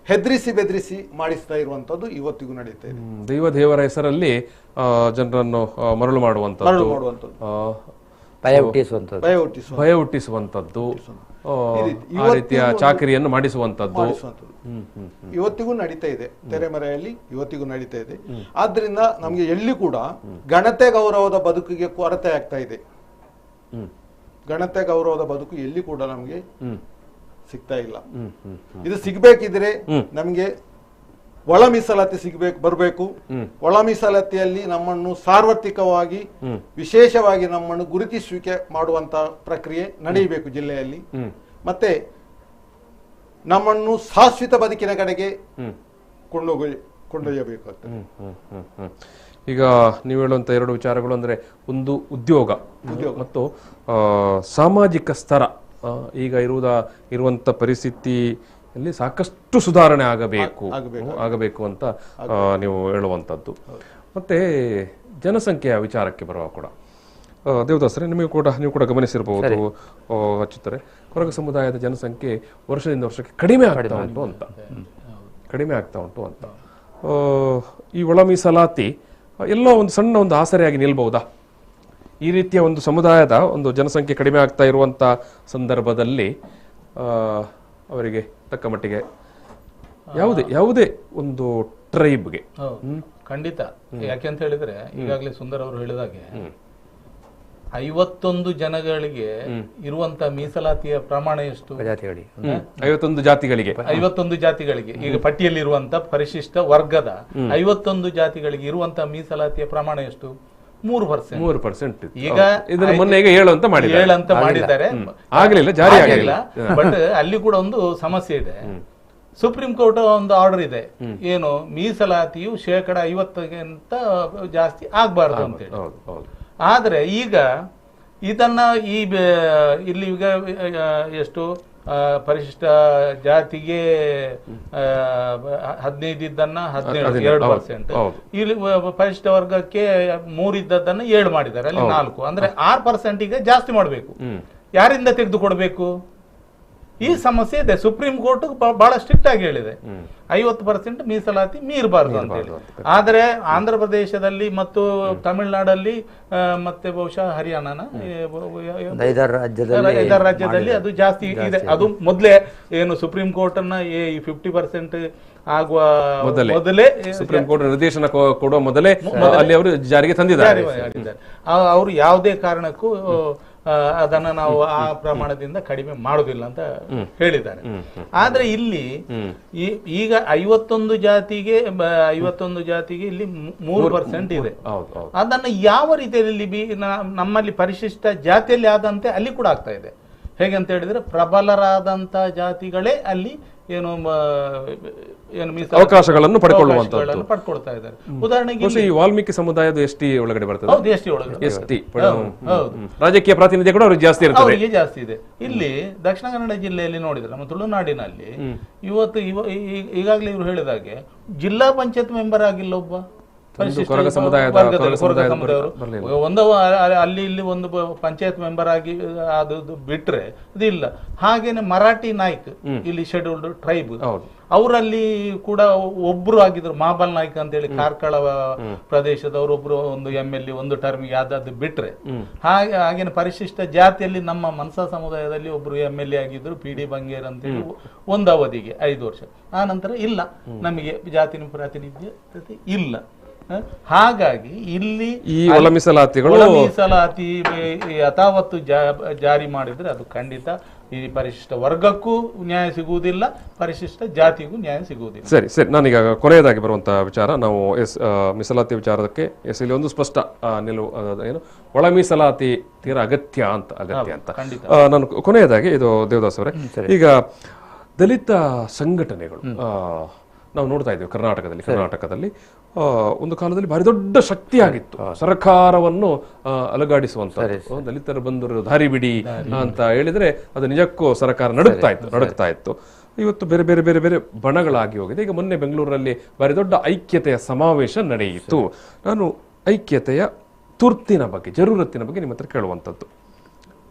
ಹೆದರಿಸಿ ಬೆದರಿಸಿ ಮಾಡಿಸ್ತಾ ಇರುವಂತದ್ದು ಇವತ್ತಿಗೂ ನಡೀತಾ ಇದೆ. ದೇವರ ಹೆಸರಲ್ಲಿ ಜನರನ್ನು ಮರಳು ಮಾಡುವಂತದ್ದು, ಭಯ ಹುಟ್ಟಿಸುವಂತದ್ದು, ಆ ರೀತಿಯ ಚಾಕರಿಯನ್ನು ಮಾಡಿಸುವಂತದ್ದು ಇವತ್ತಿಗೂ ನಡೀತಾ ಇದೆ. ತೆರೆಮರೆಯಲ್ಲಿ ಇವತ್ತಿಗೂ ನಡೀತಾ ಇದೆ. ಆದ್ರಿಂದ ನಮ್ಗೆ ಎಲ್ಲಿ ಕೂಡ ಘನತೆ ಗೌರವದ ಬದುಕಿಗೆ ಕೊರತೆ ಆಗ್ತಾ ಇದೆ. ಘನತೆ ಗೌರವದ ಬದುಕು ಎಲ್ಲಿ ಕೂಡ ನಮ್ಗೆ ಸಿಗ್ತಾ ಇಲ್ಲ. ಇದು ಸಿಗ್ಬೇಕಿದ್ರೆ ನಮ್ಗೆ ಒಳ ಮೀಸಲಾತಿ ಬರಬೇಕು. ಒಳ ಮೀಸಲಾತಿಯಲ್ಲಿ ನಮ್ಮನ್ನು ಸಾರ್ವತ್ರಿಕವಾಗಿ ವಿಶೇಷವಾಗಿ ನಮ್ಮನ್ನು ಗುರುತಿಸುವಿಕೆ ಮಾಡುವಂತ ಪ್ರಕ್ರಿಯೆ ನಡೆಯಬೇಕು ಜಿಲ್ಲೆಯಲ್ಲಿ. ಮತ್ತೆ ನಮ್ಮನ್ನು ಶಾಶ್ವತ ಬದುಕಿನ ಕಡೆಗೆ ಕೊಂಡೊಯ್ಯಬೇಕಾಗ್ತದೆ. ಈಗ ನೀವು ಹೇಳುವಂತ ಎರಡು ವಿಚಾರಗಳು ಅಂದ್ರೆ ಒಂದು ಉದ್ಯೋಗ ಮತ್ತು ಸಾಮಾಜಿಕ ಸ್ತರ. ಈಗ ಇರುವಂತ ಪರಿಸ್ಥಿತಿಯಲ್ಲಿ ಸಾಕಷ್ಟು ಸುಧಾರಣೆ ಆಗಬೇಕು ಅಂತ ನೀವು ಹೇಳುವಂಥದ್ದು. ಮತ್ತೆ ಜನಸಂಖ್ಯೆಯ ವಿಚಾರಕ್ಕೆ ಬರುವ ಕೂಡ ದೇವದಾಸರೇ, ನೀವು ಕೂಡ ಗಮನಿಸಿರಬಹುದು ಹಚ್ಚುತ್ತಾರೆ, ಕೊರಗ ಸಮುದಾಯದ ಜನಸಂಖ್ಯೆ ವರ್ಷದಿಂದ ವರ್ಷಕ್ಕೆ ಕಡಿಮೆ ಆಗ್ತಾ ಉಂಟು ಅಂತ. ಈ ಒಳ ಮೀಸಲಾತಿ ಎಲ್ಲೋ ಒಂದು ಸಣ್ಣ ಒಂದು ಆಸರೆಯಾಗಿ ನಿಲ್ಬಹುದಾ? ಈ ರೀತಿಯ ಒಂದು ಸಮುದಾಯದ ಒಂದು ಜನಸಂಖ್ಯೆ ಕಡಿಮೆ ಆಗ್ತಾ ಇರುವಂತ ಸಂದರ್ಭದಲ್ಲಿ ಅವರಿಗೆ ತಕ್ಕ ಮಟ್ಟಿಗೆ ಯಾವುದೇ ಒಂದು ಟ್ರೈಬ್ಗೆ ಖಂಡಿತ. ಯಾಕೆಂತ ಹೇಳಿದ್ರೆ ಈಗಾಗಲೇ ಸುಂದರ್ ಅವರು ಹೇಳಿದಾಗೆ 51 ಜನಗಳಿಗೆ ಇರುವಂತ ಮೀಸಲಾತಿಯ ಪ್ರಮಾಣ ಎಷ್ಟು? 51 ಜಾತಿಗಳಿಗೆ ಈಗ ಪಟ್ಟಿಯಲ್ಲಿರುವಂತ ಪರಿಶಿಷ್ಟ ವರ್ಗದ 51 ಜಾತಿಗಳಿಗೆ ಇರುವಂತ ಮೀಸಲಾತಿಯ ಪ್ರಮಾಣ ಎಷ್ಟು? 3%. ಈಗ ಮೊನ್ನೆ 7 ಅಂತ ಮಾಡಿದ್ದಾರೆ, ಆಗಲಿಲ್ಲ. ಬಟ್ ಅಲ್ಲಿ ಕೂಡ ಒಂದು ಸಮಸ್ಯೆ ಇದೆ. ಸುಪ್ರೀಂ ಕೋರ್ಟ್ ಒಂದು ಆರ್ಡರ್ ಇದೆ, ಏನು ಮೀಸಲಾತಿಯು 50% ಜಾಸ್ತಿ ಆಗ್ಬಾರ್ದು ಅಂತೇಳಿ. ಆದ್ರೆ ಈಗ ಇದನ್ನ ಇಲ್ಲಿ ಈಗ ಎಷ್ಟು ಪರಿಶಿಷ್ಟ ಜಾತಿಗೆ 15 ಇದ್ದನ್ನ 2%, ಇಲ್ಲಿ ಪರಿಶಿಷ್ಟ ವರ್ಗಕ್ಕೆ 3 ಇದ್ದದ್ದನ್ನ 7 ಮಾಡಿದ್ದಾರೆ, ಅಲ್ಲಿ 4, ಅಂದ್ರೆ 6% ಗೆ ಜಾಸ್ತಿ ಮಾಡಬೇಕು. ಯಾರಿಂದ ತೆಗೆದುಕೊಡ್ಬೇಕು? ಈ ಸಮಸ್ಯೆ ಇದೆ. ಸುಪ್ರೀಂ ಕೋರ್ಟ್ ಬಹಳ ಸ್ಟ್ರಿಕ್ಟ್ ಆಗಿ ಹೇಳಿದೆ 50% ಮೀಸಲಾತಿ ಮೀರಬಾರದು ಅಂತ ಹೇಳಿ. ಆದ್ರೆ ಆಂಧ್ರ ಪ್ರದೇಶದಲ್ಲಿ ಮತ್ತು ತಮಿಳುನಾಡಲ್ಲಿ ಮತ್ತೆ ಬಹುಶಃ ಹರಿಯಾಣನ 5 ರಾಜ್ಯದಲ್ಲಿ ಅದು ಜಾಸ್ತಿ ಇದೆ. ಅದು ಮೊದಲೇ ಏನು ಸುಪ್ರೀಂ ಕೋರ್ಟ್ ಅನ್ನ 50% ಆಗುವ ಮೊದಲೇ ಸುಪ್ರೀಂ ಕೋರ್ಟ್ ನಿರ್ದೇಶನ ಕೊಡುವ ಮೊದಲೇ ಅಲ್ಲಿ ಅವರು ಜಾರಿಗೆ ತಂದಿದ್ದಾರೆ. ಅವರು ಯಾವುದೇ ಕಾರಣಕ್ಕೂ ಅದನ್ನ ನಾವು ಆ ಪ್ರಮಾಣದಿಂದ ಕಡಿಮೆ ಮಾಡುದಿಲ್ಲ ಅಂತ ಹೇಳಿದ್ದಾರೆ. ಆದ್ರೆ ಇಲ್ಲಿ ಈಗ 51 ಜಾತಿಗೆ ಇಲ್ಲಿ 3% ಇದೆ. ಅದನ್ನ ಯಾವ ರೀತಿಯಲ್ಲಿ ನಮ್ಮಲ್ಲಿ ಪರಿಶಿಷ್ಟ ಜಾತಿಯಲ್ಲಿ ಆದಂತೆ ಅಲ್ಲಿ ಕೂಡ ಆಗ್ತಾ ಇದೆ. ಹೇಗೆ ಅಂತ ಹೇಳಿದ್ರೆ ಪ್ರಬಲರಾದಂತ ಜಾತಿಗಳೇ ಅಲ್ಲಿ ಅವಕಾಶಗಳನ್ನು ಪಡ್ಕೊಳ್ತಾ ಇದ್ದಾರೆ. ಉದಾಹರಣೆಗೆ ಈ ವಾಲ್ಮೀಕಿ ಸಮುದಾಯದ ಎಸ್ಟಿ ಒಳಗಡೆ ಬರ್ತದೆ. ಎಸ್ಟಿ ರಾಜಕೀಯ ಪ್ರಾತಿನಿಧ್ಯ ಕೂಡ ಅವ್ರಿಗೆ ಜಾಸ್ತಿ ಇರ್ತದೆ. ಜಾಸ್ತಿ ಇದೆ. ಇಲ್ಲಿ ದಕ್ಷಿಣ ಕನ್ನಡ ಜಿಲ್ಲೆಯಲ್ಲಿ ನೋಡಿದ್ರೆ ನಮ್ಮ ತುಳುನಾಡಿನಲ್ಲಿ ಇವತ್ತು ಈಗಾಗಲೇ ಇವರು ಹೇಳಿದಾಗೆ ಜಿಲ್ಲಾ ಪಂಚಾಯತ್ ಮೆಂಬರ್ ಆಗಿಲ್ಲ ಒಬ್ಬ ಕೊರಗ ಸಮುದಾಯದವರು. ಒಂದು ಅಲ್ಲಿ ಇಲ್ಲಿ ಒಂದು ಪಂಚಾಯತ್ ಮೆಂಬರ್ ಆಗಿ ಅದು ಬಿಟ್ರೆ ಅದಿಲ್ಲ. ಹಾಗೇನೆ ಮರಾಠಿ ನಾಯ್ಕ್, ಇಲ್ಲಿ ಶೆಡ್ಯೂಲ್ಡ್ ಟ್ರೈಬ್, ಅವರಲ್ಲಿ ಕೂಡ ಒಬ್ರು ಆಗಿದ್ರು, ಮಹಾಬಲ್ ನಾಯ್ಕ್ ಅಂತ ಹೇಳಿ ಕಾರ್ಕಳ ಪ್ರದೇಶದವರು ಒಬ್ರು ಒಂದು MLA ಒಂದು ಟರ್ಮಿಗೆ ಆದದ್ದು ಬಿಟ್ರೆ, ಹಾಗೇನೆ ಪರಿಶಿಷ್ಟ ಜಾತಿಯಲ್ಲಿ ನಮ್ಮ ಮನ್ಸಾ ಸಮುದಾಯದಲ್ಲಿ ಒಬ್ರು MLA ಆಗಿದ್ರು, PD ಬಂಗೇರ್ ಅಂತೇಳಿ ಒಂದು ಅವಧಿಗೆ 5 ವರ್ಷ. ಆ ನಂತರ ಇಲ್ಲ, ನಮಗೆ ಜಾತಿ ಪ್ರಾತಿನಿಧ್ಯತೆ ಇಲ್ಲ. ಹಾಗಾಗಿ ಇಲ್ಲಿ ಈ ಒಳ ಮೀಸಲಾತಿ ಯಥಾವತ್ತು ಜಾರಿ ಮಾಡಿದ್ರೆ ಅದು ಖಂಡಿತ ಈ ಪರಿಶಿಷ್ಟ ವರ್ಗಕ್ಕೂ ನ್ಯಾಯ ಸಿಗುವುದಿಲ್ಲ, ಪರಿಶಿಷ್ಟ ಜಾತಿಗೂ ನ್ಯಾಯ ಸಿಗುವುದಿಲ್ಲ. ಸರಿ, ನಾನೀಗ ಕೊನೆಯದಾಗಿ ಬರುವಂತಹ ವಿಚಾರ, ನಾವು ಮೀಸಲಾತಿ ವಿಚಾರಕ್ಕೆ ಇಲ್ಲಿ ಒಂದು ಸ್ಪಷ್ಟ ನಿಲುವು ಏನು, ಒಳ ಮೀಸಲಾತಿ ತೀರಾ ಅಗತ್ಯ ಅಂತ ನಾನು ಕೊನೆಯದಾಗಿ ಇದು ದೇವದಾಸ್ ಅವರೇ, ಈಗ ದಲಿತ ಸಂಘಟನೆಗಳು ನಾವು ನೋಡ್ತಾ ಇದ್ದೇವೆ ಕರ್ನಾಟಕದಲ್ಲಿ ಒಂದು ಕಾಲದಲ್ಲಿ ಭಾರಿ ದೊಡ್ಡ ಶಕ್ತಿಯಾಗಿತ್ತು, ಸರ್ಕಾರವನ್ನು ಅಲುಗಾಡಿಸುವಂತ. ದಲಿತರ ಬಂದರು ದಾರಿ ಬಿಡಿ ಅಂತ ಹೇಳಿದ್ರೆ ಅದು ನಿಜಕ್ಕೂ ಸರ್ಕಾರ ನಡುಗ್ತಾ ಇತ್ತು. ಇವತ್ತು ಬೇರೆ ಬೇರೆ ಬೇರೆ ಬೇರೆ ಬಣಗಳಾಗಿ ಹೋಗಿದೆ. ಈಗ ಮೊನ್ನೆ ಬೆಂಗಳೂರಲ್ಲಿ ಭಾರಿ ದೊಡ್ಡ ಐಕ್ಯತೆಯ ಸಮಾವೇಶ ನಡೆಯಿತು. ನಾನು ಐಕ್ಯತೆಯ ತುರ್ತಿನ ಬಗ್ಗೆ, ಜರೂರತ್ತಿನ ಬಗ್ಗೆ ನಿಮ್ಮ ಹತ್ರ ಕೇಳುವಂಥದ್ದು.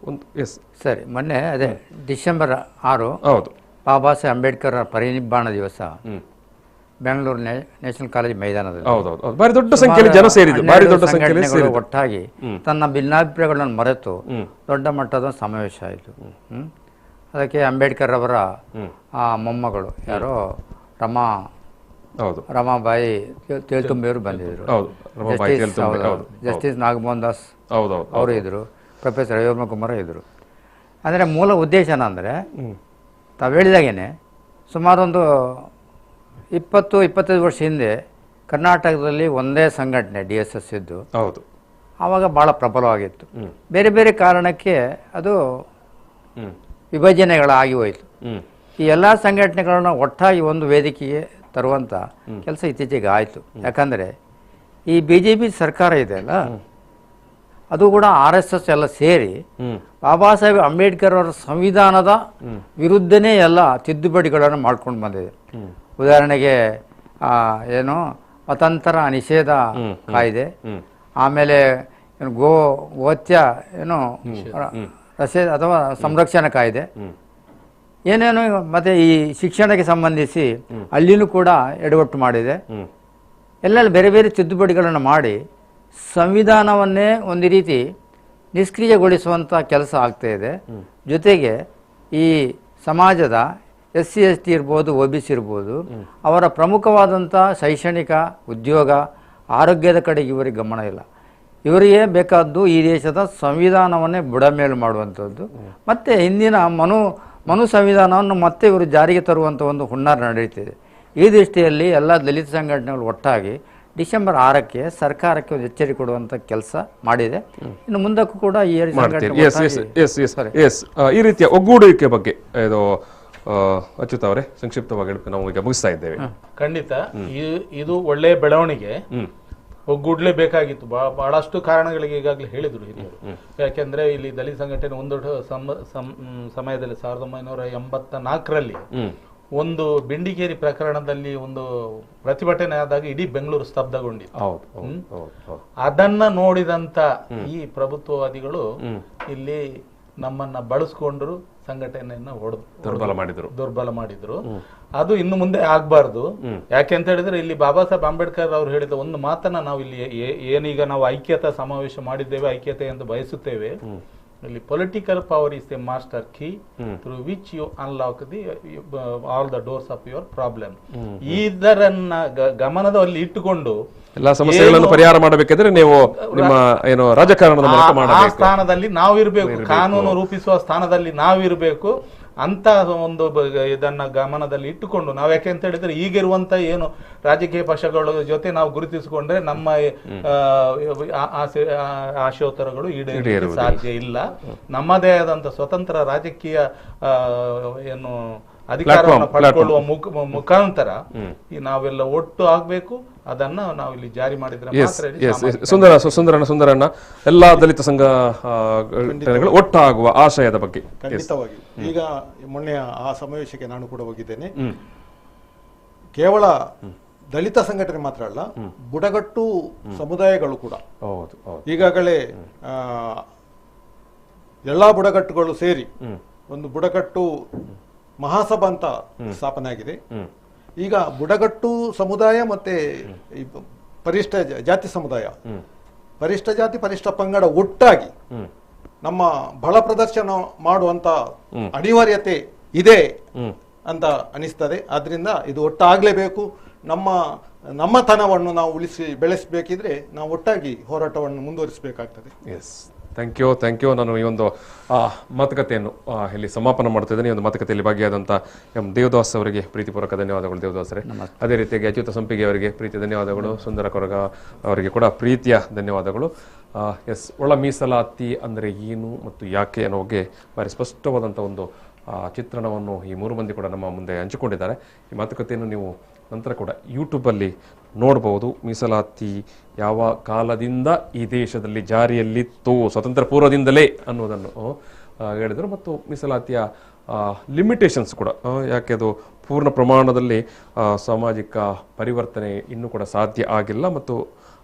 ಸರಿ, ಮೊನ್ನೆ ಅದೇ ಡಿಸೆಂಬರ್ 6 ಹೌದು, ಬಾಬಾ ಸಾಹೇಬ್ ಅಂಬೇಡ್ಕರ್ ಪರಿನಿಬ್ಬಾಣ ದಿವಸ ಬೆಂಗಳೂರು ನ್ಯಾಷನಲ್ ಕಾಲೇಜ್ ಮೈದಾನದಲ್ಲಿ ಹೌದೌದು, ಭಾರಿ ದೊಡ್ಡ ಸಂಖ್ಯೆಯಲ್ಲಿ ಜನ ಸೇರಿದ್ರು, ಭಾರಿ ದೊಡ್ಡ ಸಂಖ್ಯೆಯಲ್ಲಿ ಸಂಘಟನೆಗಳು ಒಟ್ಟಾಗಿ ತನ್ನ ಭಿನ್ನಾಭಿಪ್ರಾಯಗಳನ್ನು ಮರೆತು ದೊಡ್ಡ ಮಟ್ಟದ ಸಮಾವೇಶ ಆಯಿತು. ಅದಕ್ಕೆ ಅಂಬೇಡ್ಕರ್ ಅವರ ಮೊಮ್ಮಗಳು ಯಾರೋ ರಮಾಬಾಯಿ ತೇಲ್ತುಂಬಿಯವರು ಬಂದಿದ್ರು, ಜಸ್ಟಿಸ್ ನಾಗಮೋಹನ್ ದಾಸ್ ಅವರು ಇದ್ರು, ಪ್ರೊಫೆಸರ್ ರವಿವರ್ಮ ಕುಮಾರ್ ಇದ್ರು. ಅಂದರೆ ಮೂಲ ಉದ್ದೇಶ ಏನಂದರೆ ತಾವು ಹೇಳಿದಾಗೇನೆ ಸುಮಾರೊಂದು 20-25 ವರ್ಷ ಹಿಂದೆ ಕರ್ನಾಟಕದಲ್ಲಿ ಒಂದೇ ಸಂಘಟನೆ DSS ಇದ್ದು ಆವಾಗ ಭಾಳ ಪ್ರಬಲವಾಗಿತ್ತು. ಬೇರೆ ಬೇರೆ ಕಾರಣಕ್ಕೆ ಅದು ವಿಭಜನೆಗಳಾಗಿ ಹೋಯಿತು. ಈ ಎಲ್ಲ ಸಂಘಟನೆಗಳನ್ನ ಒಟ್ಟಾಗಿ ಒಂದು ವೇದಿಕೆಗೆ ತರುವಂಥ ಕೆಲಸ ಇತ್ತೀಚೆಗೆ ಆಯಿತು. ಯಾಕಂದರೆ ಈ BJP ಸರ್ಕಾರ ಇದೆಯಲ್ಲ, ಅದು ಕೂಡ RSS ಎಲ್ಲ ಸೇರಿ ಬಾಬಾ ಸಾಹೇಬ್ ಅಂಬೇಡ್ಕರ್ ಅವರ ಸಂವಿಧಾನದ ವಿರುದ್ಧನೇ ಎಲ್ಲ ತಿದ್ದುಪಡಿಗಳನ್ನು ಮಾಡ್ಕೊಂಡು ಬಂದಿದೆ. ಉದಾಹರಣೆಗೆ ಏನು ಮತಾಂತರ ನಿಷೇಧ ಕಾಯ್ದೆ, ಆಮೇಲೆ ಗೋಹತ್ಯ ಏನು ರಸೆ ಅಥವಾ ಸಂರಕ್ಷಣಾ ಕಾಯ್ದೆ, ಏನೇನು, ಮತ್ತು ಈ ಶಿಕ್ಷಣಕ್ಕೆ ಸಂಬಂಧಿಸಿ ಅಲ್ಲಿನೂ ಕೂಡ ಎಡವಟ್ಟು ಮಾಡಿದೆ. ಎಲ್ಲ ಬೇರೆ ಬೇರೆ ತಿದ್ದುಪಡಿಗಳನ್ನು ಮಾಡಿ ಸಂವಿಧಾನವನ್ನೇ ಒಂದು ರೀತಿ ನಿಷ್ಕ್ರಿಯಗೊಳಿಸುವಂಥ ಕೆಲಸ ಆಗ್ತಾಯಿದೆ. ಜೊತೆಗೆ ಈ ಸಮಾಜದ SC ST ಇರ್ಬೋದು, OBC ಇರ್ಬೋದು, ಅವರ ಪ್ರಮುಖವಾದಂಥ ಶೈಕ್ಷಣಿಕ, ಉದ್ಯೋಗ, ಆರೋಗ್ಯದ ಕಡೆಗೆ ಇವರಿಗೆ ಗಮನ ಇಲ್ಲ. ಇವರಿಗೆ ಬೇಕಾದ್ದು ಈ ದೇಶದ ಸಂವಿಧಾನವನ್ನೇ ಬುಡಮೇಲು ಮಾಡುವಂಥದ್ದು, ಮತ್ತು ಹಿಂದಿನ ಮನು ಸಂವಿಧಾನವನ್ನು ಮತ್ತೆ ಇವರು ಜಾರಿಗೆ ತರುವಂಥ ಒಂದು ಹುನ್ನಾರ ನಡೀತಿದೆ. ಈ ದೃಷ್ಟಿಯಲ್ಲಿ ಎಲ್ಲ ದಲಿತ ಸಂಘಟನೆಗಳು ಒಟ್ಟಾಗಿ ಡಿಸೆಂಬರ್ 6ಕ್ಕೆ ಸರ್ಕಾರಕ್ಕೆ ಒಂದು ಎಚ್ಚರಿಕೆ ಕೊಡುವಂಥ ಕೆಲಸ ಮಾಡಿದೆ. ಇನ್ನು ಮುಂದಕ್ಕೂ ಕೂಡ ಈ ಈ ರೀತಿಯ ಒಗ್ಗೂಡುವಿಕೆ ಬಗ್ಗೆ ಅಚ್ಯುತ್ ಅವರೇ ಸಂಕ್ಷಿಪ್ತವಾಗಿ ನಾವು ಈಗ ಮುಗಿಸ್ತಾ ಇದ್ದೇವೆ. ಖಂಡಿತ ಇದು ಒಳ್ಳೆಯ ಬೆಳವಣಿಗೆ, ಒಗ್ಗೂಡ್ಲೇಬೇಕಾಗಿತ್ತು. ಬಹಳಷ್ಟು ಕಾರಣಗಳಿಗೆ ಈಗಾಗಲೇ ಹೇಳಿದ್ರು ಹಿರಿಯರು. ಯಾಕೆಂದ್ರೆ ಇಲ್ಲಿ ದಲಿತ ಸಂಘಟನೆ ಒಂದು ಸಮಯದಲ್ಲಿ 1984ರಲ್ಲಿ ಒಂದು ಬಿಂಡಿಗೇರಿ ಪ್ರಕರಣದಲ್ಲಿ ಒಂದು ಪ್ರತಿಭಟನೆ ಆದಾಗ ಇಡೀ ಬೆಂಗಳೂರು ಸ್ತಬ್ಧಗೊಂಡಿತ್ತು. ಅದನ್ನ ನೋಡಿದಂತ ಈ ಪ್ರಭುತ್ವವಾದಿಗಳು ಇಲ್ಲಿ ನಮ್ಮನ್ನ ಬಳಸ್ಕೊಂಡ್ರು, ಸಂಘಟನೆಯನ್ನ ದುರ್ಬಲ ಮಾಡಿದ್ರು. ಅದು ಇನ್ನು ಮುಂದೆ ಆಗ್ಬಾರ್ದು. ಯಾಕೆ ಅಂತ ಹೇಳಿದ್ರೆ ಇಲ್ಲಿ ಬಾಬಾ ಸಾಹೇಬ್ ಅಂಬೇಡ್ಕರ್ ಅವರು ಹೇಳಿದ ಒಂದು ಮಾತನ್ನ ನಾವು ಇಲ್ಲಿ ಏನೀಗ ನಾವು ಐಕ್ಯತಾ ಸಮಾವೇಶ ಮಾಡಿದ್ದೇವೆ, ಐಕ್ಯತೆ ಎಂದು ಬಯಸುತ್ತೇವೆ. ಇಲ್ಲಿ political power is the master key through which you unlock the all the doors of your problem. ಇದರನ್ನ ಗಮನದಲ್ಲಿ ಇಟ್ಟುಕೊಂಡು ಎಲ್ಲಾ ಸಮಸ್ಯೆಗಳನ್ನು ಪರಿಹಾರ ಮಾಡಬೇಕಾದ್ರೆ ನೀವು ನಿಮ್ಮ ಏನು ರಾಜಕಾರಣದ ಮೂಲಕ ಮಾಡಬೇಕು. ಸ್ಥಾನದಲ್ಲಿ ನಾವಿರ್ಬೇಕು, ಕಾನೂನು ರೂಪಿಸುವ ಸ್ಥಾನದಲ್ಲಿ ನಾವಿರ್ಬೇಕು ಅಂತ ಒಂದು ಇದನ್ನ ಗಮನದಲ್ಲಿ ಇಟ್ಟುಕೊಂಡು ನಾವು, ಯಾಕೆ ಅಂತ ಹೇಳಿದ್ರೆ ಈಗಿರುವಂತ ಏನು ರಾಜಕೀಯ ಪಕ್ಷಗಳ ಜೊತೆ ನಾವು ಗುರುತಿಸಿಕೊಂಡ್ರೆ ನಮ್ಮ ಆಶೋತ್ತರಗಳು ಈಡೇರಲು ಸಾಧ್ಯ ಇಲ್ಲ. ನಮ್ಮದೇ ಆದಂತ ಸ್ವತಂತ್ರ ರಾಜಕೀಯ ಏನು ಅಧಿಕಾರವನ್ನು ಪಡ್ಕೊಳ್ಳುವ ಮುಖಾಂತರ ನಾವೆಲ್ಲ ಒಟ್ಟು ಆಗ್ಬೇಕು. ಅದನ್ನ ನಾವು ಇಲ್ಲಿ ಜಾರಿ ಮಾಡಿದ್ರೆ ಸುಂದರಣ್ಣ ಎಲ್ಲಾ ದಲಿತ ಸಂಘಟನೆಗಳು ಒಟ್ಟಾಗುವ ಆಶಯದ ಬಗ್ಗೆ ಖಂಡಿತವಾಗಿ. ಈಗ ಮೊನ್ನೆ ಆ ಸಮಾವೇಶಕ್ಕೆ ನಾನು ಕೂಡ ಹೋಗಿದ್ದೇನೆ. ಕೇವಲ ದಲಿತ ಸಂಘಟನೆ ಮಾತ್ರ ಅಲ್ಲ, ಬುಡಗಟ್ಟು ಸಮುದಾಯಗಳು ಕೂಡ ಈಗಾಗಲೇ ಎಲ್ಲಾ ಬುಡಗಟ್ಟುಗಳು ಸೇರಿ ಒಂದು ಬುಡಗಟ್ಟು ಮಹಾಸಭಾ ಅಂತ ಸ್ಥಾಪನೆ ಆಗಿದೆ. ಈಗ ಬುಡಗಟ್ಟು ಸಮುದಾಯ ಮತ್ತೆ ಪರಿಷ್ಠ ಜಾತಿ ಸಮುದಾಯ, ಪರಿಷ್ಠ ಜಾತಿ ಪರಿಷ್ಠ ಪಂಗಡ ಒಟ್ಟಾಗಿ ನಮ್ಮ ಬಲ ಪ್ರದರ್ಶನ ಮಾಡುವಂತ ಅನಿವಾರ್ಯತೆ ಇದೆ ಅಂತ ಅನಿಸ್ತದೆ. ಆದ್ರಿಂದ ಇದು ಒಟ್ಟಾಗಲೇಬೇಕು. ನಮ್ಮ ತನವನ್ನು ನಾವು ಉಳಿಸಿ ಬೆಳೆಸಬೇಕಿದ್ರೆ ನಾವು ಒಟ್ಟಾಗಿ ಹೋರಾಟವನ್ನು ಮುಂದುವರಿಸಬೇಕಾಗ್ತದೆ. Thank you. ನಾನು ಈ ಒಂದು ಮಾತುಕತೆಯನ್ನು ಇಲ್ಲಿ ಸಮಾಪನ ಮಾಡ್ತಾ ಇದ್ದೇನೆ. ಈ ಒಂದು ಮಾತುಕತೆಯಲ್ಲಿ ಭಾಗಿಯಾದಂಥ ದೇವದಾಸ್ ಅವರಿಗೆ ಪ್ರೀತಿಪೂರ್ವಕ ಧನ್ಯವಾದಗಳು ದೇವದಾಸರೇ. ಅದೇ ರೀತಿಯಾಗಿ ಅಚ್ಯುತ ಸಂಪಿಗೆ ಅವರಿಗೆ ಪ್ರೀತಿ ಧನ್ಯವಾದಗಳು. ಸುಂದರ ಕೊರಗ ಅವರಿಗೆ ಕೂಡ ಪ್ರೀತಿಯ ಧನ್ಯವಾದಗಳು. ಒಳ ಮೀಸಲಾತಿ ಅಂದರೆ ಏನು ಮತ್ತು ಯಾಕೆ ಅನ್ನೋ ಬಗ್ಗೆ ಭಾರಿ ಸ್ಪಷ್ಟವಾದಂಥ ಒಂದು ಚಿತ್ರಣವನ್ನು ಈ ಮೂರು ಮಂದಿ ಕೂಡ ನಮ್ಮ ಮುಂದೆ ಹಂಚಿಕೊಂಡಿದ್ದಾರೆ. ಈ ಮಾತುಕತೆಯನ್ನು ನೀವು ನಂತರ ಕೂಡ ಯೂಟ್ಯೂಬಲ್ಲಿ ನೋಡಬಹುದು. ಮೀಸಲಾತಿ ಯಾವ ಕಾಲದಿಂದ ಈ ದೇಶದಲ್ಲಿ ಜಾರಿಯಲ್ಲಿತ್ತು, ಸ್ವತಂತ್ರ ಪೂರ್ವದಿಂದಲೇ ಅನ್ನೋದನ್ನು ಹೇಳಿದರು. ಮತ್ತು ಮೀಸಲಾತಿಯ ಲಿಮಿಟೇಷನ್ಸ್ ಕೂಡ, ಯಾಕೆ ಅದು ಪೂರ್ಣ ಪ್ರಮಾಣದಲ್ಲಿ ಸಾಮಾಜಿಕ ಪರಿವರ್ತನೆ ಇನ್ನೂ ಕೂಡ ಸಾಧ್ಯ ಆಗಿಲ್ಲ ಮತ್ತು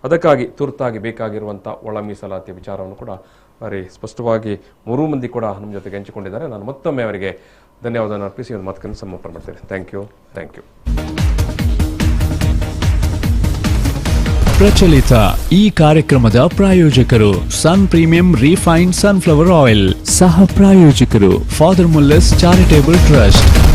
ಅದಕ್ಕಾಗಿ ತುರ್ತಾಗಿ ಬೇಕಾಗಿರುವಂಥ ಒಳ ಮೀಸಲಾತಿಯ ವಿಚಾರವನ್ನು ಕೂಡ ಭಾರಿ ಸ್ಪಷ್ಟವಾಗಿ ಮೂರೂ ಮಂದಿ ಕೂಡ ನಮ್ಮ ಜೊತೆಗೆ ಹಂಚಿಕೊಂಡಿದ್ದಾರೆ. ನಾನು ಮತ್ತೊಮ್ಮೆ ಅವರಿಗೆ ಧನ್ಯವಾದವನ್ನು ಅರ್ಪಿಸಿ ಒಂದು ಮಾತುಕತೆ ಸಮರ್ಪಣೆ ಮಾಡ್ತೇನೆ. Thank you. ಪ್ರಚಲಿತ ಈ ಕಾರ್ಯಕ್ರಮದ ಪ್ರಾಯೋಜಕರು Sun Premium refined sunflower oil, ಸಹ ಪ್ರಾಯೋಜಕರು ಫಾದರ್ ಮುಲ್ಲರ್ಸ್ ಚಾರಿಟೇಬಲ್ ಟ್ರಸ್ಟ್.